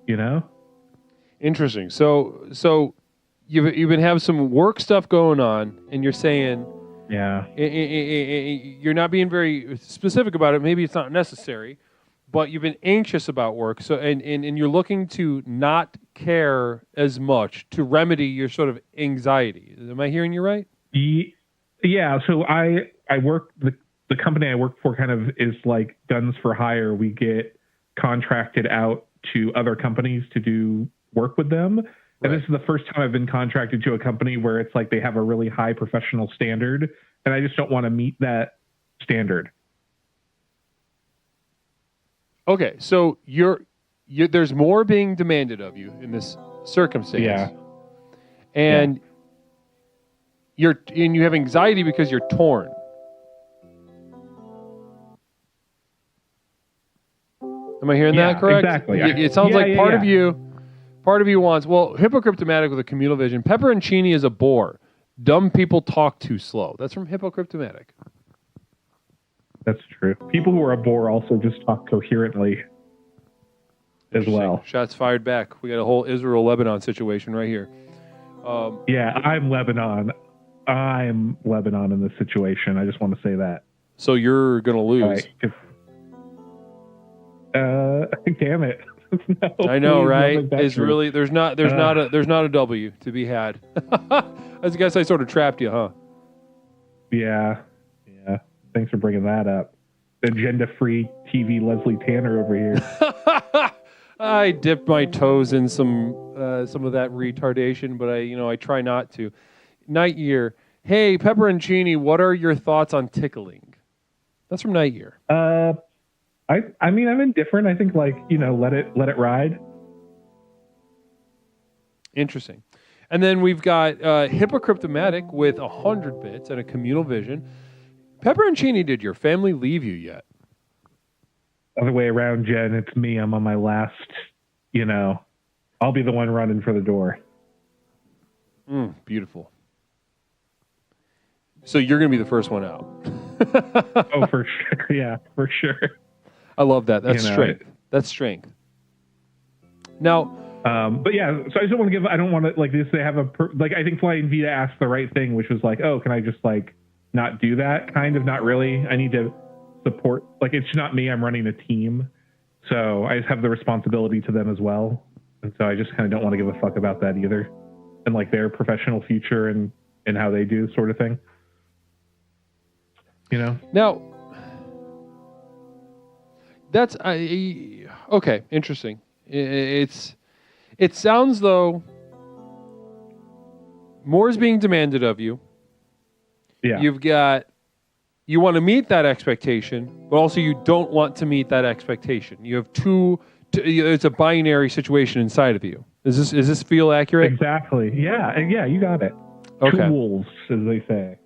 you know? Interesting. So you've been having some work stuff going on, and you're saying, yeah, you're not being very specific about it. Maybe it's not necessary, but you've been anxious about work. So and you're looking to not care as much to remedy your sort of anxiety. Am I hearing you right? Yeah. So I work the company I work for kind of is like guns for hire. We get contracted out to other companies to do work with them. Right. And this is the first time I've been contracted to a company where it's like they have a really high professional standard, and I just don't want to meet that standard. Okay, so there's more being demanded of you in this circumstance. Yeah. And you have anxiety because you're torn. Am I hearing that correct? Exactly. It sounds like part of you wants, well, Hippocryptomatic with a communal vision. Pepperoncini is a bore. Dumb people talk too slow. That's from Hippocryptomatic. That's true. People who are a bore also just talk coherently as well. Shots fired back. We got a whole Israel-Lebanon situation right here. I'm Lebanon. I'm Lebanon in this situation. I just want to say that. So you're going to lose. Damn it. No, I know, right? It's really there's not a W to be had. I guess I sort of trapped you, huh? Yeah. Thanks for bringing that up. Agenda-free TV Leslie Tanner over here. I dipped my toes in some of that retardation, but I try not to. Night Year. Hey, Pepperoncini, what are your thoughts on tickling? That's from Night Year. I mean, I'm indifferent. I think let it ride. Interesting. And then we've got Hippocryptomatic with 100 bits and a communal vision. Pepperoncini, did your family leave you yet? Other way around, Jen. It's me. I'm on my last, I'll be the one running for the door. Beautiful. So you're going to be the first one out. Oh, for sure. Yeah, for sure. I love that. That's strength. That's strength. Now, but yeah, so I just don't want to I don't want to they have I think Flying Vita asked the right thing, which was can I just not do that? Kind of, not really. I need to support, it's not me, I'm running a team. So I just have the responsibility to them as well. And so I just kind of don't want to give a fuck about that either. And their professional future and how they do sort of thing. Now, that's okay. Interesting. It sounds though more is being demanded of you. Yeah. You want to meet that expectation, but also you don't want to meet that expectation. You have it's a binary situation inside of you. Does this feel accurate? Exactly. Yeah. Yeah. You got it. Okay. Two wolves, as they say.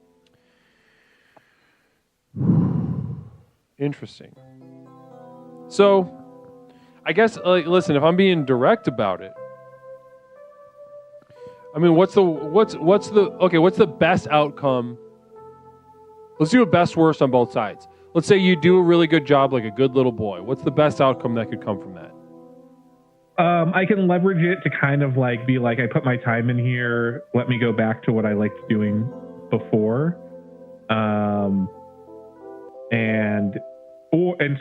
Interesting. So, I guess listen, if I'm being direct about it, I mean, what's the best outcome? Let's do a best worst on both sides. Let's say you do a really good job like a good little boy. What's the best outcome that could come from that? I can leverage it to kind of be I put my time in here. Let me go back to what I liked doing before. And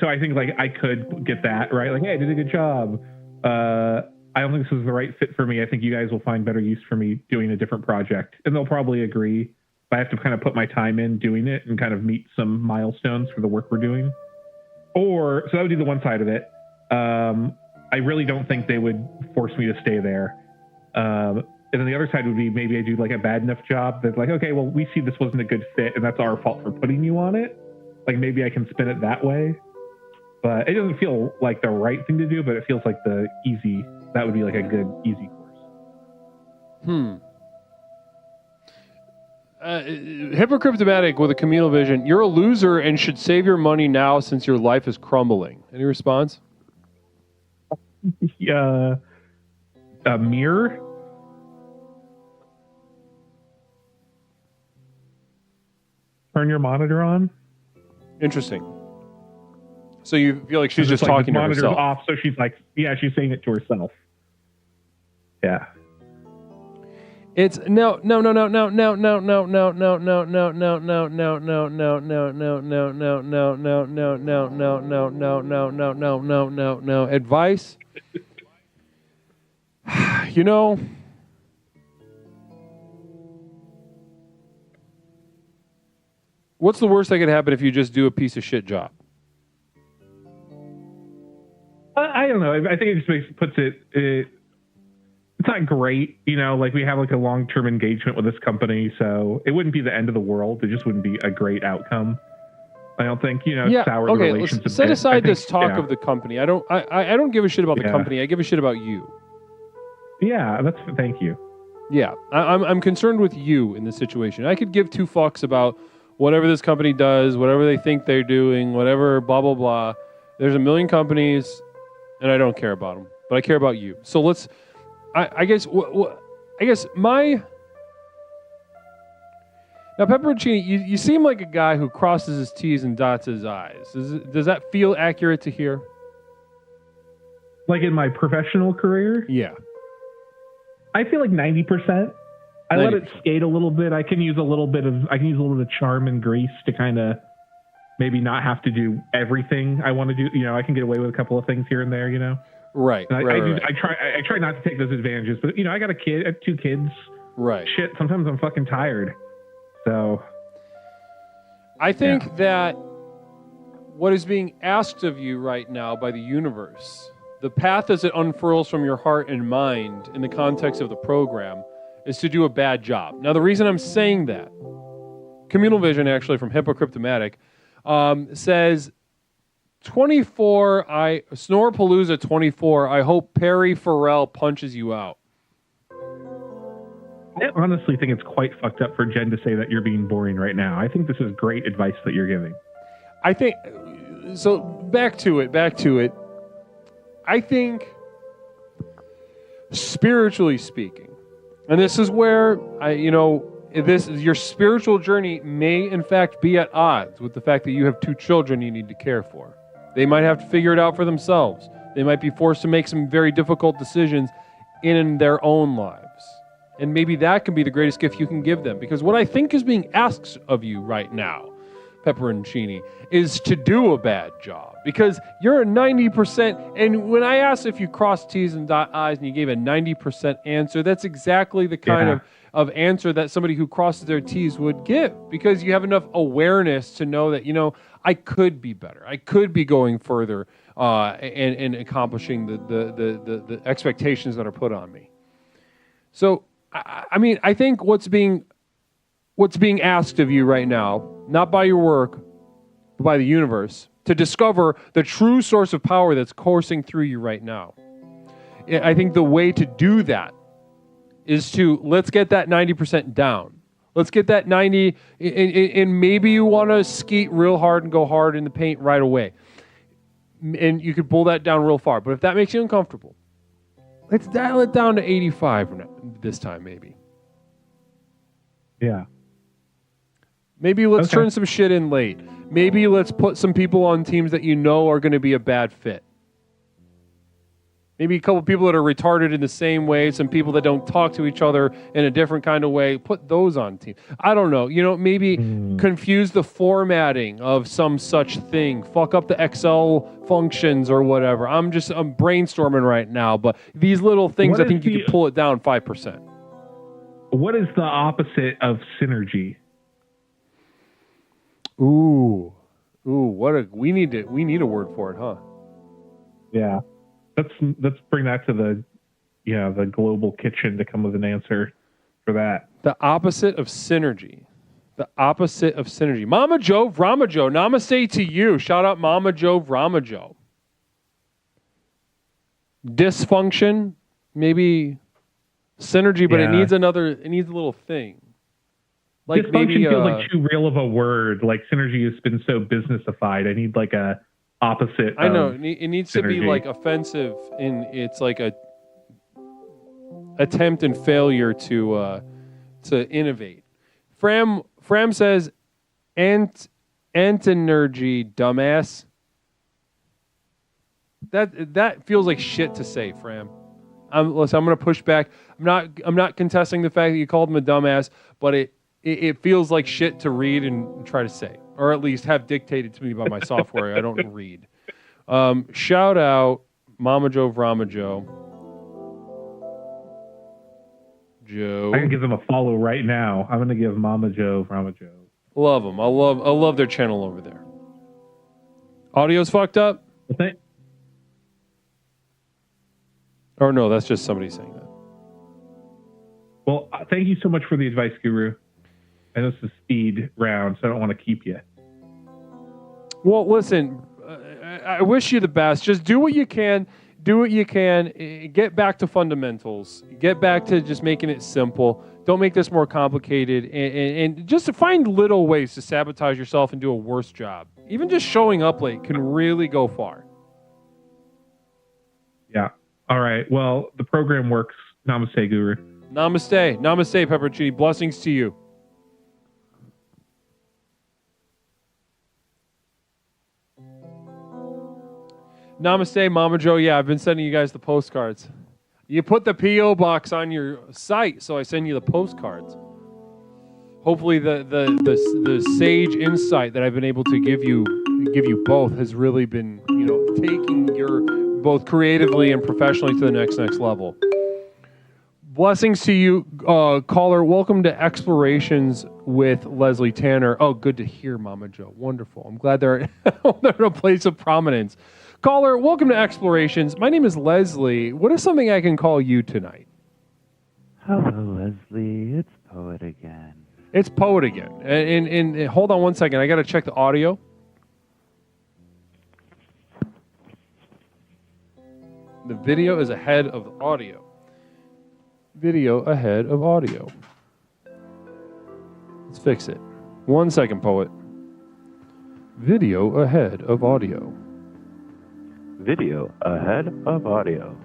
so I think I could get that, right? Hey, I did a good job. I don't think this is the right fit for me. I think you guys will find better use for me doing a different project. And they'll probably agree. But I have to kind of put my time in doing it and kind of meet some milestones for the work we're doing. So that would be the one side of it. I really don't think they would force me to stay there. And then the other side would be maybe I do a bad enough job that okay, well, we see this wasn't a good fit and that's our fault for putting you on it. Maybe I can spin it that way. But it doesn't feel like the right thing to do, but it feels like that would be a good, easy course. Hippocryptomatic with a communal vision. You're a loser and should save your money now since your life is crumbling. Any response? Yeah. a mirror. Turn your monitor on. Interesting. So you feel like she's just talking to herself. The monitor's off, so she's like, yeah, she's saying it to herself. Yeah. It's no. Advice. You know, what's the worst that could happen if you just do a piece of shit job? I don't know. I think it just puts it. It's not great, you know. Like we have like a long-term engagement with this company, so it wouldn't be the end of the world. It just wouldn't be a great outcome. I don't think, you know. Yeah. Sour Okay. the relationship. Let's set aside this talk of the company. I don't give a shit about the company. I give a shit about you. Yeah. Thank you. Yeah. I'm concerned with you in this situation. I could give two fucks about whatever this company does, whatever they think they're doing, whatever, blah blah blah. There's a million companies, and I don't care about them, but I care about you. So let's. I guess my now Pepperoncini, you seem like a guy who crosses his T's and dots his I's. Does that feel accurate to hear? Like in my professional career? Yeah. I feel like 90%. I let it skate a little bit. I can use a little bit of charm and grace to kind of maybe not have to do everything I want to do. You know, I can get away with a couple of things here and there, you know. Right. I try not to take those advantages, but you know, I got I have 2 kids. Right. Shit, sometimes I'm fucking tired. So I think that what is being asked of you right now by the universe, the path as it unfurls from your heart and mind in the context of the program, is to do a bad job. Now, the reason I'm saying that, Communal Vision, actually, from Hippocryptomatic, says 24, Snorepalooza 24, I hope Perry Farrell punches you out. I honestly think it's quite fucked up for Jen to say that you're being boring right now. I think this is great advice that you're giving. I think, so back to it. I think, spiritually speaking, and this is where, your spiritual journey may in fact be at odds with the fact that you have 2 children you need to care for. They might have to figure it out for themselves. They might be forced to make some very difficult decisions in their own lives. And maybe that can be the greatest gift you can give them. Because what I think is being asked of you right now, Pepperoncini, is to do a bad job. Because you're a 90%, and when I asked if you cross T's and dot I's and you gave a 90% answer, that's exactly the kind of answer that somebody who crosses their T's would give. Because you have enough awareness to know that, I could be better. I could be going further and accomplishing the expectations that are put on me. So, I think what's being asked of you right now, not by your work, but by the universe, to discover the true source of power that's coursing through you right now. I think the way to do that is to, let's get that 90% down. Let's get that 90, and maybe you want to skeet real hard and go hard in the paint right away. And you could pull that down real far. But if that makes you uncomfortable, let's dial it down to 85 this time, maybe. Yeah. Maybe let's turn some shit in late. Maybe let's put some people on teams that you know are going to be a bad fit. Maybe a couple people that are retarded in the same way, some people that don't talk to each other in a different kind of way, put those on team. I don't know. Maybe confuse the formatting of some such thing. Fuck up the Excel functions or whatever. I'm brainstorming right now, but these little things, I think you could pull it down 5%. What is the opposite of synergy? Ooh, we need a word for it, huh? Yeah. Let's bring that to the global kitchen to come with an answer for that. The opposite of synergy. The opposite of synergy. Mama Jove Ramajo, namaste to you. Shout out Mama Jove Ramajo. Dysfunction, maybe synergy, but it needs a little thing. Like Dysfunction maybe feels like too real of a word. Like synergy has been so businessified. I need like a opposite. I know it needs to be like offensive, and it's like attempt and failure to innovate. Fram says, antinergy, dumbass. That feels like shit to say, Fram. Listen, I'm going to push back. I'm not contesting the fact that you called him a dumbass, but it feels like shit to read and try to say, or at least have dictated to me by my software. I don't read. Shout out Mama Joe Vrama Joe. I can give them a follow right now. I'm going to give Mama Joe Vrama Joe. Love them. I love their channel over there. Audio's fucked up? Or no, that's just somebody saying that. Well, thank you so much for the advice, Guru. I know it's a speed round, so I don't want to keep you. Well, listen, I wish you the best. Just do what you can. Do what you can. Get back to fundamentals. Get back to just making it simple. Don't make this more complicated. And just to find little ways to sabotage yourself and do a worse job. Even just showing up late can really go far. Yeah. All right. Well, the program works. Namaste, Guru. Namaste. Namaste, Pepperoncini. Blessings to you. Namaste, Mama Joe. Yeah, I've been sending you guys the postcards. You put the P.O. box on your site, so I send you the postcards. Hopefully the sage insight that I've been able to give you both has really been, taking your both creatively and professionally to the next level. Blessings to you, caller. Welcome to Explorations with Leslie Tanner. Oh, good to hear, Mama Joe. Wonderful. I'm glad they're in a place of prominence. Caller, welcome to Explorations. My name is Leslie. What is something I can call you tonight? Hello, Leslie. It's Poet again. It's Poet again. And hold on one second. I got to check the audio. The video is ahead of the audio. Video ahead of audio. Let's fix it. 1 second, Poet. Video ahead of audio. Video ahead of audio.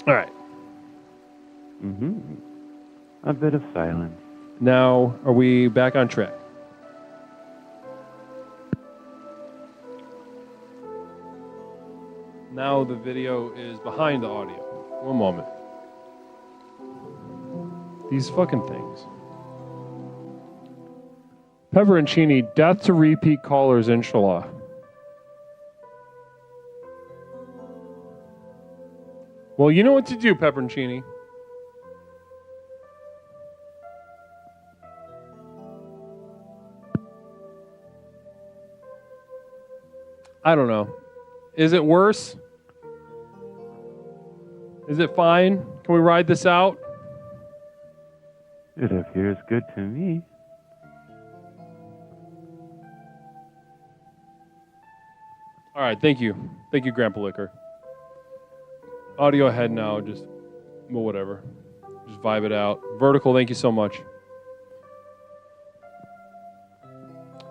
All right. A bit of silence. Now, are we back on track? Now the video is behind the audio. One moment. These fucking things. Pepperoncini, death to repeat callers, inshallah. Well, you know what to do, Pepperoncini. I don't know. Is it worse? Is it fine? Can we ride this out? It appears good to me. All right, thank you. Thank you, Grandpa Liquor. Audio ahead now, just, well, whatever. Just vibe it out. Vertical, thank you so much.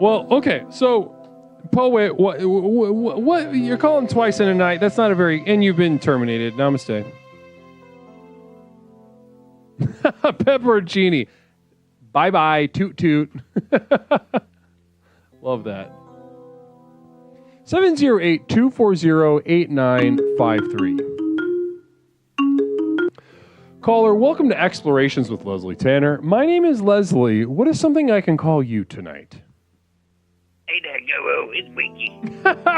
Well, okay, so, Poet, what you're calling twice in a night, that's not a very, and you've been terminated. Namaste. Pepperoncini. Bye-bye, toot toot. Love that. 708-240-8953. Caller, welcome to Explorations with Leslie Tanner. My name is Leslie. What is something I can call you tonight? Hey there, Guru. It's Wiki.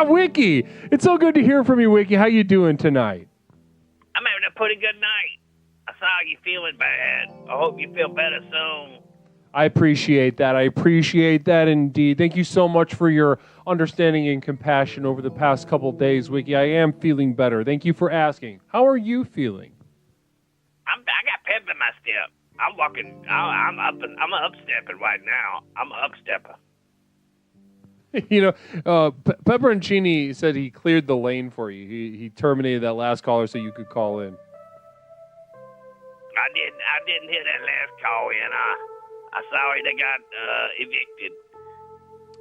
Wiki! It's so good to hear from you, Wiki. How you doing tonight? I'm having a pretty good night. I saw you feeling bad. I hope you feel better soon. I appreciate that. I appreciate that indeed. Thank you so much for your understanding and compassion over the past couple days, Wiki. I am feeling better. Thank you for asking. How are you feeling? I got pep in my step. I'm walking. I'm upstepping right now. I'm an upstepper. Pepperoncini said he cleared the lane for you. He terminated that last caller so you could call in. I didn't hear that last call in. I'm sorry they got evicted.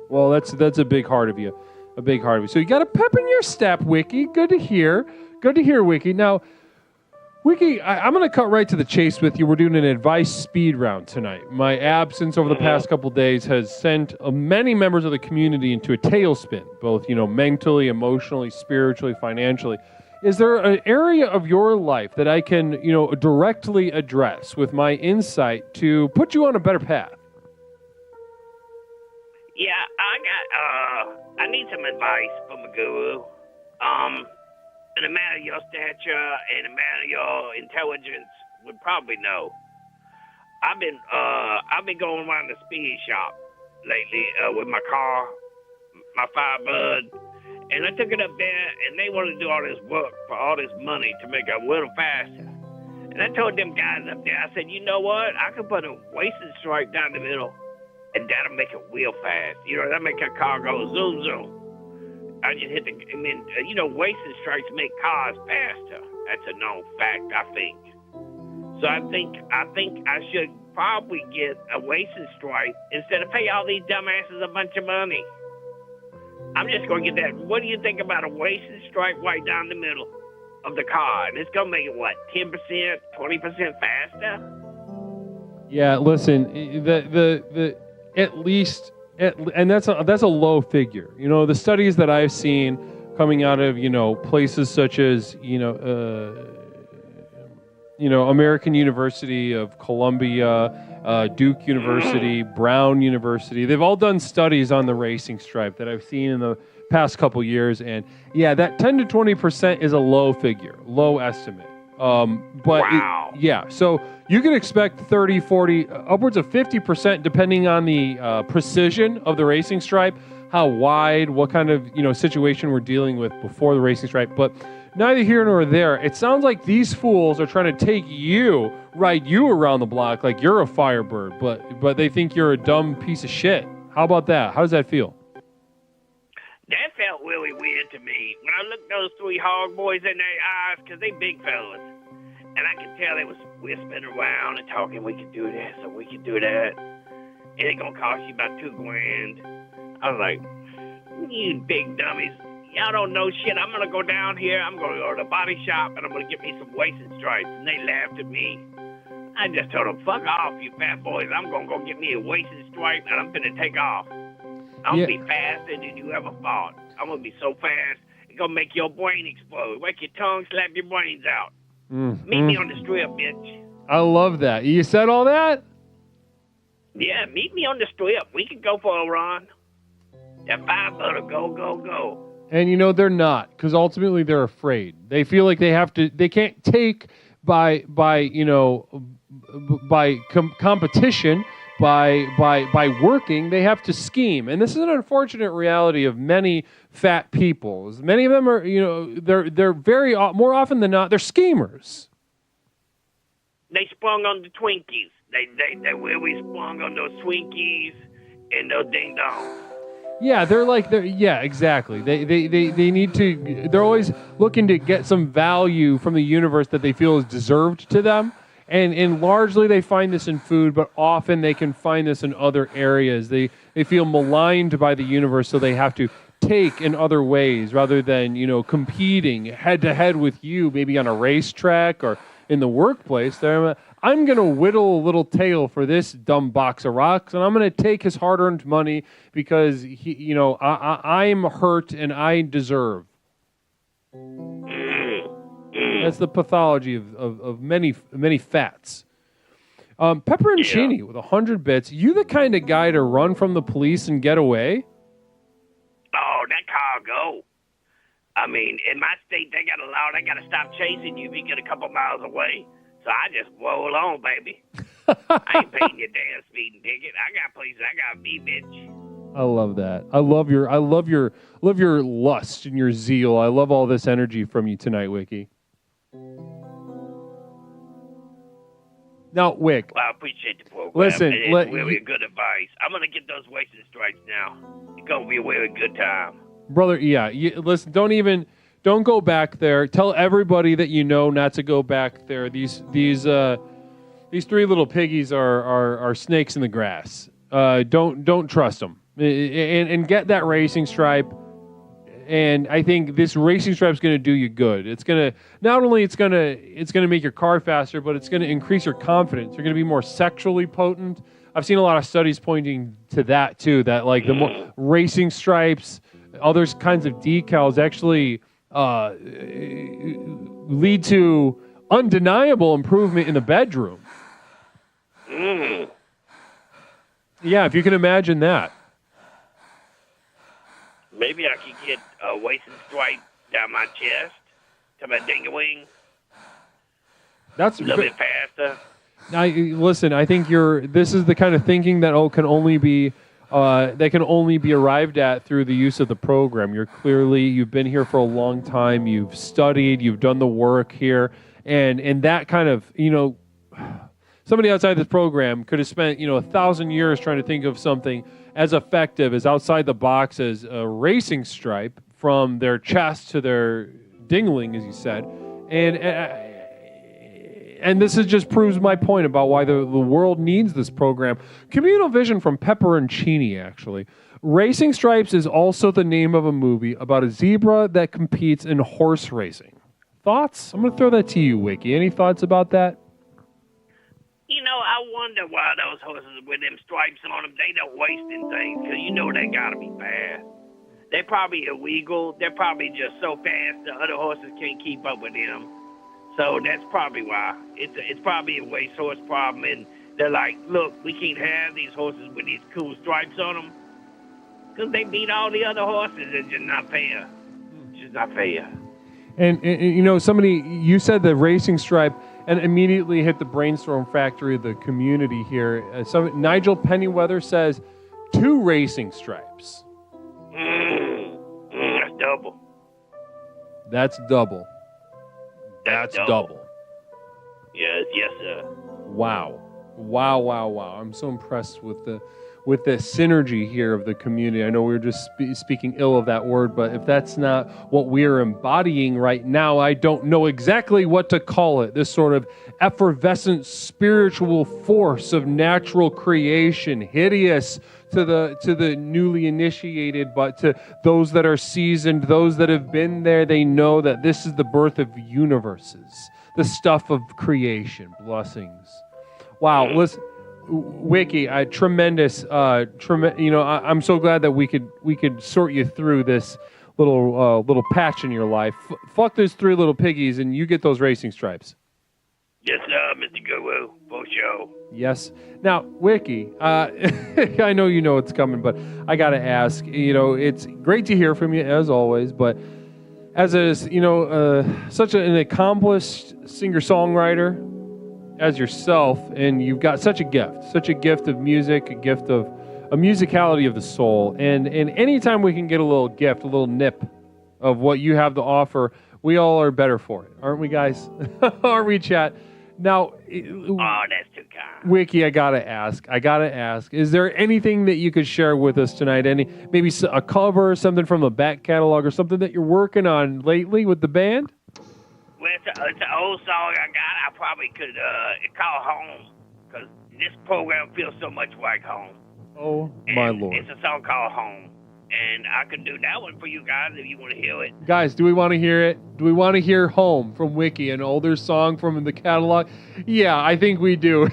Well, that's a big heart of you. A big heart of you. So you got a pep in your step, Wiki. Good to hear. Good to hear, Wiki. Now, Wiki, I'm going to cut right to the chase with you. We're doing an advice speed round tonight. My absence over the past couple days has sent many members of the community into a tailspin, both, mentally, emotionally, spiritually, financially. Is there an area of your life that I can, directly address with my insight to put you on a better path? Yeah, I need some advice from a guru. In a matter of your stature and a matter of your intelligence would probably know. I've been going around the speed shop lately with my car, my Firebird, and I took it up there, and they wanted to do all this work for all this money to make it a little faster. And I told them guys up there, I said, you know what? I could put a wasted stripe down the middle, and that'll make it real fast. That'll make a car go zoom, zoom. I just hit wasted stripes make cars faster. That's a known fact, I think. So I think I should probably get a wasted stripe instead of pay all these dumbasses a bunch of money. I'm just going to get that. What do you think about a wasted stripe right down the middle of the car? And it's going to make it, 10%, 20% faster? Yeah, listen, the at least... And that's a low figure. The studies that I've seen coming out of, places such as, American University of Columbia, Duke University, Brown University. They've all done studies on the racing stripe that I've seen in the past couple years. And yeah, that 10 to 20% is a low figure, low estimate. Wow. So you can expect 30, 40, upwards of 50%, depending on the precision of the racing stripe, how wide, what kind of situation we're dealing with before the racing stripe. But neither here nor there. It sounds like these fools are trying to take you, ride you around the block like you're a Firebird, but they think you're a dumb piece of shit. How about that? How does that feel? That felt really weird to me. When I looked those three hog boys in their eyes, because they big fellas, and I could tell they was whispering around and talking, we could do this or we could do that. It ain't going to cost you about $2,000. I was like, you big dummies. Y'all don't know shit. I'm going to go down here. I'm going to go to the body shop, and I'm going to get me some wasted stripes. And they laughed at me. I just told them, fuck off, you fat boys. I'm going to go get me a wasted stripe, and I'm going to take off. I'm going to be faster than you ever thought. I'm going to be so fast, it's going to make your brain explode. Wake your tongue, slap your brains out. Meet me on the strip, bitch. I love that. You said all that? Yeah, meet me on the strip. We can go for a run. That Firebird, go. And they're not, because ultimately they're afraid. They feel like they can't take by competition, by working, they have to scheme. And this is an unfortunate reality of many fat people. Many of them are, they're very, more often than not, they're schemers. They sprung on the Twinkies. They really sprung on those Twinkies and those ding dongs. Yeah, exactly. They need to, they're always looking to get some value from the universe that they feel is deserved to them. And largely they find this in food, but often they can find this in other areas. They feel maligned by the universe, so they have to take in other ways rather than, competing head to head with you, maybe on a racetrack or in the workplace. I'm going to whittle a little tail for this dumb box of rocks, and I'm going to take his hard-earned money because I'm hurt and I deserve. That's the pathology of many fats. Pepperoncini with 100 bits. You the kind of guy to run from the police and get away? Oh, that car go. I mean, in my state, they got a law. They got to stop chasing you if you get a couple miles away. So I just roll on, baby. I ain't paying your damn speeding ticket. I got places I got to be, bitch. I love that. I love your lust and your zeal. I love all this energy from you tonight, Wiki. Now, Wick. Well, I appreciate the program. Listen, it's really good advice. I'm going to get those wasted stripes now. It's going to be a really good time. Brother, listen, don't go back there. Tell everybody that you know not to go back there. These These three little piggies are snakes in the grass. Don't trust them. And get that racing stripe. And I think this racing stripe is going to do you good. It's going to not only it's going to make your car faster, but it's going to increase your confidence. You're going to be more sexually potent. I've seen a lot of studies pointing to that too. That like the more racing stripes, other kinds of decals actually lead to undeniable improvement in the bedroom. Yeah, if you can imagine that. Maybe I could get a racing stripe down my chest to my ding-a-wing. That's a little bit faster. Now, listen, I think this is the kind of thinking that can only be arrived at through the use of the program. You've been here for a long time. You've studied. You've done the work here, and that kind of somebody outside this program could have spent 1,000 years trying to think of something as effective as outside the box as a racing stripe from their chest to their dingling, as you said, and this just proves my point about why the world needs this program. Communal Vision from Pepperoncini, actually. Racing Stripes is also the name of a movie about a zebra that competes in horse racing. Thoughts? I'm going to throw that to you, Wiki. Any thoughts about that? I wonder why those horses with them stripes on them, they don't waste things, because they got to be fast. They're probably illegal. They're probably just so fast the other horses can't keep up with them. So that's probably why. It's probably a waste horse problem, and they're like, look, we can't have these horses with these cool stripes on them, because they beat all the other horses. It's just not fair. It's just not fair. And you said the racing stripe, and immediately hit the brainstorm factory of the community here. Nigel Pennyweather says 2 racing stripes. That's double. That's double. That's double. Yes, sir. Wow. I'm so impressed with the synergy here of the community. I know we were just speaking ill of that word, but if that's not what we're embodying right now, I don't know exactly what to call it. This sort of effervescent spiritual force of natural creation, hideous to the newly initiated, but to those that are seasoned, those that have been there, they know that this is the birth of universes, the stuff of creation. Blessings. Wow, listen. Wiki, tremendous. I'm so glad that we could sort you through this little patch in your life. Fuck those 3 little piggies, and you get those racing stripes. Yes, sir, Mr. Guru, for sure. Yes. Now, Wiki, I know you know it's coming, but I gotta ask. It's great to hear from you as always, but as such an accomplished singer-songwriter as yourself, and you've got such a gift of music, a gift of a musicality of the soul, and anytime we can get a little gift, a little nip of what you have to offer, we all are better for it, aren't we, guys? Aren't we, chat? Now, that's too kind. Wiki, I gotta ask, is there anything that you could share with us tonight? Maybe a cover, something from the back catalog, or something that you're working on lately with the band? Well, it's an old song I got. I probably could call home, because this program feels so much like home. Oh, my Lord. It's a song called Home. And I could do that one for you guys if you want to hear it. Guys, do we want to hear it? Do we want to hear Home from Wiki, an older song from the catalog? Yeah, I think we do.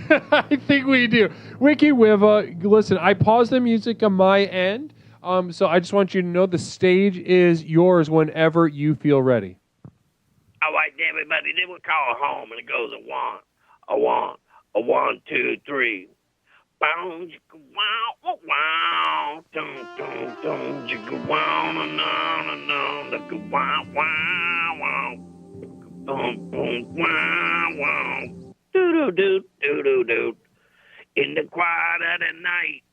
Wiki Wiva, listen, I paused the music on my end, so I just want you to know the stage is yours whenever you feel ready. All right, everybody, then we'll call Home, and it goes a 1, 2, 3. Boom, jigga, wow, wow, dum, dum, dum, jigga, wow, na, na, na, jigga, wow, wow, wow, boom, boom, wow, wow, doo, doo, doo, doo, doo. In the quiet of the night,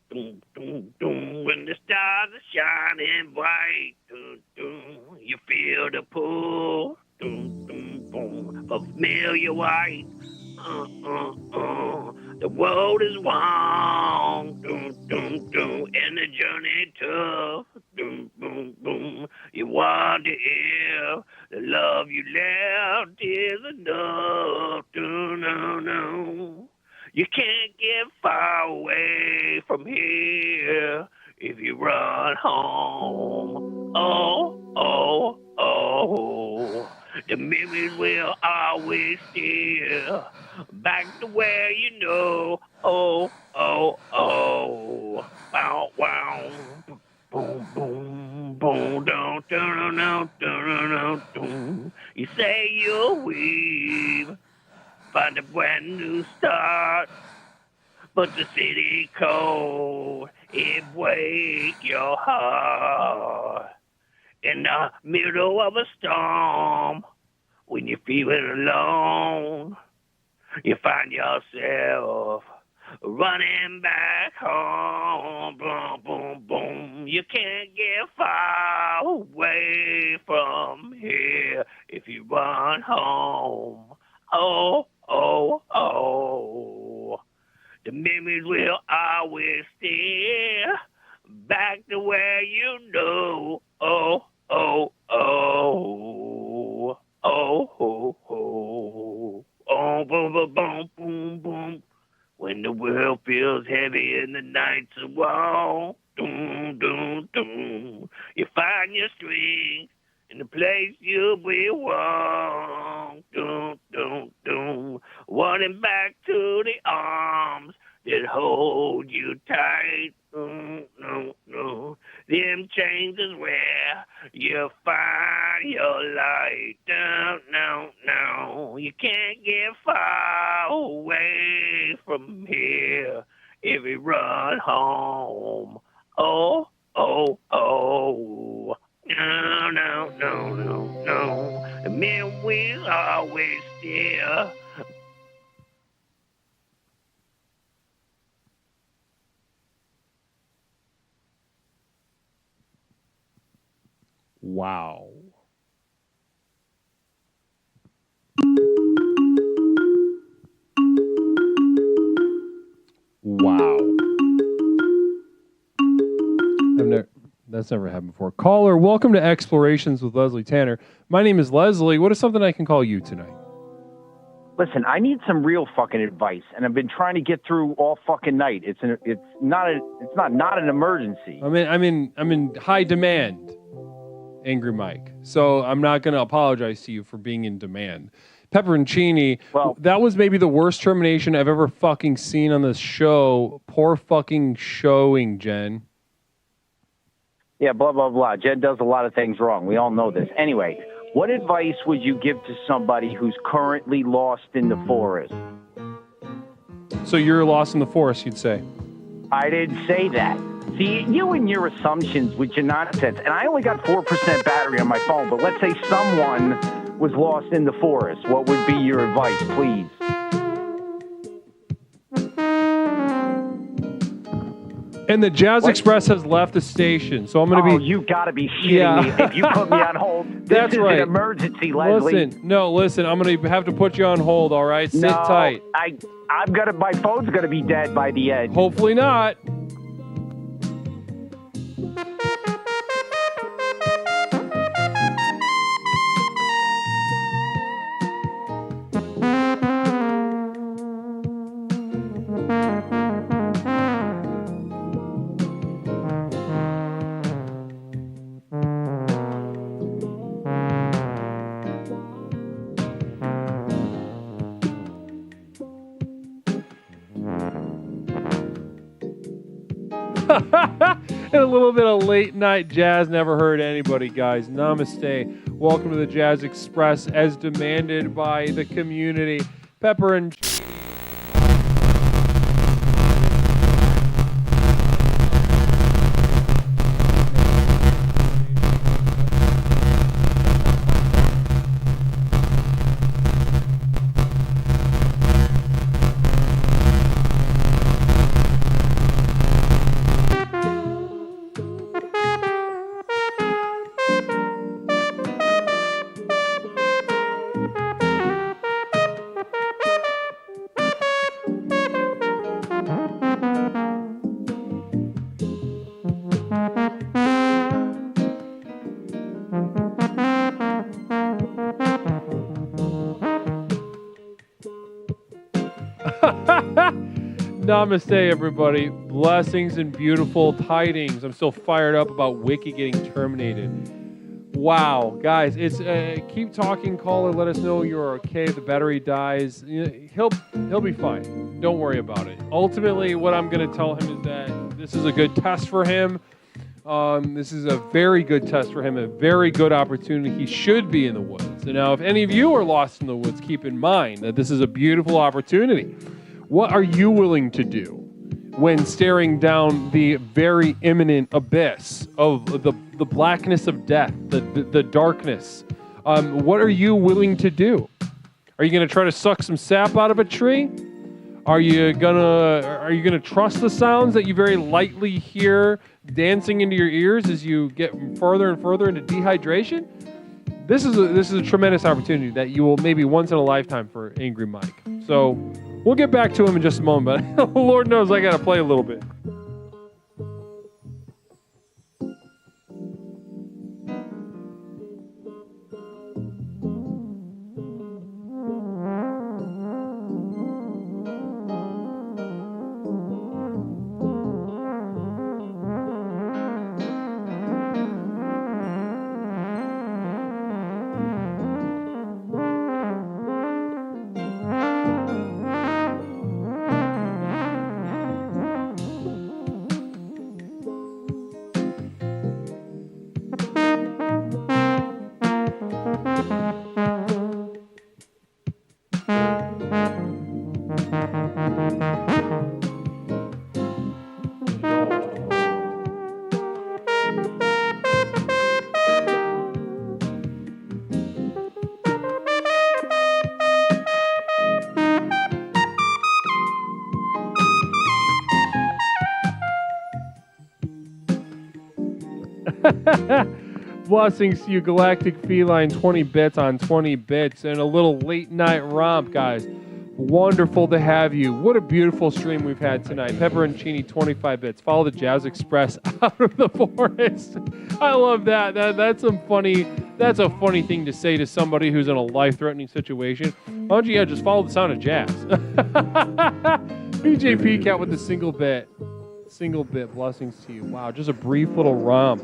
doom, doom, doom, when the stars are shining bright, doom, doom, you feel the pull, doom, doom, boom, of familiar white. The world is long, doom, doom, doom, and the journey tough, doom, boom, boom. You wonder if the love you left is enough. No. You can't get far away from here if you run home. Oh. The memories will always steer back to where you know. Oh. Wow. Boom, don't. You say you'll weave, find a brand new start, but the city cold, it break your heart. In the middle of a storm, when you're feeling alone, you find yourself running back home. Boom. You can't get far away from here if you run home. Oh. The memories will always steer back to where you know. Oh. Boom. When the world feels heavy and the nights are long, doom. You find your strength in the place you belong, doom. Running back to the arms that hold you tight, no. Them chains is where you find your light, no. You can't get far away from here if you run home. Oh. No. The men will always steer. Wow. That's never happened before. Caller, welcome to Explorations with Leslie Tanner. My name is Leslie. What is something I can call you tonight? Listen, I need some real fucking advice, and I've been trying to get through all fucking night. It's not an emergency. I'm in high demand, Angry Mike. So I'm not going to apologize to you for being in demand. Pepperoncini, that was maybe the worst termination I've ever fucking seen on this show. Poor fucking showing, Jen. Yeah, blah, blah, blah. Jen does a lot of things wrong. We all know this. Anyway, what advice would you give to somebody who's currently lost in the forest? So you're lost in the forest, you'd say? I didn't say that. See, you and your assumptions with your nonsense, and I only got 4% battery on my phone, but let's say someone was lost in the forest. What would be your advice, please? And the Jazz Express has left the station, so I'm going to be... Oh, you got to be shitting me. If you put me on hold, this is an emergency, Leslie. Listen, I'm going to have to put you on hold, all right? Sit tight. My phone's going to be dead by the end. Hopefully not. And a little bit of late night jazz never hurt anybody, guys. Namaste. Welcome to the Jazz Express as demanded by the community. Pepper and... Namaste, everybody. Blessings and beautiful tidings. I'm still fired up about Wiki getting terminated. Wow, guys, it's keep talking, caller. Let us know you're okay. The battery dies. He'll be fine. Don't worry about it. Ultimately, what I'm going to tell him is that this is a good test for him. This is a very good test for him, a very good opportunity. He should be in the woods. And now, if any of you are lost in the woods, keep in mind that this is a beautiful opportunity. What are you willing to do when staring down the very imminent abyss of the blackness of death, the darkness? What are you willing to do? Are you going to try to suck some sap out of a tree? Are you gonna trust the sounds that you very lightly hear dancing into your ears as you get further and further into dehydration? This is a tremendous opportunity that you will maybe once in a lifetime for Angry Mike. So we'll get back to him in just a moment, but Lord knows I got to play a little bit. Blessings to you, Galactic Feline, 20 bits on 20 bits, and a little late night romp, guys. Wonderful to have you. What a beautiful stream we've had tonight. Pepperoncini, 25 bits. Follow the Jazz Express out of the forest. I love that. That's a funny thing to say to somebody who's in a life-threatening situation. Why don't you just follow the sound of jazz? BJP Cat with the single bit. Single bit. Blessings to you. Wow, just a brief little romp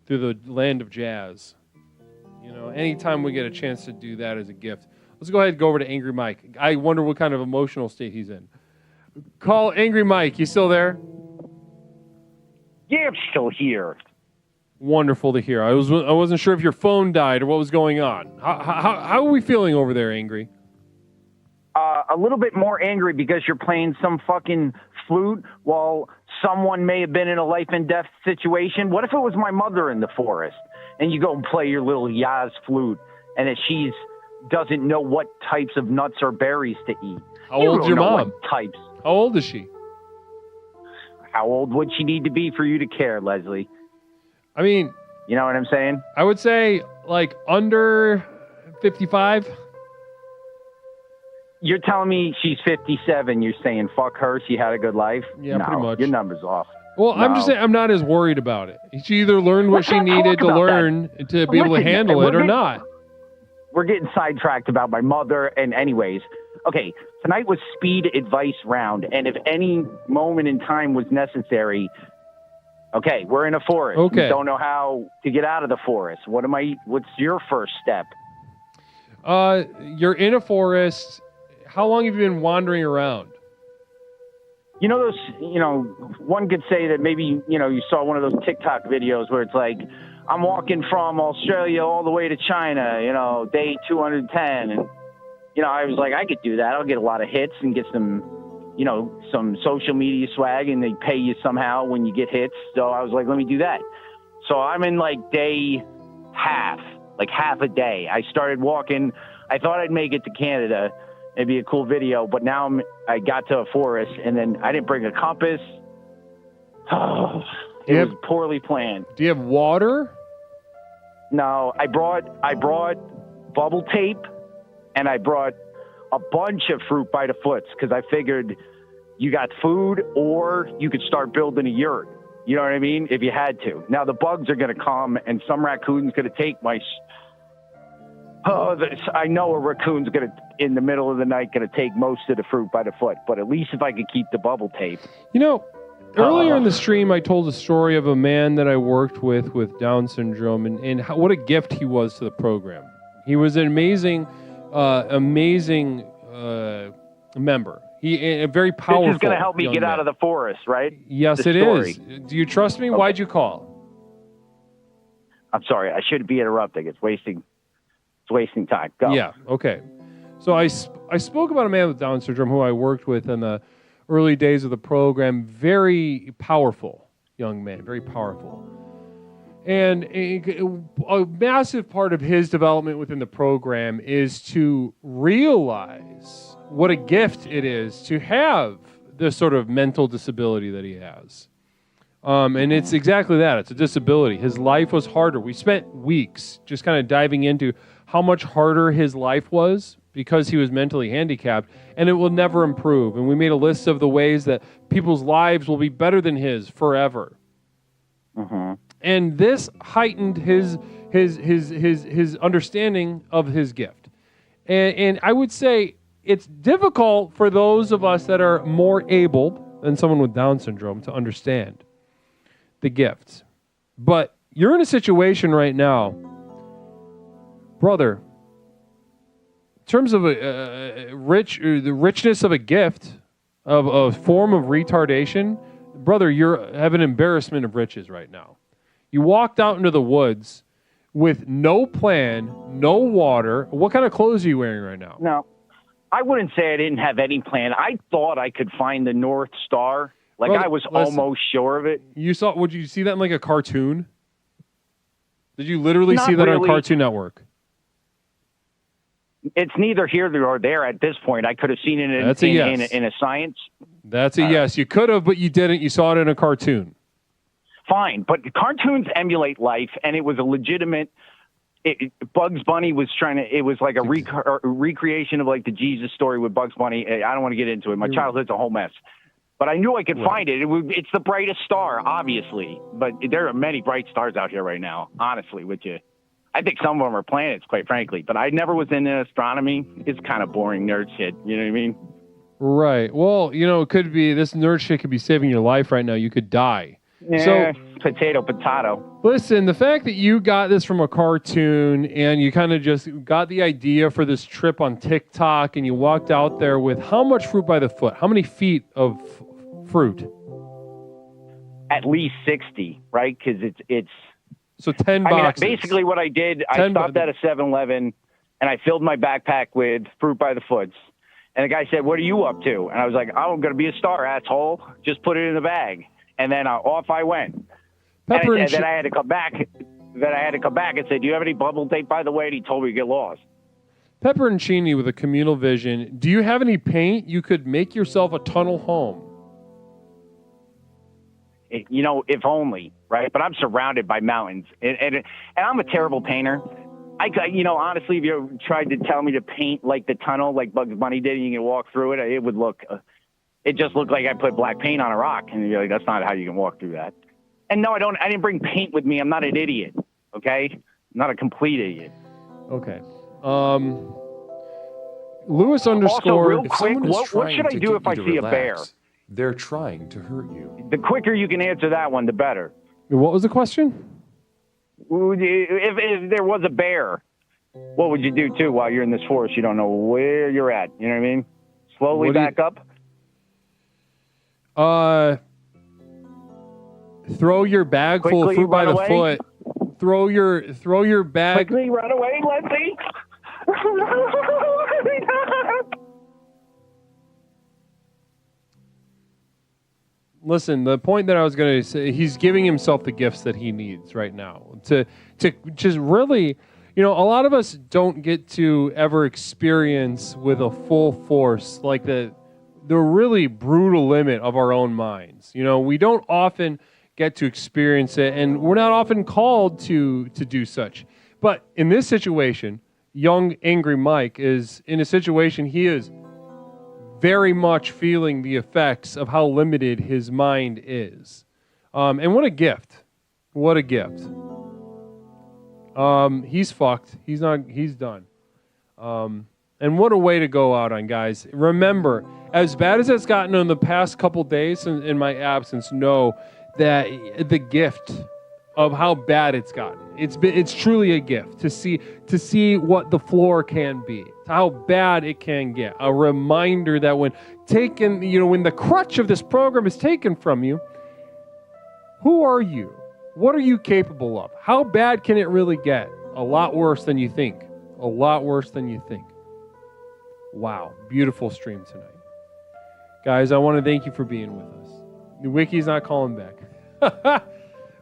through the land of jazz. You know, anytime we get a chance to do that as a gift. Let's go ahead and go over to Angry Mike. I wonder what kind of emotional state he's in. Call Angry Mike. You still there? Yeah, I'm still here. Wonderful to hear. I wasn't sure if your phone died or what was going on. How are we feeling over there, Angry? A little bit more angry because you're playing some fucking flute while someone may have been in a life and death situation. What if it was my mother in the forest and you go and play your little Yaz flute and that she's doesn't know what types of nuts or berries to eat? How old's your mom? What types. How old is she? How old would she need to be for you to care, Leslie? I mean, you know what I'm saying? I would say like under 55. You're telling me she's 57. You're saying fuck her. She had a good life. Yeah, no, pretty much. Your number's off. Well, no. I'm just saying I'm not as worried about it. She either learned what she needed to learn to be able to handle it or not. We're getting sidetracked about my mother. And anyways, okay, tonight was speed advice round. And if any moment in time was necessary, okay, we're in a forest. Okay. We don't know how to get out of the forest. What's your first step? You're in a forest. How long have you been wandering around? You know one could say that maybe, you saw one of those TikTok videos where it's like, I'm walking from Australia all the way to China, day 210. And, I was like, I could do that. I'll get a lot of hits and get some social media swag, and they pay you somehow when you get hits. So I was like, let me do that. So I'm in like day half a day. I started walking. I thought I'd make it to Canada. It'd be a cool video, but now I got to a forest, and then I didn't bring a compass. Oh, it was poorly planned. Do you have water? No, I brought bubble tape, and I brought a bunch of fruit by the foots because I figured you got food, or you could start building a yurt. You know what I mean? If you had to. Now the bugs are going to come, and some raccoon's going to take my Oh, I know a raccoon's in the middle of the night, gonna take most of the fruit by the foot. But at least if I could keep the bubble tape. You know, earlier in the stream, I told a story of a man that I worked with Down syndrome, and what a gift he was to the program. He was an amazing member. A very powerful. This is gonna help me get man. out of the forest, right? Yes, it is. Do you trust me? Okay. Why'd you call? I'm sorry. I shouldn't be interrupting. It's wasting time. Go. Yeah. Okay. So I spoke about a man with Down syndrome who I worked with in the early days of the program. Very powerful young man. Very powerful. And a massive part of his development within the program is to realize what a gift it is to have this sort of mental disability that he has. And it's exactly that. It's a disability. His life was harder. We spent weeks just kind of diving into how much harder his life was because he was mentally handicapped, and it will never improve. And we made a list of the ways that people's lives will be better than his forever. Mm-hmm. And this heightened his understanding of his gift. And I would say it's difficult for those of us that are more able than someone with Down syndrome to understand the gifts. But you're in a situation right now, brother, in terms of the richness of a gift, of a form of retardation, brother, you have an embarrassment of riches right now. You walked out into the woods with no plan, no water. What kind of clothes are you wearing right now? No, I wouldn't say I didn't have any plan. I thought I could find the North Star. Brother, I was almost sure of it. Would you see that in like a cartoon? Did you literally see that on Cartoon Network? It's neither here nor there at this point. I could have seen it in a science. That's a yes. You could have, but you didn't. You saw it in a cartoon. Fine, but cartoons emulate life, and it was a legitimate. Bugs Bunny was it was like a recreation of like the Jesus story with Bugs Bunny. I don't want to get into it. My childhood's a whole mess. But I knew I could find it. It's the brightest star, obviously. But there are many bright stars out here right now, honestly, with you. I think some of them are planets, quite frankly. But I never was into astronomy. It's kind of boring nerd shit. You know what I mean? Right. Well, it could be, this nerd shit could be saving your life right now. You could die. Yeah, potato. Listen, the fact that you got this from a cartoon and you kind of just got the idea for this trip on TikTok and you walked out there with how much fruit by the foot? How many feet of fruit? At least 60, right? Because it's so 10 boxes. Basically what I did, I stopped at a 7-Eleven and I filled my backpack with fruit by the foots. And the guy said, "What are you up to?" And I was like, "Oh, I'm going to be a star, asshole. Just put it in the bag." And then off I went. And then I had to come back. And say, "Do you have any bubble tape, by the way?" And he told me to get lost. Pepperoncini with a communal vision. Do you have any paint? You could make yourself a tunnel home. If only, right? But I'm surrounded by mountains, and I'm a terrible painter. Honestly, if you tried to tell me to paint like the tunnel, like Bugs Bunny did, and you can walk through it, it would look. It just looked like I put black paint on a rock, and you're like, that's not how you can walk through that. And no, I didn't bring paint with me. I'm not an idiot, okay? I'm not a complete idiot. Okay. Lewis underscore. Also, real quick, what should I do if I see a bear? They're trying to hurt you. The quicker you can answer that one, the better. What was the question? If there was a bear, what would you do, too, while you're in this forest? You don't know where you're at. You know what I mean? Slowly back up. Throw your bag full of fruit by the foot. Throw your bag. Quickly run away, Leslie. Listen, the point that I was going to say, he's giving himself the gifts that he needs right now to just really, a lot of us don't get to ever experience with a full force like the really brutal limit of our own minds. We don't often get to experience it, and we're not often called to do such. But in this situation, young, angry Mike is in a situation he is very much feeling the effects of how limited his mind is. And what a gift. What a gift. He's fucked. He's done. And what a way to go out on, guys. Remember, as bad as it's gotten in the past couple days in my absence, know that the gift of how bad it's gotten. It's truly a gift to see what the floor can be, how bad it can get. A reminder that when when the crutch of this program is taken from you, who are you? What are you capable of? How bad can it really get? A lot worse than you think. A lot worse than you think. Wow, beautiful stream tonight. Guys, I want to thank you for being with us. The Wiki's not calling back.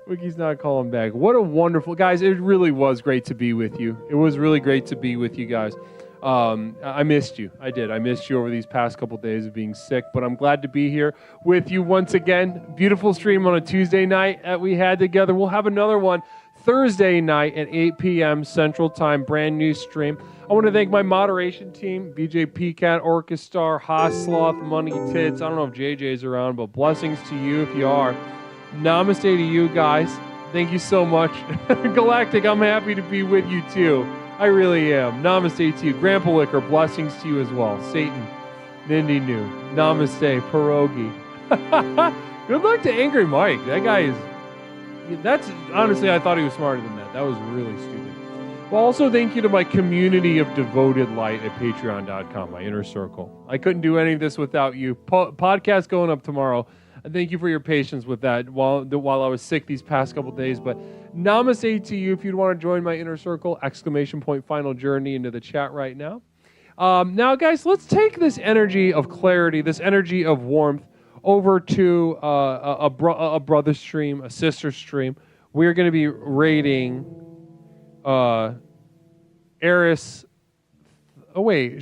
Wiki's not calling back. What a wonderful... Guys, it really was great to be with you. It was really great to be with you guys. I missed you. I did. I missed you over these past couple days of being sick, but I'm glad to be here with you once again. Beautiful stream on a Tuesday night that we had together. We'll have another one Thursday night at 8 p.m. Central Time, brand new stream. I want to thank my moderation team, BJ Peacat, Orchestar, Hosloth, Money Tits. I don't know if JJ's around, but blessings to you if you are. Namaste to you guys. Thank you so much. Galactic, I'm happy to be with you too. I really am. Namaste to you. Grandpa Liquor, blessings to you as well. Satan, Mindy New, Namaste, Pierogi. Good luck to Angry Mike. That guy is... honestly, I thought he was smarter than that. That was really stupid. Well, also thank you to my community of devoted light at patreon.com, my inner circle. I couldn't do any of this without you. Podcast going up tomorrow. Thank you for your patience with that while I was sick these past couple days. But namaste to you if you'd want to join my inner circle. ! Final Journey into the chat right now. Now, guys, let's take this energy of clarity, this energy of warmth, over to a brother stream, a sister stream. We're going to be rating Eris. Oh, wait,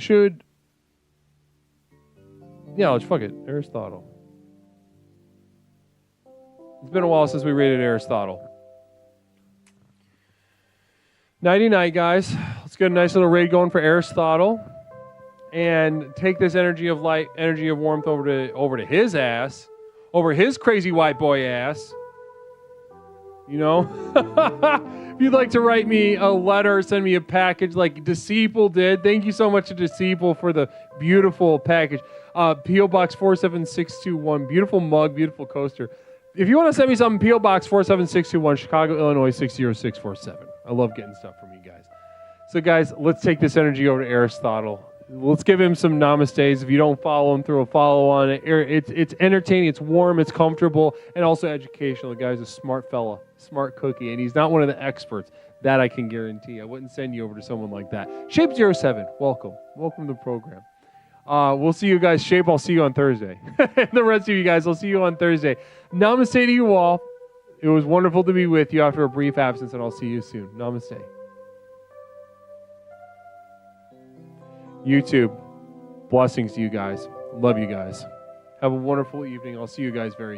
let's fuck it. Aristotle. It's been a while since we rated Aristotle. Nighty-night, guys. Let's get a nice little raid going for Aristotle. And take this energy of light, energy of warmth over to his ass. Over his crazy white boy ass. You know? If you'd like to write me a letter, send me a package like Disciple did. Thank you so much to Disciple for the beautiful package. P.O. Box 47621. Beautiful mug, beautiful coaster. If you want to send me something, P.O. Box 47621, Chicago, Illinois 60647. I love getting stuff from you guys. So, guys, let's take this energy over to Aristotle. Let's give him some namastes. If you don't follow him, throw a follow on it. It's entertaining, it's warm, it's comfortable, and also educational. The guy's a smart fella, smart cookie, and he's not one of the experts. That I can guarantee. I wouldn't send you over to someone like that. Shape07, welcome. Welcome to the program. We'll see you guys. Shape, I'll see you on Thursday. The rest of you guys, I'll see you on Thursday. Namaste to you all. It was wonderful to be with you after a brief absence, and I'll see you soon. Namaste. YouTube, blessings to you guys. Love you guys. Have a wonderful evening. I'll see you guys very soon.